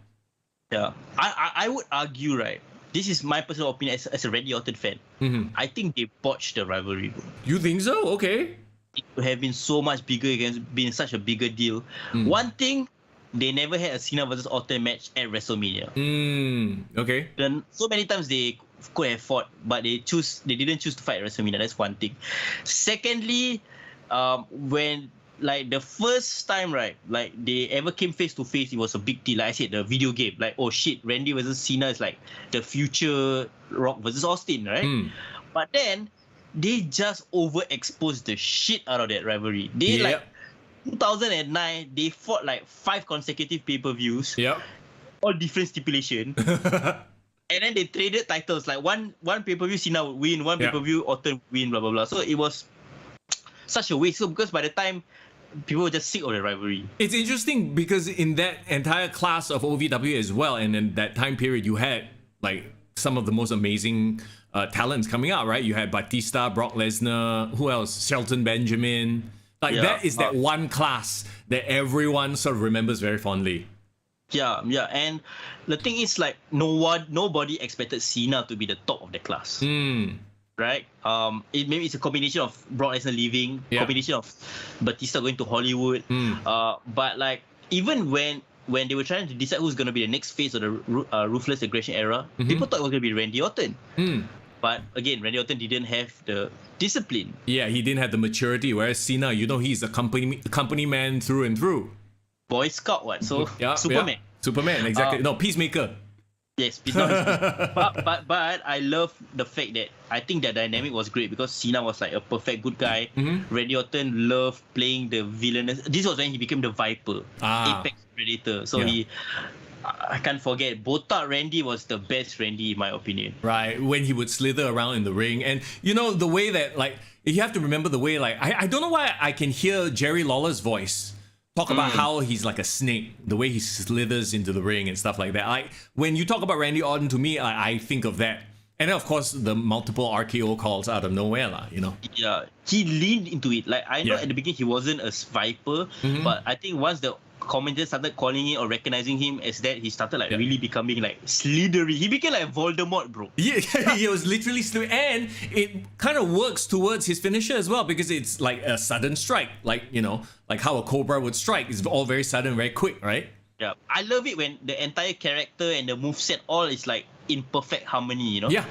Speaker 3: Yeah, I would argue, right? This is my personal opinion as a Randy Orton fan. I think they botched the rivalry, bro.
Speaker 2: You think so? Okay.
Speaker 3: It would have been so much bigger, been such a bigger deal. One thing, they never had a Cena versus Orton match at WrestleMania.
Speaker 2: Okay.
Speaker 3: Then so many times they could have fought, but they didn't choose to fight at WrestleMania. That's one thing. Secondly, when like the first time, right, like they ever came face to face, it was a big deal. Like I said, the video game, like, oh shit, Randy versus Cena is like the future Rock versus Austin, right? But then they just overexposed the shit out of that rivalry. They like 2009, they fought like 5 consecutive pay-per-views.
Speaker 2: Yep.
Speaker 3: All different stipulation. And then they traded titles. Like one pay-per-view Cena would win, one pay-per-view Orton would win, blah blah blah. So it was such a waste. So because by the time people were just sick of the rivalry.
Speaker 2: It's interesting because in that entire class of OVW as well, and in that time period, you had like some of the most amazing talents coming out, right? You had Batista, Brock Lesnar, who else? Shelton Benjamin. Like that is that one class that everyone sort of remembers very fondly.
Speaker 3: Yeah, and the thing is like nobody expected Cena to be the top of the class. Right? Maybe it's a combination of Brock Lesnar leaving, combination of Batista going to Hollywood. But like even when they were trying to decide who's going to be the next phase of the Ruthless Aggression era, people thought it was going to be Randy Orton. But again, Randy Orton didn't have the discipline. Yeah,
Speaker 2: he didn't have the maturity. Whereas Cena, he's a company man through and through.
Speaker 3: Boy Scout, what? So Superman.
Speaker 2: Superman, exactly. No, Peacemaker.
Speaker 3: Yes, but I love the fact that I think that dynamic was great because Cena was like a perfect good guy. Randy Orton loved playing the villainous. This was when he became the Viper, Apex Predator. So I can't forget, Botak Randy was the best Randy in my opinion.
Speaker 2: Right, when he would slither around in the ring. And you know, the way that, like, you have to remember the way, like, I don't know why I can hear Jerry Lawler's voice talk about how he's like a snake, the way he slithers into the ring and stuff like that. Like, when you talk about Randy Orton, to me, I think of that. And then, of course, the multiple RKO calls out of nowhere, you know?
Speaker 3: Yeah, he leaned into it. Like, I know at the beginning he wasn't a Viper, but I think once the commentators started calling him or recognizing him as that, he started like really becoming like slithery. He became like Voldemort, bro.
Speaker 2: Yeah, he was literally slithery, and it kind of works towards his finisher as well because it's like a sudden strike, like, you know, like how a Cobra would strike. It's all very sudden, very quick, right?
Speaker 3: Yeah, I love it when the entire character and the moveset all is like in perfect harmony,
Speaker 2: Yeah.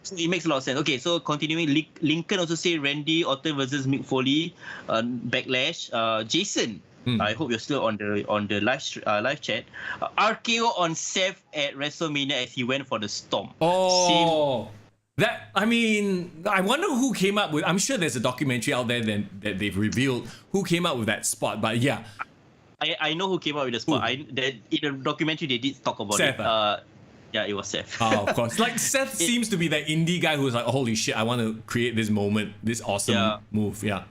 Speaker 3: So it makes a lot of sense. Okay, so continuing, Lincoln also say Randy Orton versus Mick Foley, Backlash. Jason, I hope you're still on the live chat. RKO on Seth at WrestleMania as he went for the Storm.
Speaker 2: That, I mean, I wonder who came up with. I'm sure there's a documentary out there that they've revealed who came up with that spot. But yeah,
Speaker 3: I know who came up with the spot. In the documentary they did talk about
Speaker 2: Seth,
Speaker 3: it. Yeah, it was Seth.
Speaker 2: Oh, of course. Like Seth seems to be that indie guy who's like, holy shit, I want to create this moment, this awesome move. Yeah.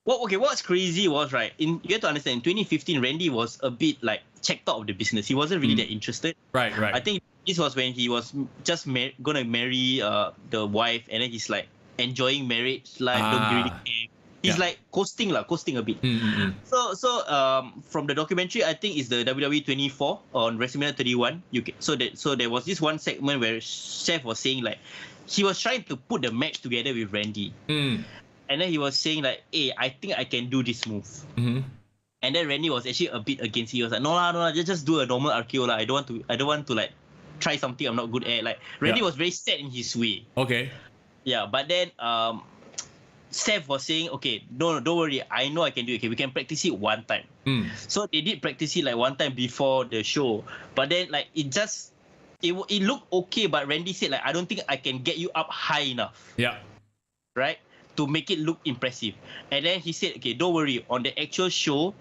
Speaker 3: Well, okay, what's crazy was, right, you have to understand, in 2015, Randy was a bit like checked out of the business. He wasn't really that interested.
Speaker 2: Right.
Speaker 3: I think this was when he was just gonna marry the wife, and then he's like enjoying marriage life, don't really care. He's like coasting a bit. So from the documentary, I think it's the WWE 24 on WrestleMania 31. So there was this one segment where Seth was saying like he was trying to put the match together with Randy. And then he was saying like, hey, I think I can do this move. And then Randy was actually a bit against it. He was like, no, just do a normal RKO lah. I don't want to like try something I'm not good at. Like Randy was very set in his way.
Speaker 2: Okay.
Speaker 3: Yeah, but then Seth was saying, okay, no, don't worry. I know I can do it. Okay, we can practice it one time. So they did practice it like one time before the show. But then like it looked okay. But Randy said like, I don't think I can get you up high enough.
Speaker 2: Yeah.
Speaker 3: Right? To make it look impressive. And then he said, okay, don't worry. On the actual show,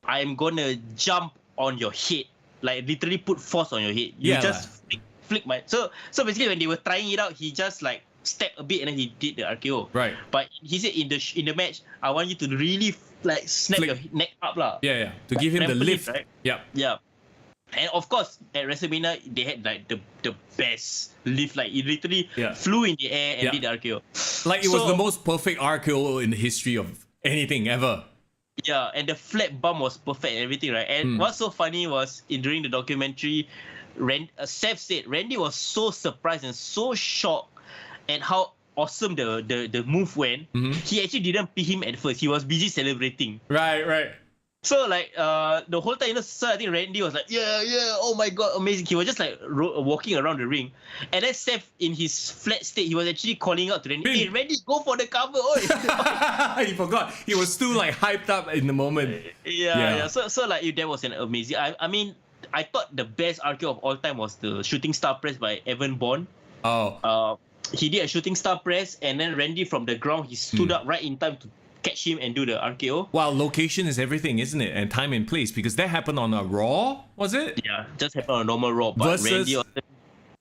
Speaker 3: I'm gonna jump on your head. Like literally put force on your head. You just flick my... So basically when they were trying it out, he just like stepped a bit and then he did the RKO.
Speaker 2: Right.
Speaker 3: But he said in the match, I want you to really like snap your neck up lah.
Speaker 2: Yeah. To give him the lift.
Speaker 3: Right?
Speaker 2: Yeah.
Speaker 3: And of course, at WrestleMania, they had like the best lift. Like it literally flew in the air and did the RKO.
Speaker 2: Like it was the most perfect RKO in the history of anything ever.
Speaker 3: Yeah, and the flat bump was perfect and everything, right? And what's so funny was during the documentary, Seth said Randy was so surprised and so shocked at how awesome the move went. He actually didn't pee him at first. He was busy celebrating.
Speaker 2: Right.
Speaker 3: So like the whole time, so I think Randy was like, yeah, oh my god, amazing. He was just like walking around the ring, and then Seth in his flat state, he was actually calling out to Randy, hey Randy, go for the cover.
Speaker 2: He forgot. He was too like hyped up in the moment.
Speaker 3: Yeah. So like that was an amazing. I mean, I thought the best RKO of all time was the shooting star press by Evan Bourne. He did a shooting star press, and then Randy from the ground, he stood up right in time to catch him and do the RKO.
Speaker 2: Wow, location is everything, isn't it? And time and place, because that happened on a Raw, was it?
Speaker 3: Yeah, just happened on a normal Raw. But
Speaker 2: versus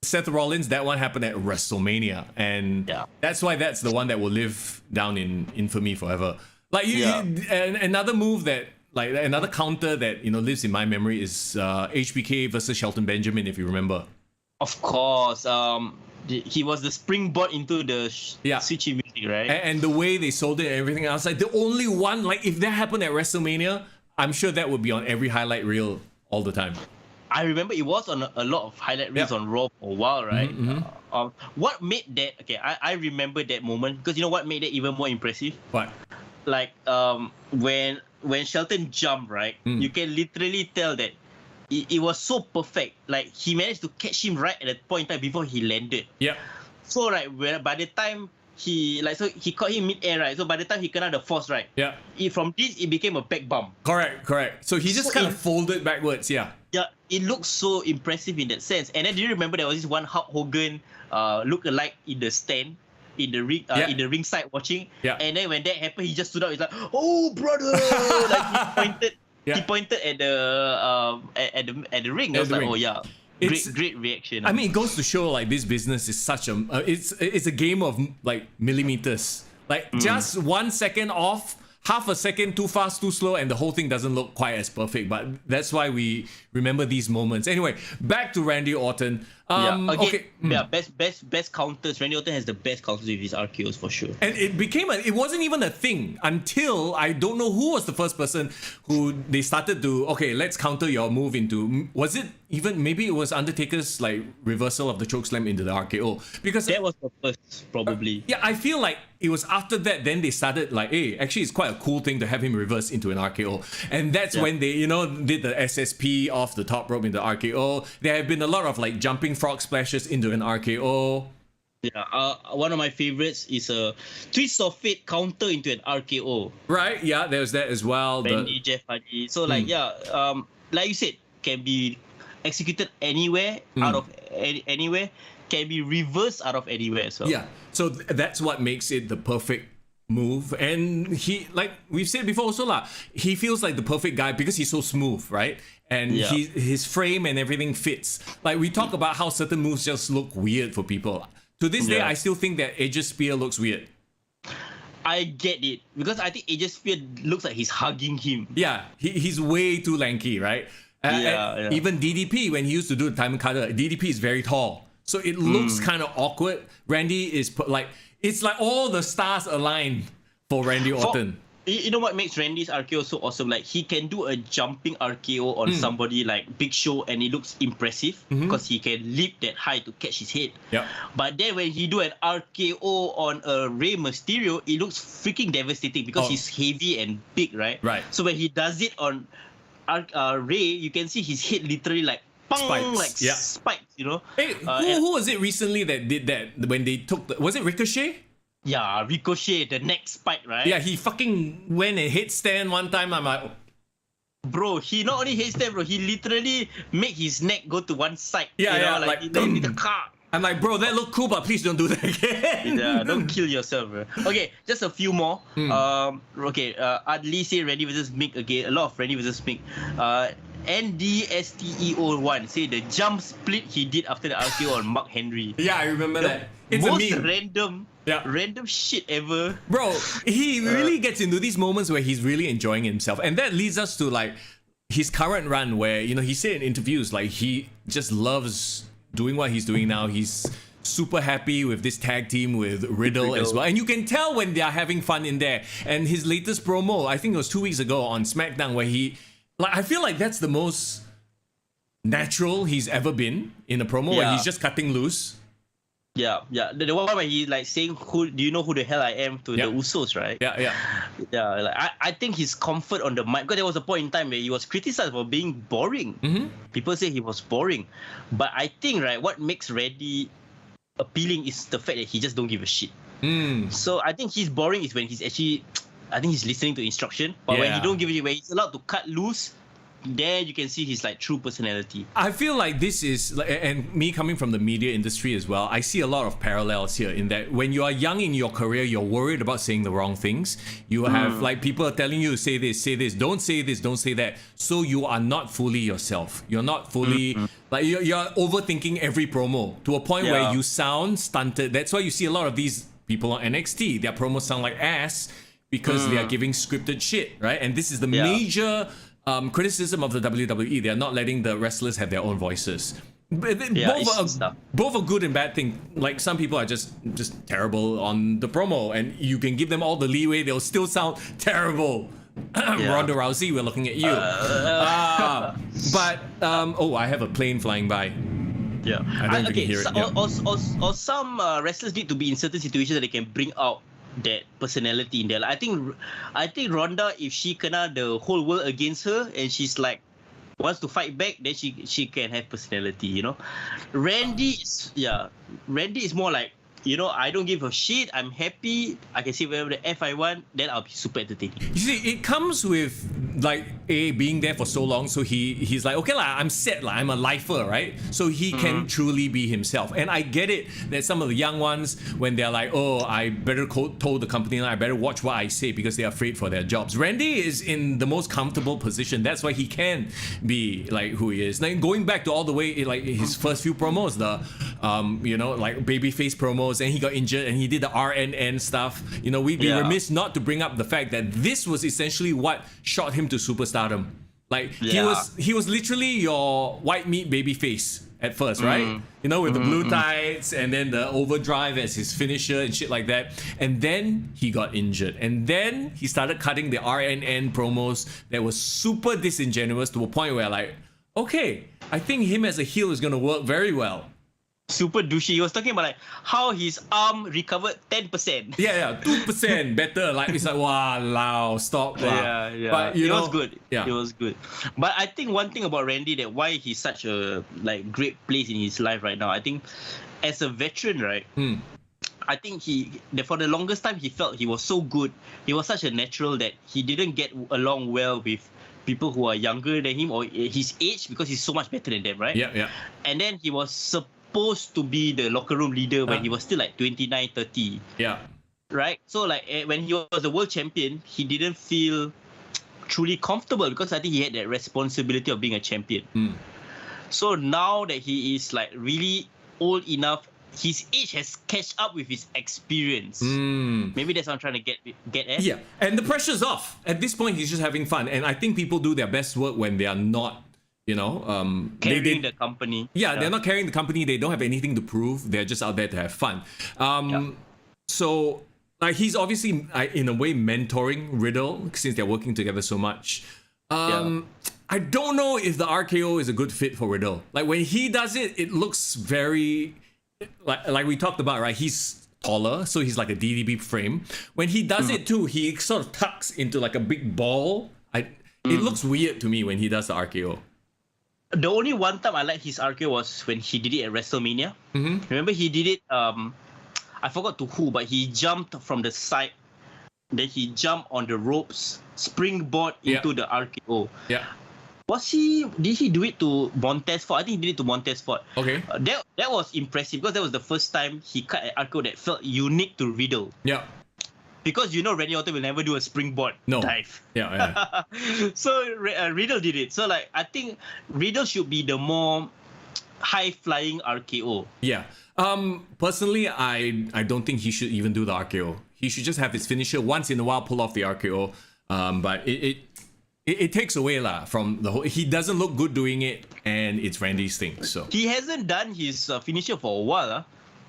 Speaker 2: Seth Rollins, that one happened at WrestleMania, and that's why that's the one that will live down in infamy forever. Like and another move that, like another counter that lives in my memory is HBK versus Shelton Benjamin, if you remember.
Speaker 3: Of course. He was the springboard into the switchy music, right?
Speaker 2: And the way they sold it and everything else, like the only one, like if that happened at WrestleMania, I'm sure that would be on every highlight reel all the time.
Speaker 3: I remember it was on a lot of highlight reels on Raw for a while, right? What made that, okay, I remember that moment, because you know what made that even more impressive?
Speaker 2: What?
Speaker 3: Like, when Shelton jumped, right, you can literally tell that it was so perfect. Like he managed to catch him right at that point in time before he landed.
Speaker 2: Yeah.
Speaker 3: So right, by the time he caught him mid-air, right? So by the time he kena the force, right?
Speaker 2: Yeah.
Speaker 3: From this, it became a back bump.
Speaker 2: Correct. So he just kind of folded backwards. Yeah.
Speaker 3: Yeah. It looks so impressive in that sense. And then do you remember there was this one Hulk Hogan look-alike in the stand? In the ringside watching. Yeah. And then when that happened, he just stood up. He's like, "Oh, brother!" Like he pointed. Yeah. He pointed at the ring. I was like, "Oh yeah, great reaction."
Speaker 2: I mean, it goes to show like this business is such a it's a game of like millimeters. Like just 1 second off, half a second too fast, too slow, and the whole thing doesn't look quite as perfect. But that's why we remember these moments. Anyway, back to Randy Orton. Best
Speaker 3: counters. Randy Orton has the best counters with his RKOs for sure.
Speaker 2: And it wasn't even a thing until I don't know who was the first person who they started to, okay, let's counter your move into, was it even, maybe it was Undertaker's like reversal of the chokeslam into the RKO, because
Speaker 3: that was the first probably.
Speaker 2: I feel like it was after that then they started like, hey, actually it's quite a cool thing to have him reverse into an RKO, and that's when they did the SSP off the top rope in the RKO. There have been a lot of like jumping flying frog splashes into an RKO.
Speaker 3: Yeah, one of my favorites is a twist of fate counter into an RKO.
Speaker 2: Right, yeah, there's that as well.
Speaker 3: Randy, Jeff Hardy. So like like you said, can be executed anywhere out of anywhere, can be reversed out of anywhere. So
Speaker 2: yeah, so that's what makes it the perfect move. And he, like we've said before also lah, he feels like the perfect guy because he's so smooth, right? And his frame and everything fits. Like we talk about how certain moves just look weird for people. To this day, I still think that Edge's spear looks weird.
Speaker 3: I get it, because I think Edge's spear looks like he's hugging him.
Speaker 2: Yeah, he's way too lanky, right? Even DDP, when he used to do the Diamond Cutter, DDP is very tall. So it looks kind of awkward. Randy is like, it's like all the stars align for Randy Orton.
Speaker 3: You know what makes Randy's RKO so awesome? Like, he can do a jumping RKO on somebody like Big Show and it looks impressive because he can leap that high to catch his head.
Speaker 2: Yep.
Speaker 3: But then when he do an RKO on a Rey Mysterio, it looks freaking devastating because he's heavy and big, right?
Speaker 2: Right.
Speaker 3: So when he does it on Rey, you can see his head literally like spikes, spikes, you know?
Speaker 2: Hey, who was it recently that did that when they took was it Ricochet?
Speaker 3: Yeah, Ricochet, the neck spike, right?
Speaker 2: Yeah, he fucking went and hit stand one time. I'm like,
Speaker 3: bro, he not only hit stand, bro, he literally made his neck go to one side.
Speaker 2: Yeah,
Speaker 3: like the car.
Speaker 2: I'm like, bro, that looked cool, but please don't do that again.
Speaker 3: Yeah, don't kill yourself, bro. Okay, just a few more. Adli say Randy versus Mick again. A lot of Randy versus Mick. NDSTEO1 say the jump split he did after the RKO on Mark Henry.
Speaker 2: Yeah, I remember that. It's
Speaker 3: most
Speaker 2: a meme.
Speaker 3: random shit ever.
Speaker 2: Bro, he really gets into these moments where he's really enjoying himself. And that leads us to like his current run where, you know, he said in interviews like he just loves doing what he's doing now. He's super happy with this tag team with Riddle as well. And you can tell when they're having fun in there. And his latest promo, I think it was 2 weeks ago on SmackDown, where he, like, I feel like that's the most natural he's ever been in a promo where he's just cutting loose.
Speaker 3: Yeah. The one where he like saying, "Who do you know who the hell I am?" to the Usos, right?
Speaker 2: Yeah.
Speaker 3: Like, I think his comfort on the mic, because there was a point in time where he was criticized for being boring. People say he was boring, but I think what makes Randy appealing is the fact that he just don't give a shit. So I think he's boring is when he's actually, I think he's listening to instruction, but when he don't give it, when he's allowed to cut loose, there you can see his like true personality. I
Speaker 2: feel like this is, and me coming from the media industry as well, I see a lot of parallels here in that when you are young in your career, you're worried about saying the wrong things. You have like people are telling you say this, don't say this, don't say that. So you are not fully yourself. You're not fully like you're overthinking every promo to a point where you sound stunted. That's why you see a lot of these people on NXT. Their promos sound like ass because they are giving scripted shit, right? And this is the major criticism of the WWE. They're not letting the wrestlers have their own voices. Both a good and bad thing. Like some people are just terrible on the promo, and you can give them all the leeway, they'll still sound terrible. Ronda Rousey, we're looking at you. I have a plane flying by.
Speaker 3: Yeah,
Speaker 2: I don't think you can hear it.
Speaker 3: Or some wrestlers need to be in certain situations that they can bring out that personality in there. Like, I think Ronda, if she kena the whole world against her and she's like wants to fight back, then she can have personality, you know. Randy is more like, you know, I don't give a shit. I'm happy. I can say whatever the F I want. Then I'll be super entertaining.
Speaker 2: You see, it comes with like being there for so long. So he's like, okay lah, I'm set lah. I'm a lifer, right? So he can truly be himself. And I get it that some of the young ones, when they're like, oh, I better told the company, I better watch what I say because they're afraid for their jobs. Randy is in the most comfortable position. That's why he can be like who he is. Like going back to all the way like his first few promos, the like babyface promos. And he got injured and he did the RNN stuff. You know, we'd be remiss not to bring up the fact that this was essentially what shot him to superstardom. Like he was literally your white meat babyface at first, right? You know, with the blue tights and then the overdrive as his finisher and shit like that. And then he got injured. And then he started cutting the RNN promos that was super disingenuous to a point where like, okay, I think him as a heel is gonna work very well.
Speaker 3: super douchey. He was talking about like how his arm recovered 10%.
Speaker 2: Yeah, 2% better. Like it's like wow, stop.
Speaker 3: Yeah.
Speaker 2: But
Speaker 3: it was good.
Speaker 2: Yeah,
Speaker 3: it was good. But I think one thing about Randy, that why he's such a like great place in his life right now, I think as a veteran, right? I think for the longest time he felt he was so good. He was such a natural that he didn't get along well with people who are younger than him or his age, because he's so much better than them, right?
Speaker 2: Yeah.
Speaker 3: And then he was supposed to be the locker room leader when he was still like 29, 30.
Speaker 2: Yeah.
Speaker 3: Right? So like when he was the world champion, he didn't feel truly comfortable because I think he had that responsibility of being a champion. So now that he is like really old enough, his age has catch up with his experience. Maybe that's what I'm trying to get at.
Speaker 2: Yeah, and the pressure's off. At this point, he's just having fun. And I think people do their best work when they are not,
Speaker 3: carrying the company.
Speaker 2: Yeah, they're not carrying the company. They don't have anything to prove. They're just out there to have fun. So he's obviously, in a way, mentoring Riddle since they're working together so much. I don't know if the RKO is a good fit for Riddle. Like when he does it, it looks very... Like we talked about, right? He's taller, so he's like a DDB frame. When he does it too, he sort of tucks into like a big ball. It looks weird to me when he does the RKO.
Speaker 3: The only one time I liked his RKO was when he did it at WrestleMania. Remember he did it, I forgot to who, but he jumped from the side. Then he jumped on the ropes, springboard into the RKO.
Speaker 2: Yeah.
Speaker 3: Did he do it to Montez Ford? I think he did it to Montez Ford.
Speaker 2: Okay.
Speaker 3: That was impressive because that was the first time he cut an RKO that felt unique to Riddle.
Speaker 2: Yeah.
Speaker 3: Because Randy Orton will never do a springboard dive.
Speaker 2: Yeah.
Speaker 3: So Riddle did it. So like I think Riddle should be the more high-flying RKO.
Speaker 2: Yeah. Personally, I don't think he should even do the RKO. He should just have his finisher once in a while, pull off the RKO. But it takes away from the whole. He doesn't look good doing it, and it's Randy's thing. So
Speaker 3: he hasn't done his finisher for a while.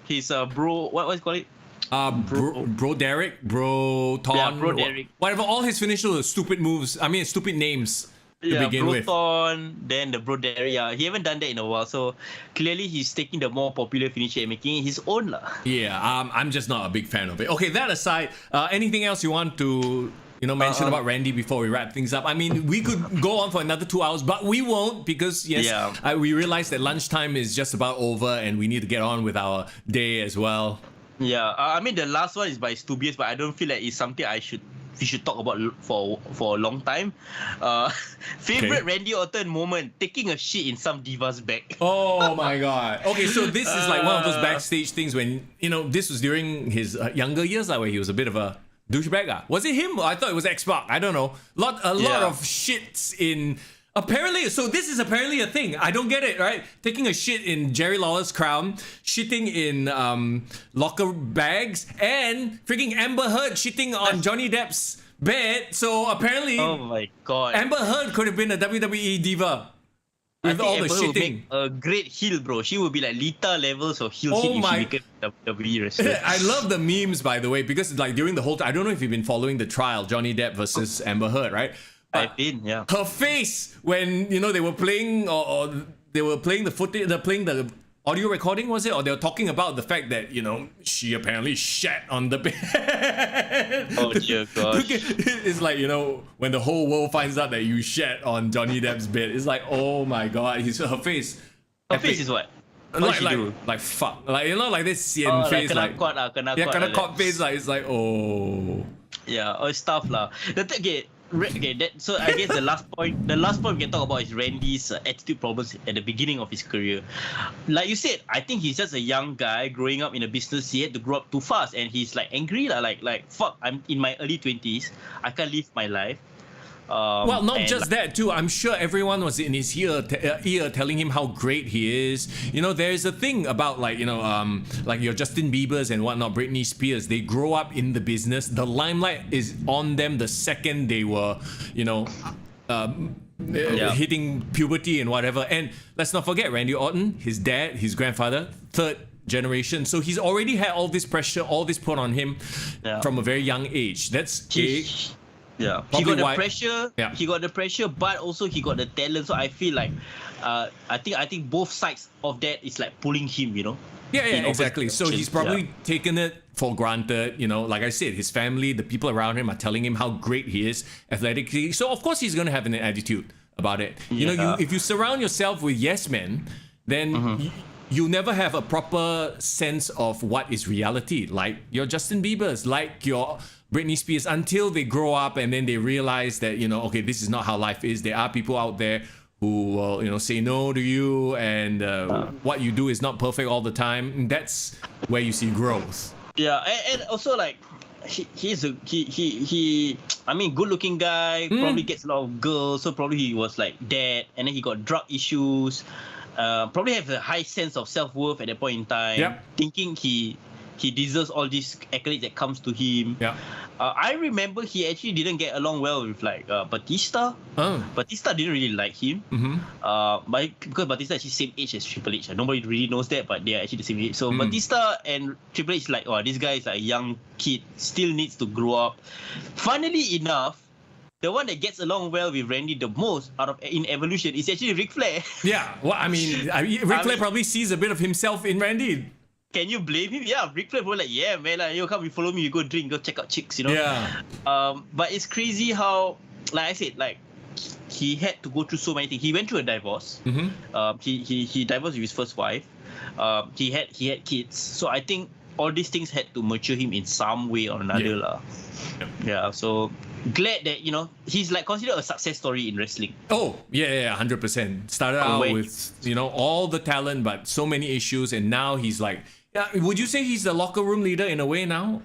Speaker 3: His bro, what's it called?
Speaker 2: Bro Derek, Bro Ton,
Speaker 3: yeah, Bro Derek.
Speaker 2: Whatever. All his finishers were stupid moves. I mean, stupid names to begin with.
Speaker 3: Ton, then the Bro Derek. Yeah, he haven't done that in a while. So clearly, he's taking the more popular finisher and making it his own lah.
Speaker 2: Yeah, I'm just not a big fan of it. Okay, that aside, anything else you want to mention about Randy before we wrap things up? I mean, we could go on for another 2 hours, but we won't because we realize that lunchtime is just about over and we need to get on with our day as well.
Speaker 3: Yeah, I mean the last one is by Stubius, but I don't feel like it's something we should talk about for a long time. Favorite Randy Orton moment: taking a shit in some diva's bag.
Speaker 2: Oh my god. Okay, so this is like one of those backstage things when this was during his younger years, where he was a bit of a douchebag. Was it him? I thought it was X-Pac. I don't know. A lot of shits in. Apparently, so this is apparently a thing. I don't get it, right? Taking a shit in Jerry Lawler's crown, shitting in locker bags, and freaking Amber Heard shitting on Johnny Depp's bed. So apparently,
Speaker 3: oh my god,
Speaker 2: Amber Heard could have been a WWE diva with all the shitting. Would make
Speaker 3: a great heel, bro. She would be like Lita levels of heel shit if she became a WWE wrestler.
Speaker 2: I love the memes, by the way, because like during the whole time, I don't know if you've been following the trial, Johnny Depp versus Amber Heard, right?
Speaker 3: I've been, yeah.
Speaker 2: Her face when they were playing or they were playing the footage, they're playing the audio recording, was it? Or they were talking about the fact that she apparently shat on the bed.
Speaker 3: Oh dear gosh!
Speaker 2: It's like when the whole world finds out that you shat on Johnny Depp's bed. It's like, oh my god, her face.
Speaker 3: Her face is what?
Speaker 2: Like fuck, like this sian face,
Speaker 3: like kena
Speaker 2: caught face, like it's like
Speaker 3: or stuff lah. So I guess the last point we can talk about is Randy's attitude problems at the beginning of his career. Like you said, I think he's just a young guy growing up in a business. He had to grow up too fast, and he's like angry lah. Like fuck, I'm in my early 20s. I can't live my life.
Speaker 2: Well, not just that too. I'm sure everyone was in his ear telling him how great he is. There's a thing about like your Justin Biebers and whatnot, Britney Spears. They grow up in the business. The limelight is on them the second they were, hitting puberty and whatever. And let's not forget Randy Orton, his dad, his grandfather, third generation. So he's already had all this pressure, all this put on him from a very young age.
Speaker 3: Yeah,
Speaker 2: Probably
Speaker 3: he got the
Speaker 2: why-
Speaker 3: pressure.
Speaker 2: Yeah.
Speaker 3: He got the pressure, but also he got the talent. So I feel like, I think both sides of that is like pulling him.
Speaker 2: Yeah,
Speaker 3: in opposite
Speaker 2: exactly. So he's
Speaker 3: directions.
Speaker 2: probably taken it for granted. Like I said, his family, the people around him are telling him how great he is athletically. So of course he's gonna have an attitude about it. If you surround yourself with yes men, then you never have a proper sense of what is reality. Like your Justin Bieber's, like your Britney Spears, until they grow up and then they realize that okay, this is not how life is. There are people out there who will say no to you, and what you do is not perfect all the time. And that's where you see growth.
Speaker 3: Yeah, and also like he's I mean, good looking guy, probably gets a lot of girls, so probably he was like that, and then he got drug issues, probably have a high sense of self-worth at that point in time, thinking he deserves all these accolades that comes to him. I remember he actually didn't get along well with like Batista. Batista didn't really like him. But because Batista is actually same age as Triple H. Nobody really knows that, but they are actually the same age. So Batista and Triple H like, this guy is like a young kid, still needs to grow up. Funnily enough, the one that gets along well with Randy the most in Evolution is actually Ric Flair.
Speaker 2: Yeah, well, I mean, Ric Flair probably sees a bit of himself in Randy.
Speaker 3: Can you blame him? Yeah, Ric Flair was like, yeah, man, like, come, you follow me, you go drink, go check out chicks,
Speaker 2: Yeah.
Speaker 3: But it's crazy how, like I said, like he had to go through so many things. He went through a divorce. He divorced with his first wife. He had kids. So I think all these things had to mature him in some way or another, lah. Yeah. So glad that he's like considered a success story in wrestling.
Speaker 2: Oh yeah, 100%. Started out with all the talent, but so many issues, and now he's like. Would you say he's the locker room leader in a way now?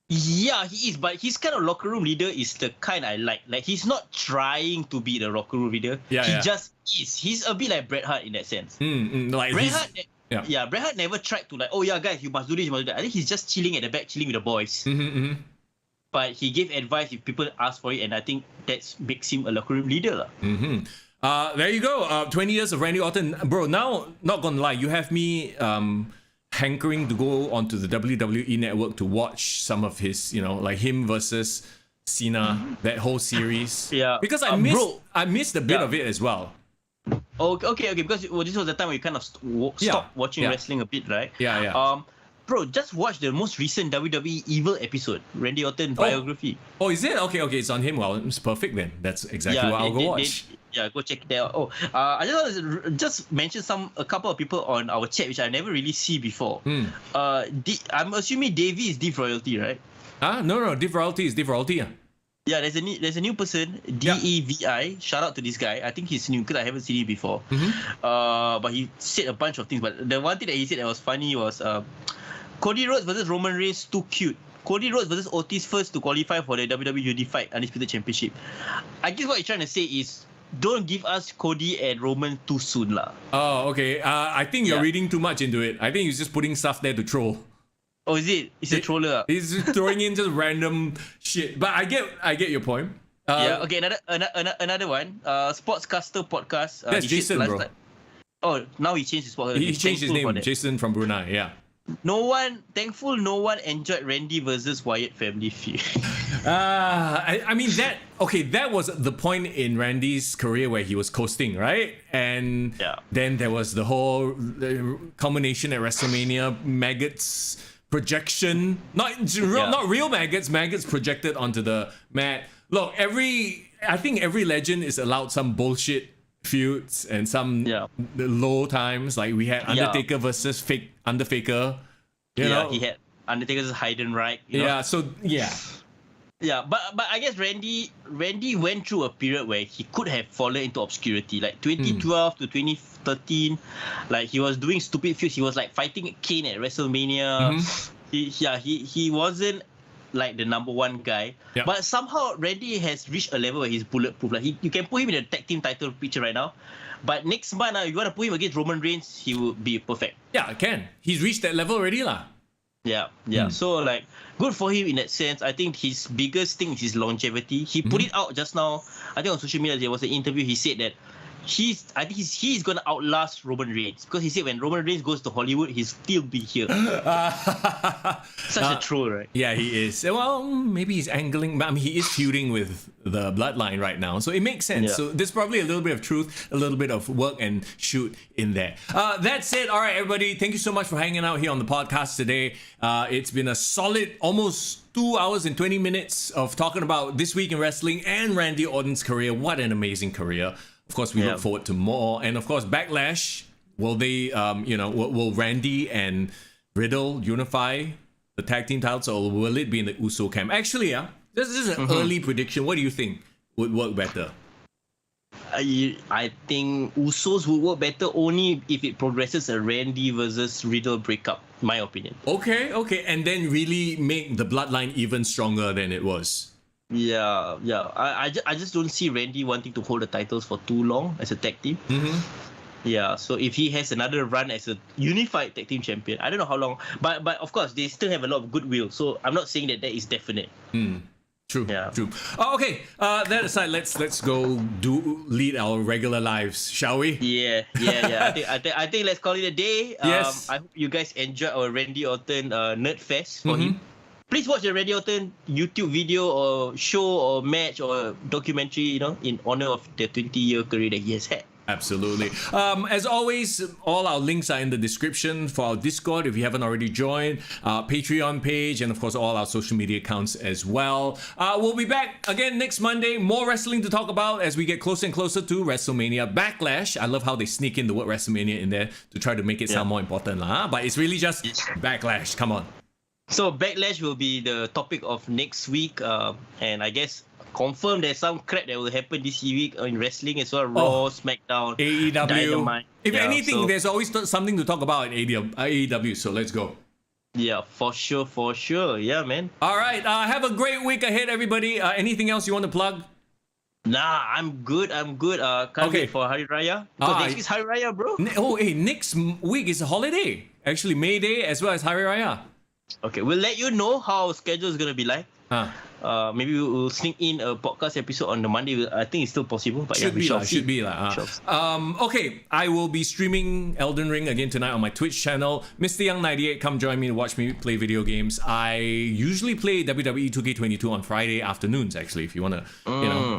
Speaker 3: Yeah, he is, but his kind of locker room leader is the kind I like. Like, he's not trying to be the locker room leader. He just is. He's a bit like Bret Hart in that sense.
Speaker 2: Like
Speaker 3: Bret Hart, Bret Hart never tried to like, oh yeah, guys, you must do this, you must do that. I think he's just chilling at the back, chilling with the boys. But he gave advice if people ask for it, and I think that makes him a locker room leader.
Speaker 2: There you go. 20 years of Randy Orton. Bro, now, not gonna lie, you have me hankering to go onto the WWE network to watch some of his, like him versus Cena, that whole series.
Speaker 3: Yeah.
Speaker 2: Because I missed a bit of it as well.
Speaker 3: Okay. Because this was the time where you kind of stopped watching wrestling a bit, right?
Speaker 2: Yeah.
Speaker 3: Bro, just watch the most recent WWE Evil episode, Randy Orton biography.
Speaker 2: Oh, is it? Okay, it's on him. Well, it's perfect then. That's exactly what I'll go watch.
Speaker 3: Go check it out. I just mention a couple of people on our chat which I never really see before. I'm assuming Davey is Div Royalty, right?
Speaker 2: No, Div Royalty is Div Royalty.
Speaker 3: Yeah, there's a new person, DEVI. Shout out to this guy. I think he's new because I haven't seen him before. But he said a bunch of things. But the one thing that he said that was funny was Cody Rhodes versus Roman Reigns too cute. Cody Rhodes versus Otis first to qualify for the WWE Unified Undisputed Championship. I guess what he's trying to say is, don't give us Cody and Roman too soon, lah.
Speaker 2: Oh, okay. I think you're reading too much into it. I think he's just putting stuff there to troll.
Speaker 3: Oh, is it? He's a troller.
Speaker 2: He's just throwing in just random shit. But I get your point.
Speaker 3: Okay. Another one. Sportscaster podcast.
Speaker 2: That's Jason, bro.
Speaker 3: Oh, now he changed his podcast.
Speaker 2: He changed his name. Jason from Brunei. Yeah.
Speaker 3: No one enjoyed Randy versus Wyatt family feud.
Speaker 2: I mean that was the point in Randy's career where he was coasting, right? And then there was the whole culmination at WrestleMania, maggots projection, not real maggots projected onto the mat. Look, I think every legend is allowed some bullshit feuds and some low times. Like we had Undertaker versus fake Undertaker. You know?
Speaker 3: He had Undertaker versus Heidenreich. Yeah, but I guess Randy went through a period where he could have fallen into obscurity, like 2012 to 2013. Like he was doing stupid feuds. He was like fighting Kane at WrestleMania. He wasn't like the number one guy. But somehow Randy has reached a level where he's bulletproof. Like you can put him in a tag team title picture right now. But next month, you want to put him against Roman Reigns, he will be perfect. Yeah,
Speaker 2: I can. He's reached that level already, lah.
Speaker 3: Yeah. So, like, good for him in that sense. I think his biggest thing is his longevity. He put it out just now. I think on social media, there was an interview. He said that I think he's gonna outlast Roman Reigns, because he said when Roman Reigns goes to Hollywood, he'll still be here. Such a troll, right?
Speaker 2: Yeah, he is. Well, maybe he's angling. I mean, he is feuding with the Bloodline right now, so it makes sense.
Speaker 3: Yeah.
Speaker 2: So there's probably a little bit of truth, a little bit of work and shoot in there. That's it. All right, everybody. Thank you so much for hanging out here on the podcast today. It's been a solid almost 2 hours and 20 minutes of talking about this week in wrestling and Randy Orton's career. What an amazing career. Of course, we look forward to more. And of course, Backlash. Will they, will Randy and Riddle unify the tag team titles, or will it be in the Uso camp? Actually, this is an early prediction. What do you think would work better?
Speaker 3: I think Usos would work better only if it progresses a Randy versus Riddle breakup, my opinion.
Speaker 2: Okay. And then really make the Bloodline even stronger than it was.
Speaker 3: Yeah. I just don't see Randy wanting to hold the titles for too long as a tag team. Yeah, so if he has another run as a unified tag team champion, I don't know how long, but of course they still have a lot of goodwill. So I'm not saying that is definite.
Speaker 2: True. Oh, okay. That aside, let's go lead our regular lives, shall we?
Speaker 3: Yeah. I think let's call it a day.
Speaker 2: Yes.
Speaker 3: I hope you guys enjoy our Randy Orton Nerd Fest for him. Please watch the Randy Orton YouTube video or show or match or documentary, in honor of the 20-year career that he has had.
Speaker 2: Absolutely. As always, all our links are in the description for our Discord if you haven't already joined, our Patreon page, and of course all our social media accounts as well. We'll be back again next Monday. More wrestling to talk about as we get closer and closer to WrestleMania Backlash. I love how they sneak in the word WrestleMania in there to try to make it sound more important, but it's really just Backlash. Come on.
Speaker 3: So Backlash will be the topic of next week, and I guess confirm there's some crap that will happen this week in wrestling as well. Raw, SmackDown,
Speaker 2: AEW.
Speaker 3: Dynamite.
Speaker 2: If anything, there's always something to talk about in AEW, so let's go.
Speaker 3: Yeah, for sure. Yeah, man.
Speaker 2: All right, have a great week ahead, everybody. Anything else you want to plug?
Speaker 3: Nah, I'm good. Can't wait for Hari Raya. Because next week's Hari Raya, bro.
Speaker 2: Next week is a holiday. Actually, May Day as well as Hari Raya.
Speaker 3: Okay, we'll let you know how our schedule is going to be like. Maybe we'll sneak in a podcast episode on the Monday. I think it's still possible, but
Speaker 2: should be. Okay, I will be streaming Elden Ring again tonight on my Twitch channel. Mister Young 98, come join me to watch me play video games. I usually play WWE 2K22 on Friday afternoons, actually, if you want a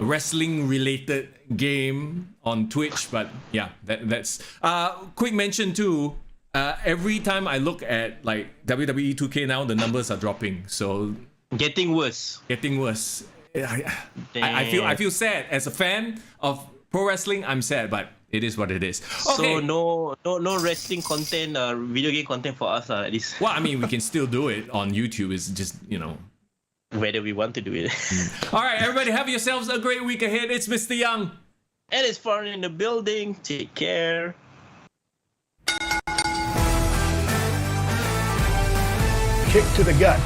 Speaker 2: wrestling related game on Twitch. But yeah, that's quick mention too. Every time I look at like WWE 2K now, the numbers are dropping. So getting worse. I feel sad as a fan of pro wrestling. I'm sad, but it is what it is. Okay.
Speaker 3: So no wrestling content, video game content for us at least.
Speaker 2: Well, I mean, we can still do it on YouTube. It's just
Speaker 3: whether we want to do it.
Speaker 2: All right, everybody, have yourselves a great week ahead. It's Mr. Young,
Speaker 3: and it's Foreign in the building. Take care.
Speaker 1: Kick to the gut.